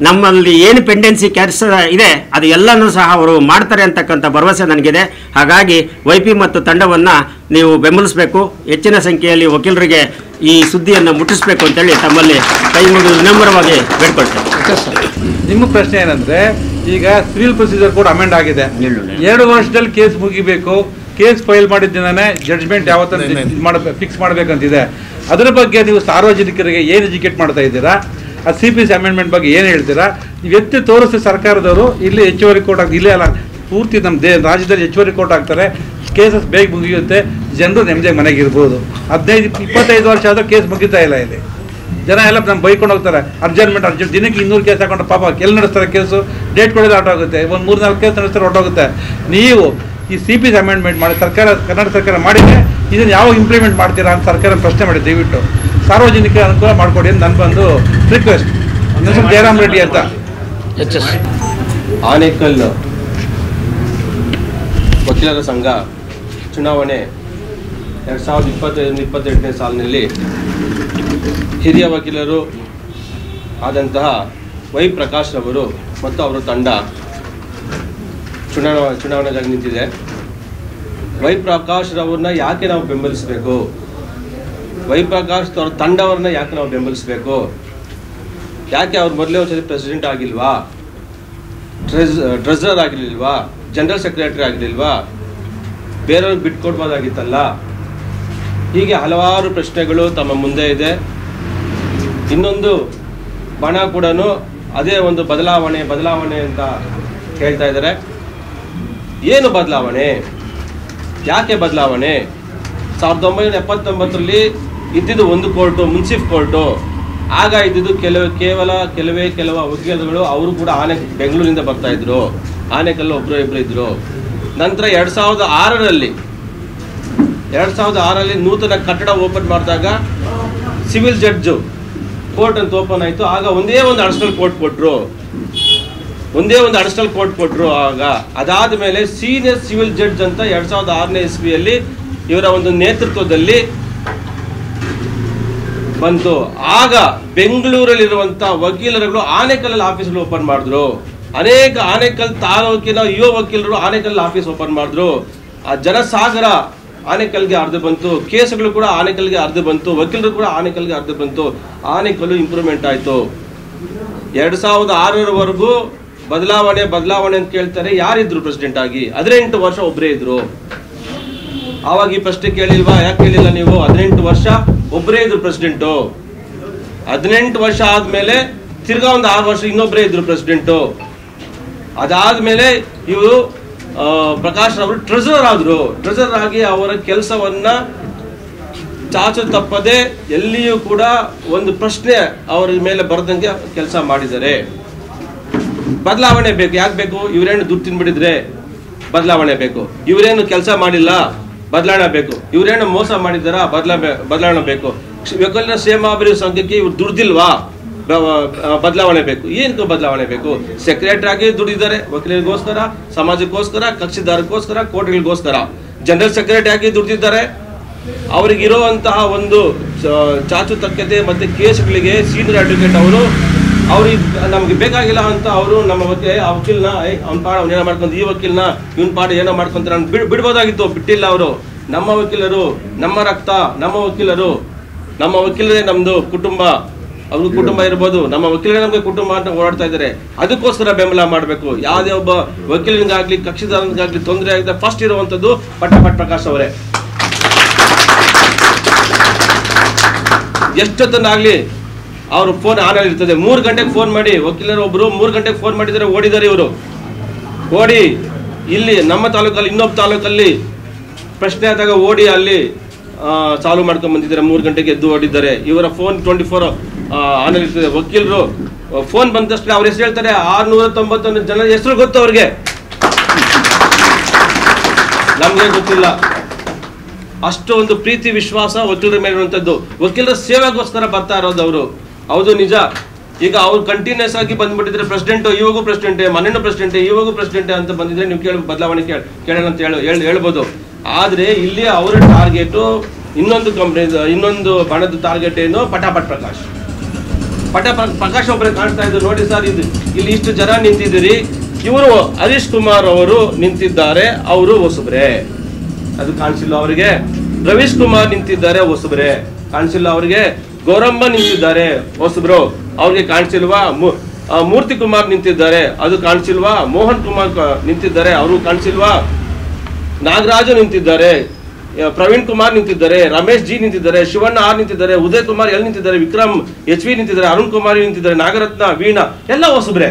ನಮ್ಮಲ್ಲಿ ಏನು ಪೆಂಡೆನ್ಸಿ ಕೆಲಸ ಇದೆ ಅದು ಎಲ್ಲನೂ ಸಹ ಅವರು ಮಾಡ್ತಾರೆ ಅಂತಕ್ಕಂಥ ಭರವಸೆ ನನಗಿದೆ. ಹಾಗಾಗಿ YP ಮತ್ತು ತಂಡವನ್ನು ನೀವು ಬೆಂಬಲಿಸಬೇಕು, ಹೆಚ್ಚಿನ ಸಂಖ್ಯೆಯಲ್ಲಿ ವಕೀಲರಿಗೆ ಈ ಸುದ್ದಿಯನ್ನು ಮುಟ್ಟಿಸಬೇಕು ಅಂತೇಳಿ ತಮ್ಮಲ್ಲಿ ಕೈ ಮುಗಿದು ವಿನಮ್ರವಾಗಿ ಬೇಡ್ಕೊಳ್ತೇನೆ. ನಿಮ್ಮ ಪ್ರಶ್ನೆ ಏನಂದರೆ, ಈಗ ಸಿವಿಲ್ ಪ್ರೊಸೀಜರ್ ಕೋಡ್ ಅಮೆಂಡ್ ಆಗಿದೆ, 2 ವರ್ಷದಲ್ಲಿ ಕೇಸ್ ಮುಗಿಬೇಕು, ಕೇಸ್ ಫೈಲ್ ಮಾಡಿದ ದಿನನೇ ಜಡ್ಜ್ಮೆಂಟ್ ಯಾವತ್ತೂ ಫಿಕ್ಸ್ ಮಾಡಬೇಕಂತಿದೆ. ಅದರ ಬಗ್ಗೆ ನೀವು ಸಾರ್ವಜನಿಕರಿಗೆ ಏನು ಎಜುಕೇಟ್ ಮಾಡ್ತಾ ಇದ್ದೀರಾ, ಆ CPC ಅಮೆಂಡ್ಮೆಂಟ್ ಬಗ್ಗೆ ಏನು ಹೇಳ್ತೀರಾ? ನೀವು ಎತ್ತಿ ತೋರಿಸಿ ಸರ್ಕಾರದವರು ಇಲ್ಲಿ ಹೆಚ್ಚುವರಿ ಕೋರ್ಟ್ ಆಗ್ತದೆ, ಇಲ್ಲೇ ಅಲ್ಲ ಪೂರ್ತಿ ನಮ್ಮ ರಾಜ್ಯದಲ್ಲಿ ಹೆಚ್ಚುವರಿ ಕೋರ್ಟ್ ಆಗ್ತಾರೆ, ಕೇಸಸ್ ಬೇಗ ಮುಗಿಯುತ್ತೆ, ಜನರು ನೆಮ್ಮದಿಯಾಗಿ ಮನೆಗೆ ಇರ್ಬೋದು. 15-25 ವರ್ಷ ಆದರೂ ಕೇಸ್ ಮುಗಿತಾ ಇಲ್ಲ. ಇಲ್ಲಿ ಜನ ಎಲ್ಲ ನಮ್ಮ ಬೈಕೊಂಡು ಹೋಗ್ತಾರೆ, ಅರ್ಜೆಂಟ್ ದಿನಕ್ಕೆ 200 ಕೇಸ್ ಹಾಕೊಂಡ್ರೆ ಪಾಪ ಎಲ್ಲಿ ನಡೆಸ್ತಾರೆ ಕೇಸು, ಡೇಟ್ ಕೊಡೋದು ಹೊರಟೋಗುತ್ತೆ, ಒಂದು 3-4 ಕೇಸ್ ನಡೆಸ್ತಾರೆ ಹೊರಟೋಗುತ್ತೆ. ನೀವು ಈ CPC ಅಮೆಂಡ್ಮೆಂಟ್ ಮಾಡಿ ಕರ್ನಾಟಕ ಸರ್ಕಾರ ಮಾಡಿದರೆ ಇದನ್ನು ಯಾವಾಗ ಇಂಪ್ಲಿಮೆಂಟ್ ಮಾಡ್ತೀರಾ ಅಂತ ಸರ್ಕಾರ ಪ್ರಶ್ನೆ ಮಾಡಿ ದಯವಿಟ್ಟು ಸಾರ್ವಜನಿಕ ಅನುಕೂಲ ಮಾಡಿಕೊಡಿ ಅಂತ ನನ್ನ ಬಂದು ರಿಕ್ವೆಸ್ಟ್. ಜಯರಾಮ್ ರೆಡ್ಡಿ ಅಂತ ಆನೇಕಲ್ ವಕೀಲರ ಸಂಘ ಚುನಾವಣೆ 2021-22ನೇ ಸಾಲಿನಲ್ಲಿ ಹಿರಿಯ ವಕೀಲರು ಆದಂತಹ ವೈ ಪ್ರಕಾಶ್ ರವರು ಮತ್ತು ಅವರ ತಂಡ ಚುನಾವಣೆಗಾಗಿ ನಿಂತಿದೆ. ವೈ ಪ್ರಕಾಶ್ ರವ್ರನ್ನ ಯಾಕೆ ನಾವು ಬೆಂಬಲಿಸಬೇಕು, ವೈ ಪ್ರಕಾಶ್ ಅವ್ರ ತಂಡವ್ರನ್ನ ಯಾಕೆ ನಾವು ಬೆಂಬಲಿಸಬೇಕು, ಯಾಕೆ ಅವ್ರು ಮೊದಲೇ ಒಂದ್ಸರಿ ಪ್ರೆಸಿಡೆಂಟ್ ಆಗಿಲ್ವಾ, ಟ್ರೆಸರರ್ ಆಗಿರ್ಲಿಲ್ವಾ, ಜನರಲ್ ಸೆಕ್ರೆಟರಿ ಆಗಿರ್ಲಿಲ್ವಾ, ಬೇರೆಯವ್ರಿಗೆ ಬಿಟ್ಕೊಡ್ಬೋದಾಗಿತ್ತಲ್ಲ. ಹೀಗೆ ಹಲವಾರು ಪ್ರಶ್ನೆಗಳು ತಮ್ಮ ಮುಂದೆ ಇದೆ. ಇನ್ನೊಂದು ಬಣ ಕೂಡ ಅದೇ ಒಂದು ಬದಲಾವಣೆ ಅಂತ ಹೇಳ್ತಾ ಇದ್ದಾರೆ. ಏನು ಬದಲಾವಣೆ, ಯಾಕೆ ಬದಲಾವಣೆ? 1979ರಲ್ಲಿ ಇದ್ದಿದ್ದು ಒಂದು ಕೋರ್ಟು, ಮುನ್ಸಿಫ್ ಕೋರ್ಟು. ಆಗ ಇದ್ದಿದ್ದು ಕೆಲವೇ ವಕೀಲರುಗಳು, ಅವರು ಕೂಡ ಬೆಂಗಳೂರಿಂದ ಬರ್ತಾ ಇದ್ರು, ಆನೇಕಲ್ಲು ಒಬ್ಬರು ಇಬ್ಬರು ಇದ್ರು. ನಂತರ 2006ರಲ್ಲಿ ನೂತನ ಕಟ್ಟಡ ಓಪನ್ ಮಾಡಿದಾಗ ಸಿವಿಲ್ ಜಡ್ಜು ಕೋರ್ಟ್ ಅಂತ ಓಪನ್ ಆಯಿತು. ಆಗ ಒಂದೇ ಒಂದು ಅಡಿಷನಲ್ ಕೋರ್ಟ್ ಕೊಟ್ಟರು. ಆಗ ಅದಾದ ಮೇಲೆ ಸೀನಿಯರ್ ಸಿವಿಲ್ ಜಡ್ಜ್ ಅಂತ 2006ನೇ ಇಸ್ವಿಯಲ್ಲಿ ಇವರ ಒಂದು ನೇತೃತ್ವದಲ್ಲಿ ಬಂತು. ಆಗ ಬೆಂಗಳೂರಲ್ಲಿರುವಂಥ ವಕೀಲರುಗಳು ಆನೇಕಲ್ಲಲ್ಲಿ ಆಫೀಸ್ಗಳು ಓಪನ್ ಮಾಡಿದ್ರು. ಅನೇಕ ಆನೇಕಲ್ ತಾಲೂಕಿನ ಯುವ ವಕೀಲರು ಆನೇಕಲ್ ಆಫೀಸ್ ಓಪನ್ ಮಾಡಿದ್ರು. ಆ ಜನಸಾಗರ ಆನೇಕಲ್ಗೆ ಹರಿದು ಬಂತು, ಕೇಸುಗಳು ಕೂಡ ಆನೇಕಲ್ಗೆ ಹರಿದು ಬಂತು, ವಕೀಲರು ಕೂಡ ಆನೇಕಲ್ಗೆ ಹರಿದು ಬಂತು. ಆನೇಕಲ್ಲು ಇಂಪ್ರೂವ್ಮೆಂಟ್ ಆಯಿತು. 2006ರವರೆಗೂ ಬದಲಾವಣೆ ಅಂತ ಕೇಳ್ತಾರೆ. ಯಾರಿದ್ರು ಪ್ರೆಸಿಡೆಂಟ್ ಆಗಿ? 18 ವರ್ಷ ಒಬ್ಬರೇ ಇದ್ರು. ಆವಾಗ ಈ ಪ್ರಶ್ನೆ ಕೇಳಿಲ್ವಾ? ಯಾಕೆ ಕೇಳಿಲ್ಲ ನೀವು? 18 ವರ್ಷ ಒಬ್ಬರೇ ಇದ್ರು ಪ್ರೆಸಿಡೆಂಟು. 18 ವರ್ಷ ಆದ್ಮೇಲೆ ತಿರ್ಗಾ ಒಂದು 6 ವರ್ಷ ಇನ್ನೊಬ್ಬರೇ ಇದ್ರು ಪ್ರೆಸಿಡೆಂಟು. ಅದಾದ್ಮೇಲೆ ಇವರು ಪ್ರಕಾಶ್ ಅವರು ಟ್ರೆಸರರ್ ಆಗಿ ಅವರ ಕೆಲಸವನ್ನ ಚಾಚು ತಪ್ಪದೆ ಎಲ್ಲಿಯೂ ಕೂಡ ಒಂದು ಪ್ರಶ್ನೆ ಅವರ ಮೇಲೆ ಬರದಂಗೆ ಕೆಲಸ ಮಾಡಿದ್ದಾರೆ. ಬದಲಾವಣೆ ಬೇಕು. ಯಾಕೆ ಬೇಕು? ಇವರೇನು ದುಡ್ಡು ತಿನ್ಬಿಟ್ಟಿದ್ರೆ ಬದಲಾವಣೆ ಬೇಕು. ಇವರೇನು ಕೆಲಸ ಮಾಡಿಲ್ಲ, ಬದಲಾವಣೆ ಬೇಕು. ಇವರೇನು ಮೋಸ ಮಾಡಿದಾರ, ಬದಲಾವಣೆ ಬೇಕು. ವಕೀಲರ ಕ್ಷೇಮಾಭಿವೃದ್ಧಿ ಸಂಘಕ್ಕೆ ಇವ್ರು ದುಡ್ದಿಲ್ವಾ, ಬದಲಾವಣೆ ಬೇಕು. ಏನು ಬದಲಾವಣೆ ಬೇಕು? ಸೆಕ್ರೆಟರಿ ಆಗಿ ದುಡಿದ್ದಾರೆ ವಕೀಲರಿಗೋಸ್ಕರ, ಸಮಾಜಕ್ಕೋಸ್ಕರ, ಕಕ್ಷಿದಾರಕ್ಕೋಸ್ಕರ, ಕೋರ್ಟ್ಗಳಿಗೋಸ್ಕರ. ಜನರಲ್ ಸೆಕ್ರೆಟರಿ ಆಗಿ ದುಡಿದಿದ್ದಾರೆ. ಅವರಿಗಿರುವಂತಹ ಒಂದು ಚಾಚು ತಕ್ಕತೆ ಮತ್ತೆ ಕೇಸ್ಗಳಿಗೆ ಸೀನಿಯರ್ ಅಡ್ವೊಕೇಟ್ ಅವ್ರಿಗೆ ನಮ್ಗೆ ಬೇಕಾಗಿಲ್ಲ ಅಂತ ಅವರು ನಮ್ಮ ವಕೀಲನ ಅವ್ನ ಪಾಡ ಏನೋ ಮಾಡ್ಕೊಂತ, ಈ ವಕೀಲನ ಇವನ್ ಪಾಡ ಏನೋ ಮಾಡ್ಕೊಂತ ಬಿಡ್ಬೋದಾಗಿತ್ತು. ಬಿಟ್ಟಿಲ್ಲ. ಅವರು ನಮ್ಮ ವಕೀಲರು, ನಮ್ಮ ರಕ್ತ, ನಮ್ಮ ವಕೀಲರೇ ನಮ್ದು ಕುಟುಂಬ. ಅವ್ರ ಕುಟುಂಬ ಇರ್ಬೋದು, ನಮ್ಮ ವಕೀಲರೇ ನಮ್ಗೆ ಕುಟುಂಬ ಅಂತ ಓಡಾಡ್ತಾ ಇದ್ದಾರೆ. ಅದಕ್ಕೋಸ್ಕರ ಬೆಂಬಲ ಮಾಡಬೇಕು. ಯಾವುದೇ ಒಬ್ಬ ವಕೀಲನಿಗಾಗ್ಲಿ ಕಕ್ಷಿದಾರನಿಗಾಗ್ಲಿ ತೊಂದರೆ ಆಗಿದೆ ಫಸ್ಟ್ ಇರುವಂತದ್ದು ಪ್ರಕಾಶ್ ಅವರೇ. ಎಷ್ಟೊತ್ತನಾಗ್ಲಿ ಅವ್ರ ಫೋನ್ ಆನ್ ಆಗಿರ್ತದೆ. 3 ಗಂಟೆಗೆ ಫೋನ್ ಮಾಡಿ, ವಕೀಲರು ಒಬ್ರು 3 ಗಂಟೆಗೆ ಫೋನ್ ಮಾಡಿದರೆ ಓಡಿದ್ದಾರೆ ಇವರು. ಓಡಿ ಇಲ್ಲಿ ನಮ್ಮ ತಾಲೂಕಲ್ಲಿ ಇನ್ನೊಬ್ಬ ತಾಲೂಕಲ್ಲಿ ಪ್ರಶ್ನೆ ಆದಾಗ ಓಡಿ ಅಲ್ಲಿ ಸಾಲ್ವ್ ಮಾಡ್ಕೊಂಡು ಬಂದಿದ್ದಾರೆ. 3 ಗಂಟೆಗೆ ಎದ್ದು ಓಡಿದ್ದಾರೆ. ಇವರ ಫೋನ್ 24 ಆನ್ ಆಗಿರ್ತದೆ. ವಕೀಲರು ಫೋನ್ ಬಂದ ತಕ್ಷಣ ಅವ್ರ ಹೆಸರು ಹೇಳ್ತಾರೆ. 691 ಜನ ಹೆಸರು ಗೊತ್ತು ಅವ್ರಿಗೆ, ನಮ್ಗೆ ಗೊತ್ತಿಲ್ಲ. ಅಷ್ಟು ಒಂದು ಪ್ರೀತಿ ವಿಶ್ವಾಸ ವಕೀಲರ ಮೇಲೆ ಇರುವಂಥದ್ದು. ವಕೀಲರ ಸೇವೆಗೋಸ್ಕರ ಬರ್ತಾ ಇರೋದು ಅವರು. ಹೌದು ನಿಜ. ಈಗ ಅವ್ರು ಕಂಟಿನ್ಯೂಸ್ ಆಗಿ ಬಂದ್ಬಿಟ್ಟಿದ್ರೆ ಪ್ರೆಸಿಡೆಂಟ್, ಇವಾಗೂ ಪ್ರೆಸಿಡೆಂಟೇ, ಮನೆಯೂ ಪ್ರೆಸಿಡೆಂಟೇ, ಇವಾಗೂ ಪ್ರೆಸಿಡೆಂಟೇ ಅಂತ ಬಂದಿದ್ರೆ ನೀವು ಬದಲಾವಣೆ ಕೇಳೋಣ ಅಂತ ಹೇಳ್ಬೋದು. ಆದರೆ ಇಲ್ಲಿ ಅವರ ಟಾರ್ಗೆಟು ಇನ್ನೊಂದು ಕಂಪ್ನಿ, ಇನ್ನೊಂದು ಬಣದ ಟಾರ್ಗೆಟ್ ಏನು, ಪಟಾಪಟ್ ಪ್ರಕಾಶ್. ಪ್ರಕಾಶ್ ಒಬ್ಬರೇ ಕಾಣ್ತಾ ಇದ್ರು ನೋಡಿ ಸರ್. ಇಲ್ಲಿ ಇಷ್ಟು ಜನ ನಿಂತಿದ್ದೀರಿ. ಇವರು ಹರೀಶ್ ಕುಮಾರ್ ಅವರು ನಿಂತಿದ್ದಾರೆ, ಅವರು ಹೊಸಬ್ರೆ, ಅದು ಕಾಣಿಸಿಲ್ಲ ಅವರಿಗೆ. ರವೀಶ್ ಕುಮಾರ್ ನಿಂತಿದ್ದಾರೆ, ಹೊಸಬ್ರೆ, ಕಾಣಿಸಿಲ್ಲ ಅವರಿಗೆ. ಗೌರಮ್ಮ ನಿಂತಿದ್ದಾರೆ, ಹೊಸಬ್ರು, ಅವ್ರಿಗೆ ಕಾಣಿಸಿಲ್ವಾ. ಮೂರ್ತಿ ಕುಮಾರ್ ನಿಂತಿದ್ದಾರೆ, ಅದು ಕಾಣಿಸಿಲ್ವಾ. ಮೋಹನ್ ಕುಮಾರ್ ನಿಂತಿದ್ದಾರೆ, ಅವರು ಕಾಣಿಸಿಲ್ವಾ. ನಾಗರಾಜು ನಿಂತಿದ್ದಾರೆ, ಪ್ರವೀಣ್ ಕುಮಾರ್ ನಿಂತಿದ್ದಾರೆ, ರಮೇಶ್ ಜಿ ನಿಂತಿದ್ದಾರೆ, ಶಿವಣ್ಣ ಆರ್ ನಿಂತಿದ್ದಾರೆ, ಉದಯ್ ಕುಮಾರ್ ಎಲ್ ನಿಂತಿದ್ದಾರೆ, ವಿಕ್ರಮ್ HV ನಿಂತಿದ್ದಾರೆ, ಅರುಣ್ ಕುಮಾರ್ ನಿಂತಿದ್ದಾರೆ, ನಾಗರತ್ನ, ವೀಣಾ, ಎಲ್ಲ ಹೊಸಬ್ರೆ,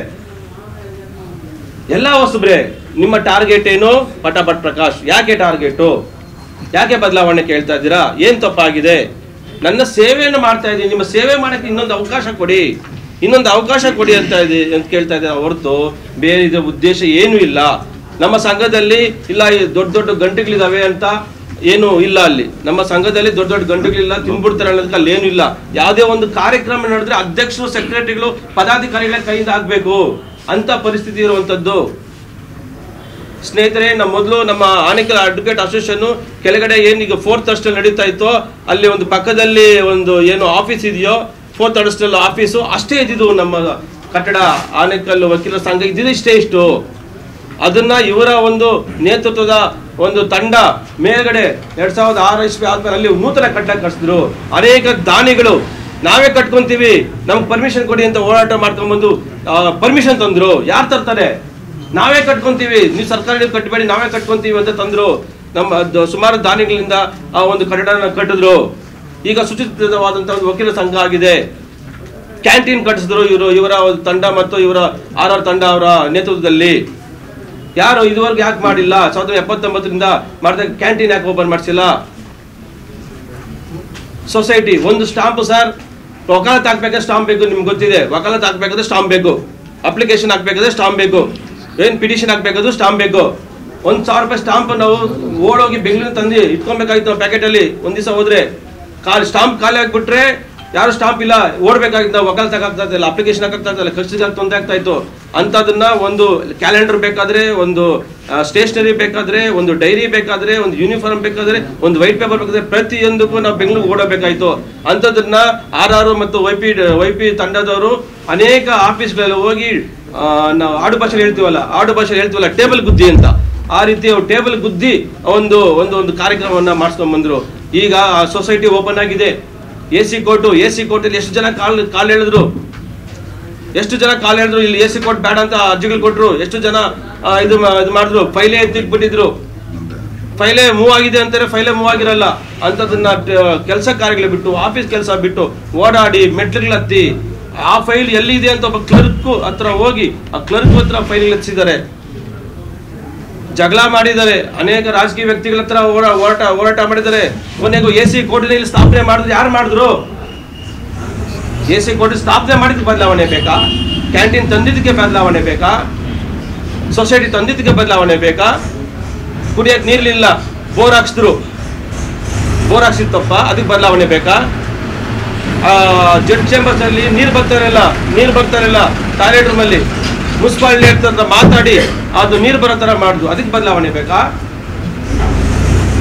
ಎಲ್ಲ ಹೊಸಬ್ರೆ. ನಿಮ್ಮ ಟಾರ್ಗೆಟ್ ಏನು, ಪಟಾಪಟ್ ಪ್ರಕಾಶ್. ಯಾಕೆ ಟಾರ್ಗೆಟು, ಯಾಕೆ ಬದಲಾವಣೆ ಕೇಳ್ತಾ ಇದ್ದೀರಾ? ಏನ್ ತಪ್ಪಾಗಿದೆ? ನನ್ನ ಸೇವೆಯನ್ನು ಮಾಡ್ತಾ ಇದ್ದೀನಿ, ನಿಮ್ಮ ಸೇವೆ ಮಾಡಕ್ಕೆ ಇನ್ನೊಂದು ಅವಕಾಶ ಕೊಡಿ, ಇನ್ನೊಂದು ಅವಕಾಶ ಕೊಡಿ ಅಂತ ಕೇಳ್ತಾ ಇದ್ದಾರೆ ಹೊರತು ಬೇರೆ ಇದರ ಉದ್ದೇಶ ಏನೂ ಇಲ್ಲ. ನಮ್ಮ ಸಂಘದಲ್ಲಿ ಇಲ್ಲ ದೊಡ್ಡ ದೊಡ್ಡ ಗಂಟೆಗಳಿದಾವೆ ಅಂತ ಏನು ಇಲ್ಲ. ಅಲ್ಲಿ ನಮ್ಮ ಸಂಘದಲ್ಲಿ ದೊಡ್ಡ ದೊಡ್ಡ ಗಂಟೆಗಳಿಲ್ಲ, ತಿನ್ಬಿಡ್ತಾರೆ ಅನ್ನೋದಕ್ಕೆ ಅಲ್ಲಿ ಏನೂ ಇಲ್ಲ. ಯಾವುದೇ ಒಂದು ಕಾರ್ಯಕ್ರಮ ನಡೆದ್ರೆ ಅಧ್ಯಕ್ಷರು, ಸೆಕ್ರೆಟರಿಗಳು, ಪದಾಧಿಕಾರಿಗಳ ಕೈಯಿಂದ ಆಗ್ಬೇಕು ಅಂತ ಪರಿಸ್ಥಿತಿ ಇರುವಂತದ್ದು. ಸ್ನೇಹಿತರೆ, ಮೊದಲು ನಮ್ಮ ಆನೇಕಲ್ ಅಡ್ವೊಕೇಟ್ ಅಸೋಸಿಯೇಷನ್ ಕೆಳಗಡೆ ಏನೀಗ 4th ಅಷ್ಟಲ್ಲಿ ನಡೀತಾ ಇತ್ತು, ಅಲ್ಲಿ ಒಂದು ಪಕ್ಕದಲ್ಲಿ ಒಂದು ಏನು ಆಫೀಸ್ ಇದೆಯೋ 4th ಅಷ್ಟಲ್ಲಿ ಆಫೀಸು ಅಷ್ಟೇ ಇದ್ದಿದ್ದು. ನಮ್ಮ ಕಟ್ಟಡ ಆನೇಕಲ್ ವಕೀಲರ ಸಂಘ ಇದ್ದಿದ್ದು ಇಷ್ಟು. ಅದನ್ನ ಇವರ ಒಂದು ನೇತೃತ್ವದ ಒಂದು ತಂಡ ಮೇಲ್ಗಡೆ 2006 ಇಸ್ವಿ ಆದ್ಮೇಲೆ ಅಲ್ಲಿ ನೂತನ ಕಟ್ಟಡ ಕಟ್ಟಿಸಿದ್ರು. ಅನೇಕ ದಾನಿಗಳು ನಾವೇ ಕಟ್ಕೊಂತೀವಿ, ನಮ್ಗೆ ಪರ್ಮಿಷನ್ ಕೊಡಿ ಅಂತ ಹೋರಾಟ ಮಾಡ್ಕೊಂಡ್ಬಂದು ಪರ್ಮಿಷನ್ ತಂದ್ರು. ಯಾರು ತರ್ತಾರೆ? ನಾವೇ ಕಟ್ಕೊಂತೀವಿ, ನೀವು ಸರ್ಕಾರ ಕಟ್ಟಬೇಡಿ, ನಾವೇ ಕಟ್ಕೊಂತೀವಿ ಅಂತ ತಂದ್ರು. ನಮ್ಮ ಸುಮಾರು ದಾನಿಗಳಿಂದ ಆ ಒಂದು ಕಟ್ಟಡನ ಕಟ್ಟಿದ್ರು. ಈಗ ಸುಚಿತವಾದಂತಹ ಒಂದು ವಕೀಲ ಸಂಘ ಆಗಿದೆ. ಕ್ಯಾಂಟೀನ್ ಕಟ್ಟಿಸಿದ್ರು ಇವರ ತಂಡ ಮತ್ತು ಇವರ RR ತಂಡ ಅವರ ನೇತೃತ್ವದಲ್ಲಿ. ಯಾರು ಇದುವರೆಗೂ ಯಾಕೆ ಮಾಡಿಲ್ಲ? 1979ರಿಂದ ಮಾಡಿದಾಗ ಕ್ಯಾಂಟೀನ್ ಯಾಕೆ ಓಪನ್ ಮಾಡಿಸಿಲ್ಲ? ಸೊಸೈಟಿ ಒಂದು ಸ್ಟಾಂಪ್ ಸರ್, ವಕಾಲತ್ ಹಾಕ್ಬೇಕಾದ್ರೆ ಸ್ಟಾಂಪ್ ಬೇಕು, ನಿಮ್ಗೆ ಗೊತ್ತಿದೆ. ವಕಾಲತ್ ಹಾಕ್ಬೇಕಾದ್ರೆ ಸ್ಟಾಂಪ್ ಬೇಕು, ಅಪ್ಲಿಕೇಶನ್ ಹಾಕ್ಬೇಕಾದ್ರೆ ಸ್ಟಾಂಪ್ ಬೇಕು, ಏನ್ ಪಿಟಿಷನ್ ಹಾಕ್ಬೇಕಾದ್ರೂ ಸ್ಟಾಂಪ್ ಬೇಕು. 1,000 ರೂಪಾಯಿ ಸ್ಟಾಂಪ್ ನಾವು ಓಡೋಗಿ ಬೆಂಗಳೂರು ತಂದು ಇಟ್ಕೊಬೇಕಾಗಿತ್ತು ನಾವು ಪ್ಯಾಕೆಟ್ ಅಲ್ಲಿ. ಒಂದ್ ದಿವಸ ಹೋದ್ರೆ ಸ್ಟಾಂಪ್ ಖಾಲಿ ಆಗ್ಬಿಟ್ರೆ ಯಾರು ಸ್ಟಾಂಪ್ ಇಲ್ಲ, ಓಡ್ಬೇಕಾಗಿತ್ತು. ನಾವು ವಕಾಲತ್ ಹಾಕ್ತಾ ಇದ್ದಿಲ್ಲ, ಅಪ್ಲಿಕೇಶನ್ ಹಾಕ್ತಾ ಇದ್ದಿಲ್ಲ, ಖರ್ಚಿಗೆ ತೊಂದರೆ ಆಗ್ತಾ ಇತ್ತು. ಅಂತದನ್ನ ಒಂದು ಕ್ಯಾಲೆಂಡರ್ ಬೇಕಾದ್ರೆ, ಒಂದು ಸ್ಟೇಷನರಿ ಬೇಕಾದ್ರೆ, ಒಂದು ಡೈರಿ ಬೇಕಾದ್ರೆ, ಒಂದು ಯೂನಿಫಾರ್ಮ್ ಬೇಕಾದ್ರೆ, ಒಂದು ವೈಟ್ ಪೇಪರ್ ಬೇಕಾದ್ರೆ, ಪ್ರತಿಯೊಂದಕ್ಕೂ ನಾವು ಬೆಂಗಳೂರಿಗೆ ಓಡಬೇಕಾಯ್ತು. ಅಂತದನ್ನ RR ಮತ್ತು YP ತಂಡದವರು ಅನೇಕ ಆಫೀಸ್ಗಳಲ್ಲಿ ಹೋಗಿ ನಾವು ಆಡು ಭಾಷೆಯಲ್ಲಿ ಹೇಳ್ತೀವಲ್ಲ ಟೇಬಲ್ ಗುದ್ದಿ ಅಂತ, ಆ ರೀತಿ ಟೇಬಲ್ ಗುದ್ದಿ ಒಂದು ಕಾರ್ಯಕ್ರಮವನ್ನ ಮಾಡಿಸ್ಕೊಂಡ್ ಬಂದ್ರು. ಈಗ ಆ ಸೊಸೈಟಿ ಓಪನ್ ಆಗಿದೆ. AC ಕೋರ್ಟಲ್ಲಿ ಎಷ್ಟು ಜನ ಕಾಲ್ ಹೇಳಿದ್ರು, ಇಲ್ಲಿ AC ಕೋರ್ಟ್ ಬೇಡ ಅಂತ ಅರ್ಜಿಗಳು ಕೊಟ್ರು. ಎಷ್ಟು ಜನ ಇದು ಮಾಡಿದ್ರು, ಫೈಲೇ ಎತ್ತಿಟ್ಬಿಟ್ಟಿದ್ರು. ಫೈಲೇ ಮೂವ್ ಆಗಿದೆ ಅಂತಾರೆ, ಫೈಲೇ ಮೂವ್ ಆಗಿರಲ್ಲ. ಅಂತದನ್ನ ಕೆಲಸ ಕಾರ್ಯಗಳು ಬಿಟ್ಟು, ಆಫೀಸ್ ಕೆಲಸ ಬಿಟ್ಟು ಓಡಾಡಿ ಮೆಟ್ಲಿಗಳು ಹತ್ತಿ ಆ ಫೈಲ್ ಎಲ್ಲಿದೆ ಅಂತ ಒಬ್ಬ ಕ್ಲರ್ಕ್ ಹತ್ರ ಹೋಗಿ ಆ ಕ್ಲರ್ಕ್ ಹತ್ರ ಫೈಲ್ ಹಚ್ಚಿದ್ದಾರೆ. ಜಗಳ ಮಾಡಿದ್ದಾರೆ. ಅನೇಕ ರಾಜಕೀಯ ವ್ಯಕ್ತಿಗಳ ಹತ್ರ ಹೋರಾಟ ಮಾಡಿದ್ದಾರೆ. ಕೊನೆಗೂ AC ಕೋರ್ಟಿನಲ್ಲಿ ಸ್ಥಾಪನೆ ಮಾಡಿದ್ರು. ಯಾರು ಮಾಡಿದ್ರು? AC ಕೋರ್ಟ್ ಸ್ಥಾಪನೆ ಮಾಡಿದ ಬದಲಾವಣೆ ಬೇಕಾ? ಕ್ಯಾಂಟೀನ್ ತಂದಿದ್ದಕ್ಕೆ ಬದಲಾವಣೆ ಬೇಕಾ? ಸೊಸೈಟಿ ತಂದಿದ್ದಕ್ಕೆ ಬದಲಾವಣೆ ಬೇಕಾ? ಕುಡಿಯಕ್ಕೆ ನೀರ್ಲಿಲ್ಲ, ಬೋರ್ ಹಾಕ್ಸಿತ್ತಪ್ಪ, ಅದಕ್ಕೆ ಬದಲಾವಣೆ ಬೇಕಾ? ಜಡ್ ಚೇಂಬರ್ಸ್ ಅಲ್ಲಿ ನೀರು ಬರ್ತಾ ಇರಲಿಲ್ಲ ಟಾಯ್ಲೆಟ್ ರೂಮ್ ಅಲ್ಲಿ. ಮುನ್ಸಿಪಾಲಿಟಿ ಹತ್ರ ಮಾತಾಡಿ ಅದು ನೀರು ಬರೋ ತರ ಮಾಡುದು, ಅದಕ್ಕೆ ಬದಲಾವಣೆ ಬೇಕಾ?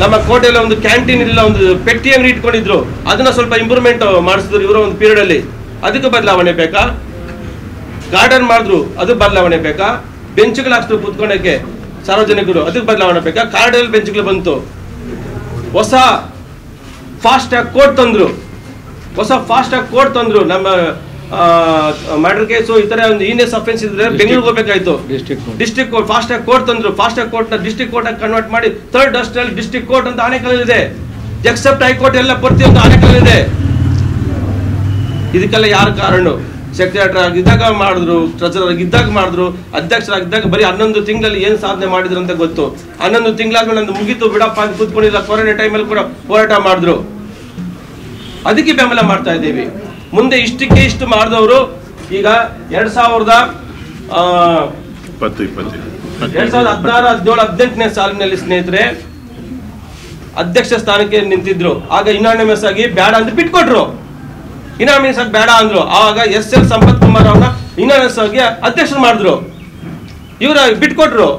ನಮ್ಮ ಕೋಟೆಯಲ್ಲಿ ಒಂದು ಕ್ಯಾಂಟೀನ್ ಇಲ್ಲ, ಒಂದು ಪೆಟ್ಟಿ ಅಂಗಡಿ ಇಟ್ಕೊಂಡಿದ್ರು, ಅದನ್ನ ಸ್ವಲ್ಪ ಇಂಪ್ರೂವ್ಮೆಂಟ್ ಮಾಡಿಸಿದ್ರು ಇವರ ಒಂದು ಪೀರಿಯಡ್ ಅಲ್ಲಿ, ಅದಕ್ಕೆ ಬದಲಾವಣೆ ಬೇಕಾ? ಗಾರ್ಡನ್ ಮಾಡಿದ್ರು, ಅದು ಬದಲಾವಣೆ ಬೇಕಾ? ಬೆಂಚ್ಗಳು ಹಾಕ್ಸಿದ್ರು ಕೂತ್ಕೊಳ್ಳೋಕೆ ಸಾರ್ವಜನಿಕರು, ಅದಕ್ಕೆ ಬದಲಾವಣೆ ಬೇಕಾ? ಕಾರ್ಡಲ್ಲಿ ಬೆಂಚ್ಗಳು ಬಂತು. ಹೊಸ ಫಾಸ್ಟ್ ಟ್ರ್ಯಾಕ್ ಕೋರ್ಟ್ ತಂದ್ರು. ನಮ್ಮ ಮರ್ಡರ್ ಕೇಸು ಈ ತರ ಒಂದು ಹೀನಿಯಸ್ ಅಫೆನ್ಸ್ ಇದ್ರೆ ಬೆಂಗಳೂರಿಗೆ ಹೋಗ್ಬೇಕಾಯ್ತು. District court fast track court ತಂದ್ರು. ಫಾಸ್ಟ್ ಟ್ರ್ಯಾಕ್ ಕೋರ್ಟ್ ನ ಡಿಸ್ಟ್ರಿಕ್ಟ್ ಕೋರ್ಟ್ ಆಗಿ ಕನ್ವರ್ಟ್ ಮಾಡಿ 3rd ಡಿಸ್ಟ್ರಿಕ್ಟ್ ಕೋರ್ಟ್ ಅಂತ ಆನೇಕಲ್ ಇದೆ. ಎಕ್ಸೆಪ್ಟ್ ಹೈಕೋರ್ಟ್ ಎಲ್ಲ ಪ್ರತಿಯೊಂದು ಆನೇಕಲ್ ಇದೆ. ಇದಕ್ಕೆಲ್ಲ ಯಾರು ಕಾರಣ? ಸೆಕ್ರೆಟರಿ ಆಗಿದ್ದಾಗ ಮಾಡಿದ್ರು, ಟ್ರೆಜರರ್ ಆಗಿದ್ದಾಗ ಮಾಡಿದ್ರು, ಅಧ್ಯಕ್ಷರಾಗಿದ್ದಾಗ ಬರೀ 11 ತಿಂಗಳಲ್ಲಿ ಏನು ಸಾಧನೆ ಮಾಡಿದ್ರು ಅಂತ ಗೊತ್ತು. 11 ತಿಂಗಳಾದ್ಮೇಲೆ ನಂದು ಮುಗೀತು ಬಿಡಪ್ಪ ಅಂತ ಕೂತ್ಕೊಂಡಿಲ್ಲ. ಕೊರೋನಾ ಟೈಮಲ್ಲಿ ಕೂಡ ಹೋರಾಟ ಮಾಡಿದ್ರು. ಅದಕ್ಕೆ ಬೆಂಬಲ ಮಾಡ್ತಾ ಇದ್ದೀವಿ. ಮುಂದೆ ಇಷ್ಟಕ್ಕೆ ಇಷ್ಟು ಮಾಡಿದವರು ಈಗ 2016-17-18ನೇ ಸಾಲಿನಲ್ಲಿ ಸ್ನೇಹಿತರೆ ಅಧ್ಯಕ್ಷ ಸ್ಥಾನಕ್ಕೆ ನಿಂತಿದ್ರು. ಆಗ ಇನಾನಿಮಸ್ ಆಗಿ ಬೇಡ ಅಂತ ಬಿಟ್ಕೊಟ್ರು. ಇನಾನಿಮಸ್ ಆಗಿ ಬೇಡ ಅಂದ್ರು. ಆವಾಗ SL ಸಂಪತ್ ಕುಮಾರ್ ಅವ್ರನ್ನ ಇನಾನಿಮಸ್ ಆಗಿ ಅಧ್ಯಕ್ಷರು ಮಾಡಿದ್ರು. ಇವರ ಬಿಟ್ಕೊಟ್ರು,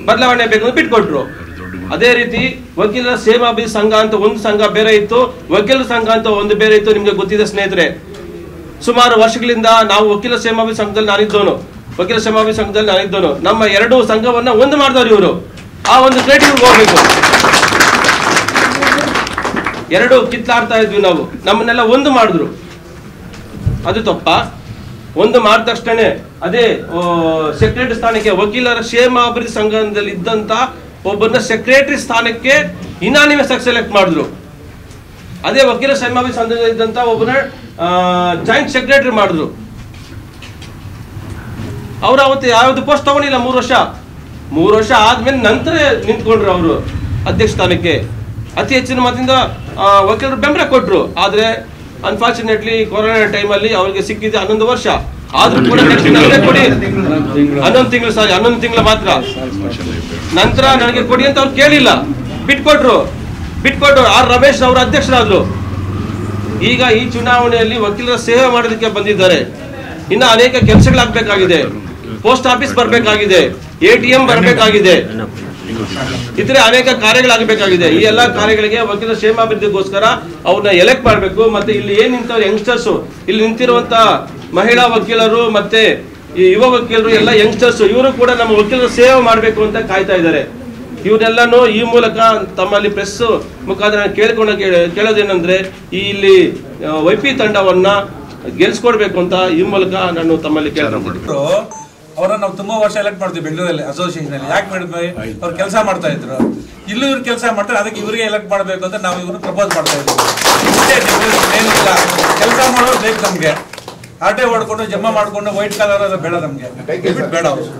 ಬದಲಾವಣೆ ಬೇಕು ಅಂತ ಬಿಟ್ಕೊಟ್ರು. ಅದೇ ರೀತಿ ವಕೀಲರ ಸೇವಾಭಿವೃದ್ಧಿ ಸಂಘ ಅಂತ ಒಂದು ಸಂಘ ಬೇರೆ ಇತ್ತು, ವಕೀಲರ ಸಂಘ ಅಂತ ಒಂದು ಬೇರೆ ಇತ್ತು. ನಿಮ್ಗೆ ಗೊತ್ತಿದೆ ಸ್ನೇಹಿತರೆ, ಸುಮಾರು ವರ್ಷಗಳಿಂದ ನಾವು ವಕೀಲ ಸೇವಾಭಿವೃದ್ಧಿ ಸಂಘದಲ್ಲಿ ನಾನಿದ್ದೋನು. ನಮ್ಮ 2 ಸಂಘವನ್ನ ಒಂದು ಮಾಡಿದವರು ಇವರು. ಆ ಒಂದು ಕ್ರೆಡಿಟ್ ಹೋಗ್ಬೇಕು. 2 ಕಿತ್ತಾಡ್ತಾ ಇದ್ವಿ ನಾವು, ನಮ್ಮನ್ನೆಲ್ಲ ಒಂದು ಮಾಡಿದ್ರು. ಅದು ತಪ್ಪ? ಒಂದು ಮಾಡಿದ ತಕ್ಷಣ ಅದೇ ಸೆಕ್ರೆಟರಿ ಸ್ಥಾನಕ್ಕೆ, ವಕೀಲರ ಕ್ಷೇಮಾಭಿವೃದ್ಧಿ ಸಂಘದಲ್ಲಿ ಇದ್ದಂತ ಒಬ್ಬರನ್ನ ಸೆಕ್ರೆಟರಿ ಸ್ಥಾನಕ್ಕೆ ಇನಾನಿಮಸ್ ಆಗಿ ಸೆಲೆಕ್ಟ್ ಮಾಡಿದ್ರು. ಅದೇ ವಕೀಲ ಕ್ಷೇಮಾಭಿವೃದ್ಧಿ ಸಂಘದಲ್ಲಿ ಇದ್ದಂತ ಒಬ್ಬರನ್ನ ಜಾಯಿಂಟ್ ಸೆಕ್ರೆಟರಿ ಮಾಡಿದ್ರು. ಅವ್ರು ಅವತ್ತು ಯಾವ್ದು ಪೋಸ್ಟ್ ತಗೊಂಡಿಲ್ಲ. 3 ವರ್ಷ ಆದ್ಮೇಲೆ ನಂತರ ನಿಂತ್ಕೊಂಡ್ರು ಅವರು ಅಧ್ಯಕ್ಷ ಸ್ಥಾನಕ್ಕೆ. ಅತಿ ಹೆಚ್ಚಿನ ಮತದಿಂದ ವಕೀಲರು ಬೆಂಬಲ ಕೊಟ್ರು. ಆದ್ರೆ ಅನ್ಫಾರ್ಚುನೇಟ್ಲಿ ಕೊರೋನಾ ಟೈಮಲ್ಲಿ ಅವ್ರಿಗೆ ಸಿಕ್ಕಿದೆ 11 ವರ್ಷ. ಆದ್ರೂ ಕೂಡ ಕೊಡಿ 11 ತಿಂಗಳು ಮಾತ್ರ, ನಂತರ ನನಗೆ ಕೊಡಿ ಅಂತ ಅವ್ರು ಕೇಳಿಲ್ಲ, ಬಿಟ್ಕೊಟ್ರು. ಆರ್ ರಮೇಶ್ ಅವರು ಅಧ್ಯಕ್ಷರಾದ್ರು. ಈಗ ಈ ಚುನಾವಣೆಯಲ್ಲಿ ವಕೀಲರ ಸೇವೆ ಮಾಡೋದಕ್ಕೆ ಬಂದಿದ್ದಾರೆ. ಇನ್ನು ಅನೇಕ ಕೆಲಸಗಳಾಗಬೇಕಾಗಿದೆ. ಪೋಸ್ಟ್ ಆಫೀಸ್ ಬರಬೇಕಾಗಿದೆ, ATM ಬರಬೇಕಾಗಿದೆ, ಇತರೆ ಅನೇಕ ಕಾರ್ಯಗಳಾಗಬೇಕಾಗಿದೆ. ಈ ಎಲ್ಲಾ ಕಾರ್ಯಗಳಿಗೆ ವಕೀಲರ ಕ್ಷೇಮಾಭಿವೃದ್ಧಿಗೋಸ್ಕರ ಅವ್ರನ್ನ ಎಲೆಕ್ಟ್ ಮಾಡಬೇಕು. ಮತ್ತೆ ಇಲ್ಲಿ ಏನ್ ನಿಂತವ್ರು ಯಂಗ್ಸ್ಟರ್ಸ್, ಇಲ್ಲಿ ನಿಂತಿರುವಂತ ಮಹಿಳಾ ವಕೀಲರು ಮತ್ತೆ ಈ ಯುವ ವಕೀಲರು ಎಲ್ಲ ಯಂಗ್ಸ್ಟರ್ಸ್, ಇವರು ಕೂಡ ನಮ್ಮ ವಕೀಲರ ಸೇವೆ ಮಾಡಬೇಕು ಅಂತ ಕಾಯ್ತಾ ಇದ್ದಾರೆ. ಇವರೆಲ್ಲಾನು ಈ ಮೂಲಕ ತಮ್ಮಲ್ಲಿ ಪ್ರೆಸ್ ಮುಖಾಂತರ ಕೇಳೋದೇನಂದ್ರೆ ಇಲ್ಲಿ YP ತಂಡವನ್ನ ಗೆಲ್ಸ್ಕೊಡ್ಬೇಕು ಅಂತ ಈ ಮೂಲಕ ನಾನು ತಮ್ಮಲ್ಲಿ ಕೇಳ್ಕೊಂಡು ಅವರನ್ನ ನಾವು ತುಂಬಾ ವರ್ಷ ಎಲೆಕ್ಟ್ ಮಾಡ್ತೀವಿ ಬೆಂಗಳೂರಲ್ಲಿ ಅಸೋಸಿಯೇಷನ್ ಅಲ್ಲಿ. ಯಾಕೆ ಮಾಡಿದ್ವಿ? ಅವ್ರು ಕೆಲಸ ಮಾಡ್ತಾ ಇದ್ರು, ಇಲ್ಲೂ ಇವ್ರು ಕೆಲಸ ಮಾಡ್ತಾರೆ, ಅದಕ್ಕೆ ಇವರಿಗೆ ಎಲೆಕ್ಟ್ ಮಾಡಬೇಕು ಅಂತ ನಾವು ಇವ್ರನ್ನ ಪ್ರಪೋಸ್ ಮಾಡ್ತಾ ಇದ್ವಿ. ಏನಿಲ್ಲ, ಕೆಲಸ ಮಾಡೋದು ಬೇಕು ನಮ್ಗೆ. ಆಟೆ ಹೊಡ್ಕೊಂಡು ಜಮಾ ಮಾಡ್ಕೊಂಡು ವೈಟ್ ಕಲರ್ ಬೇಡ ನಮ್ಗೆ, ಬೇಡ ಅವರು.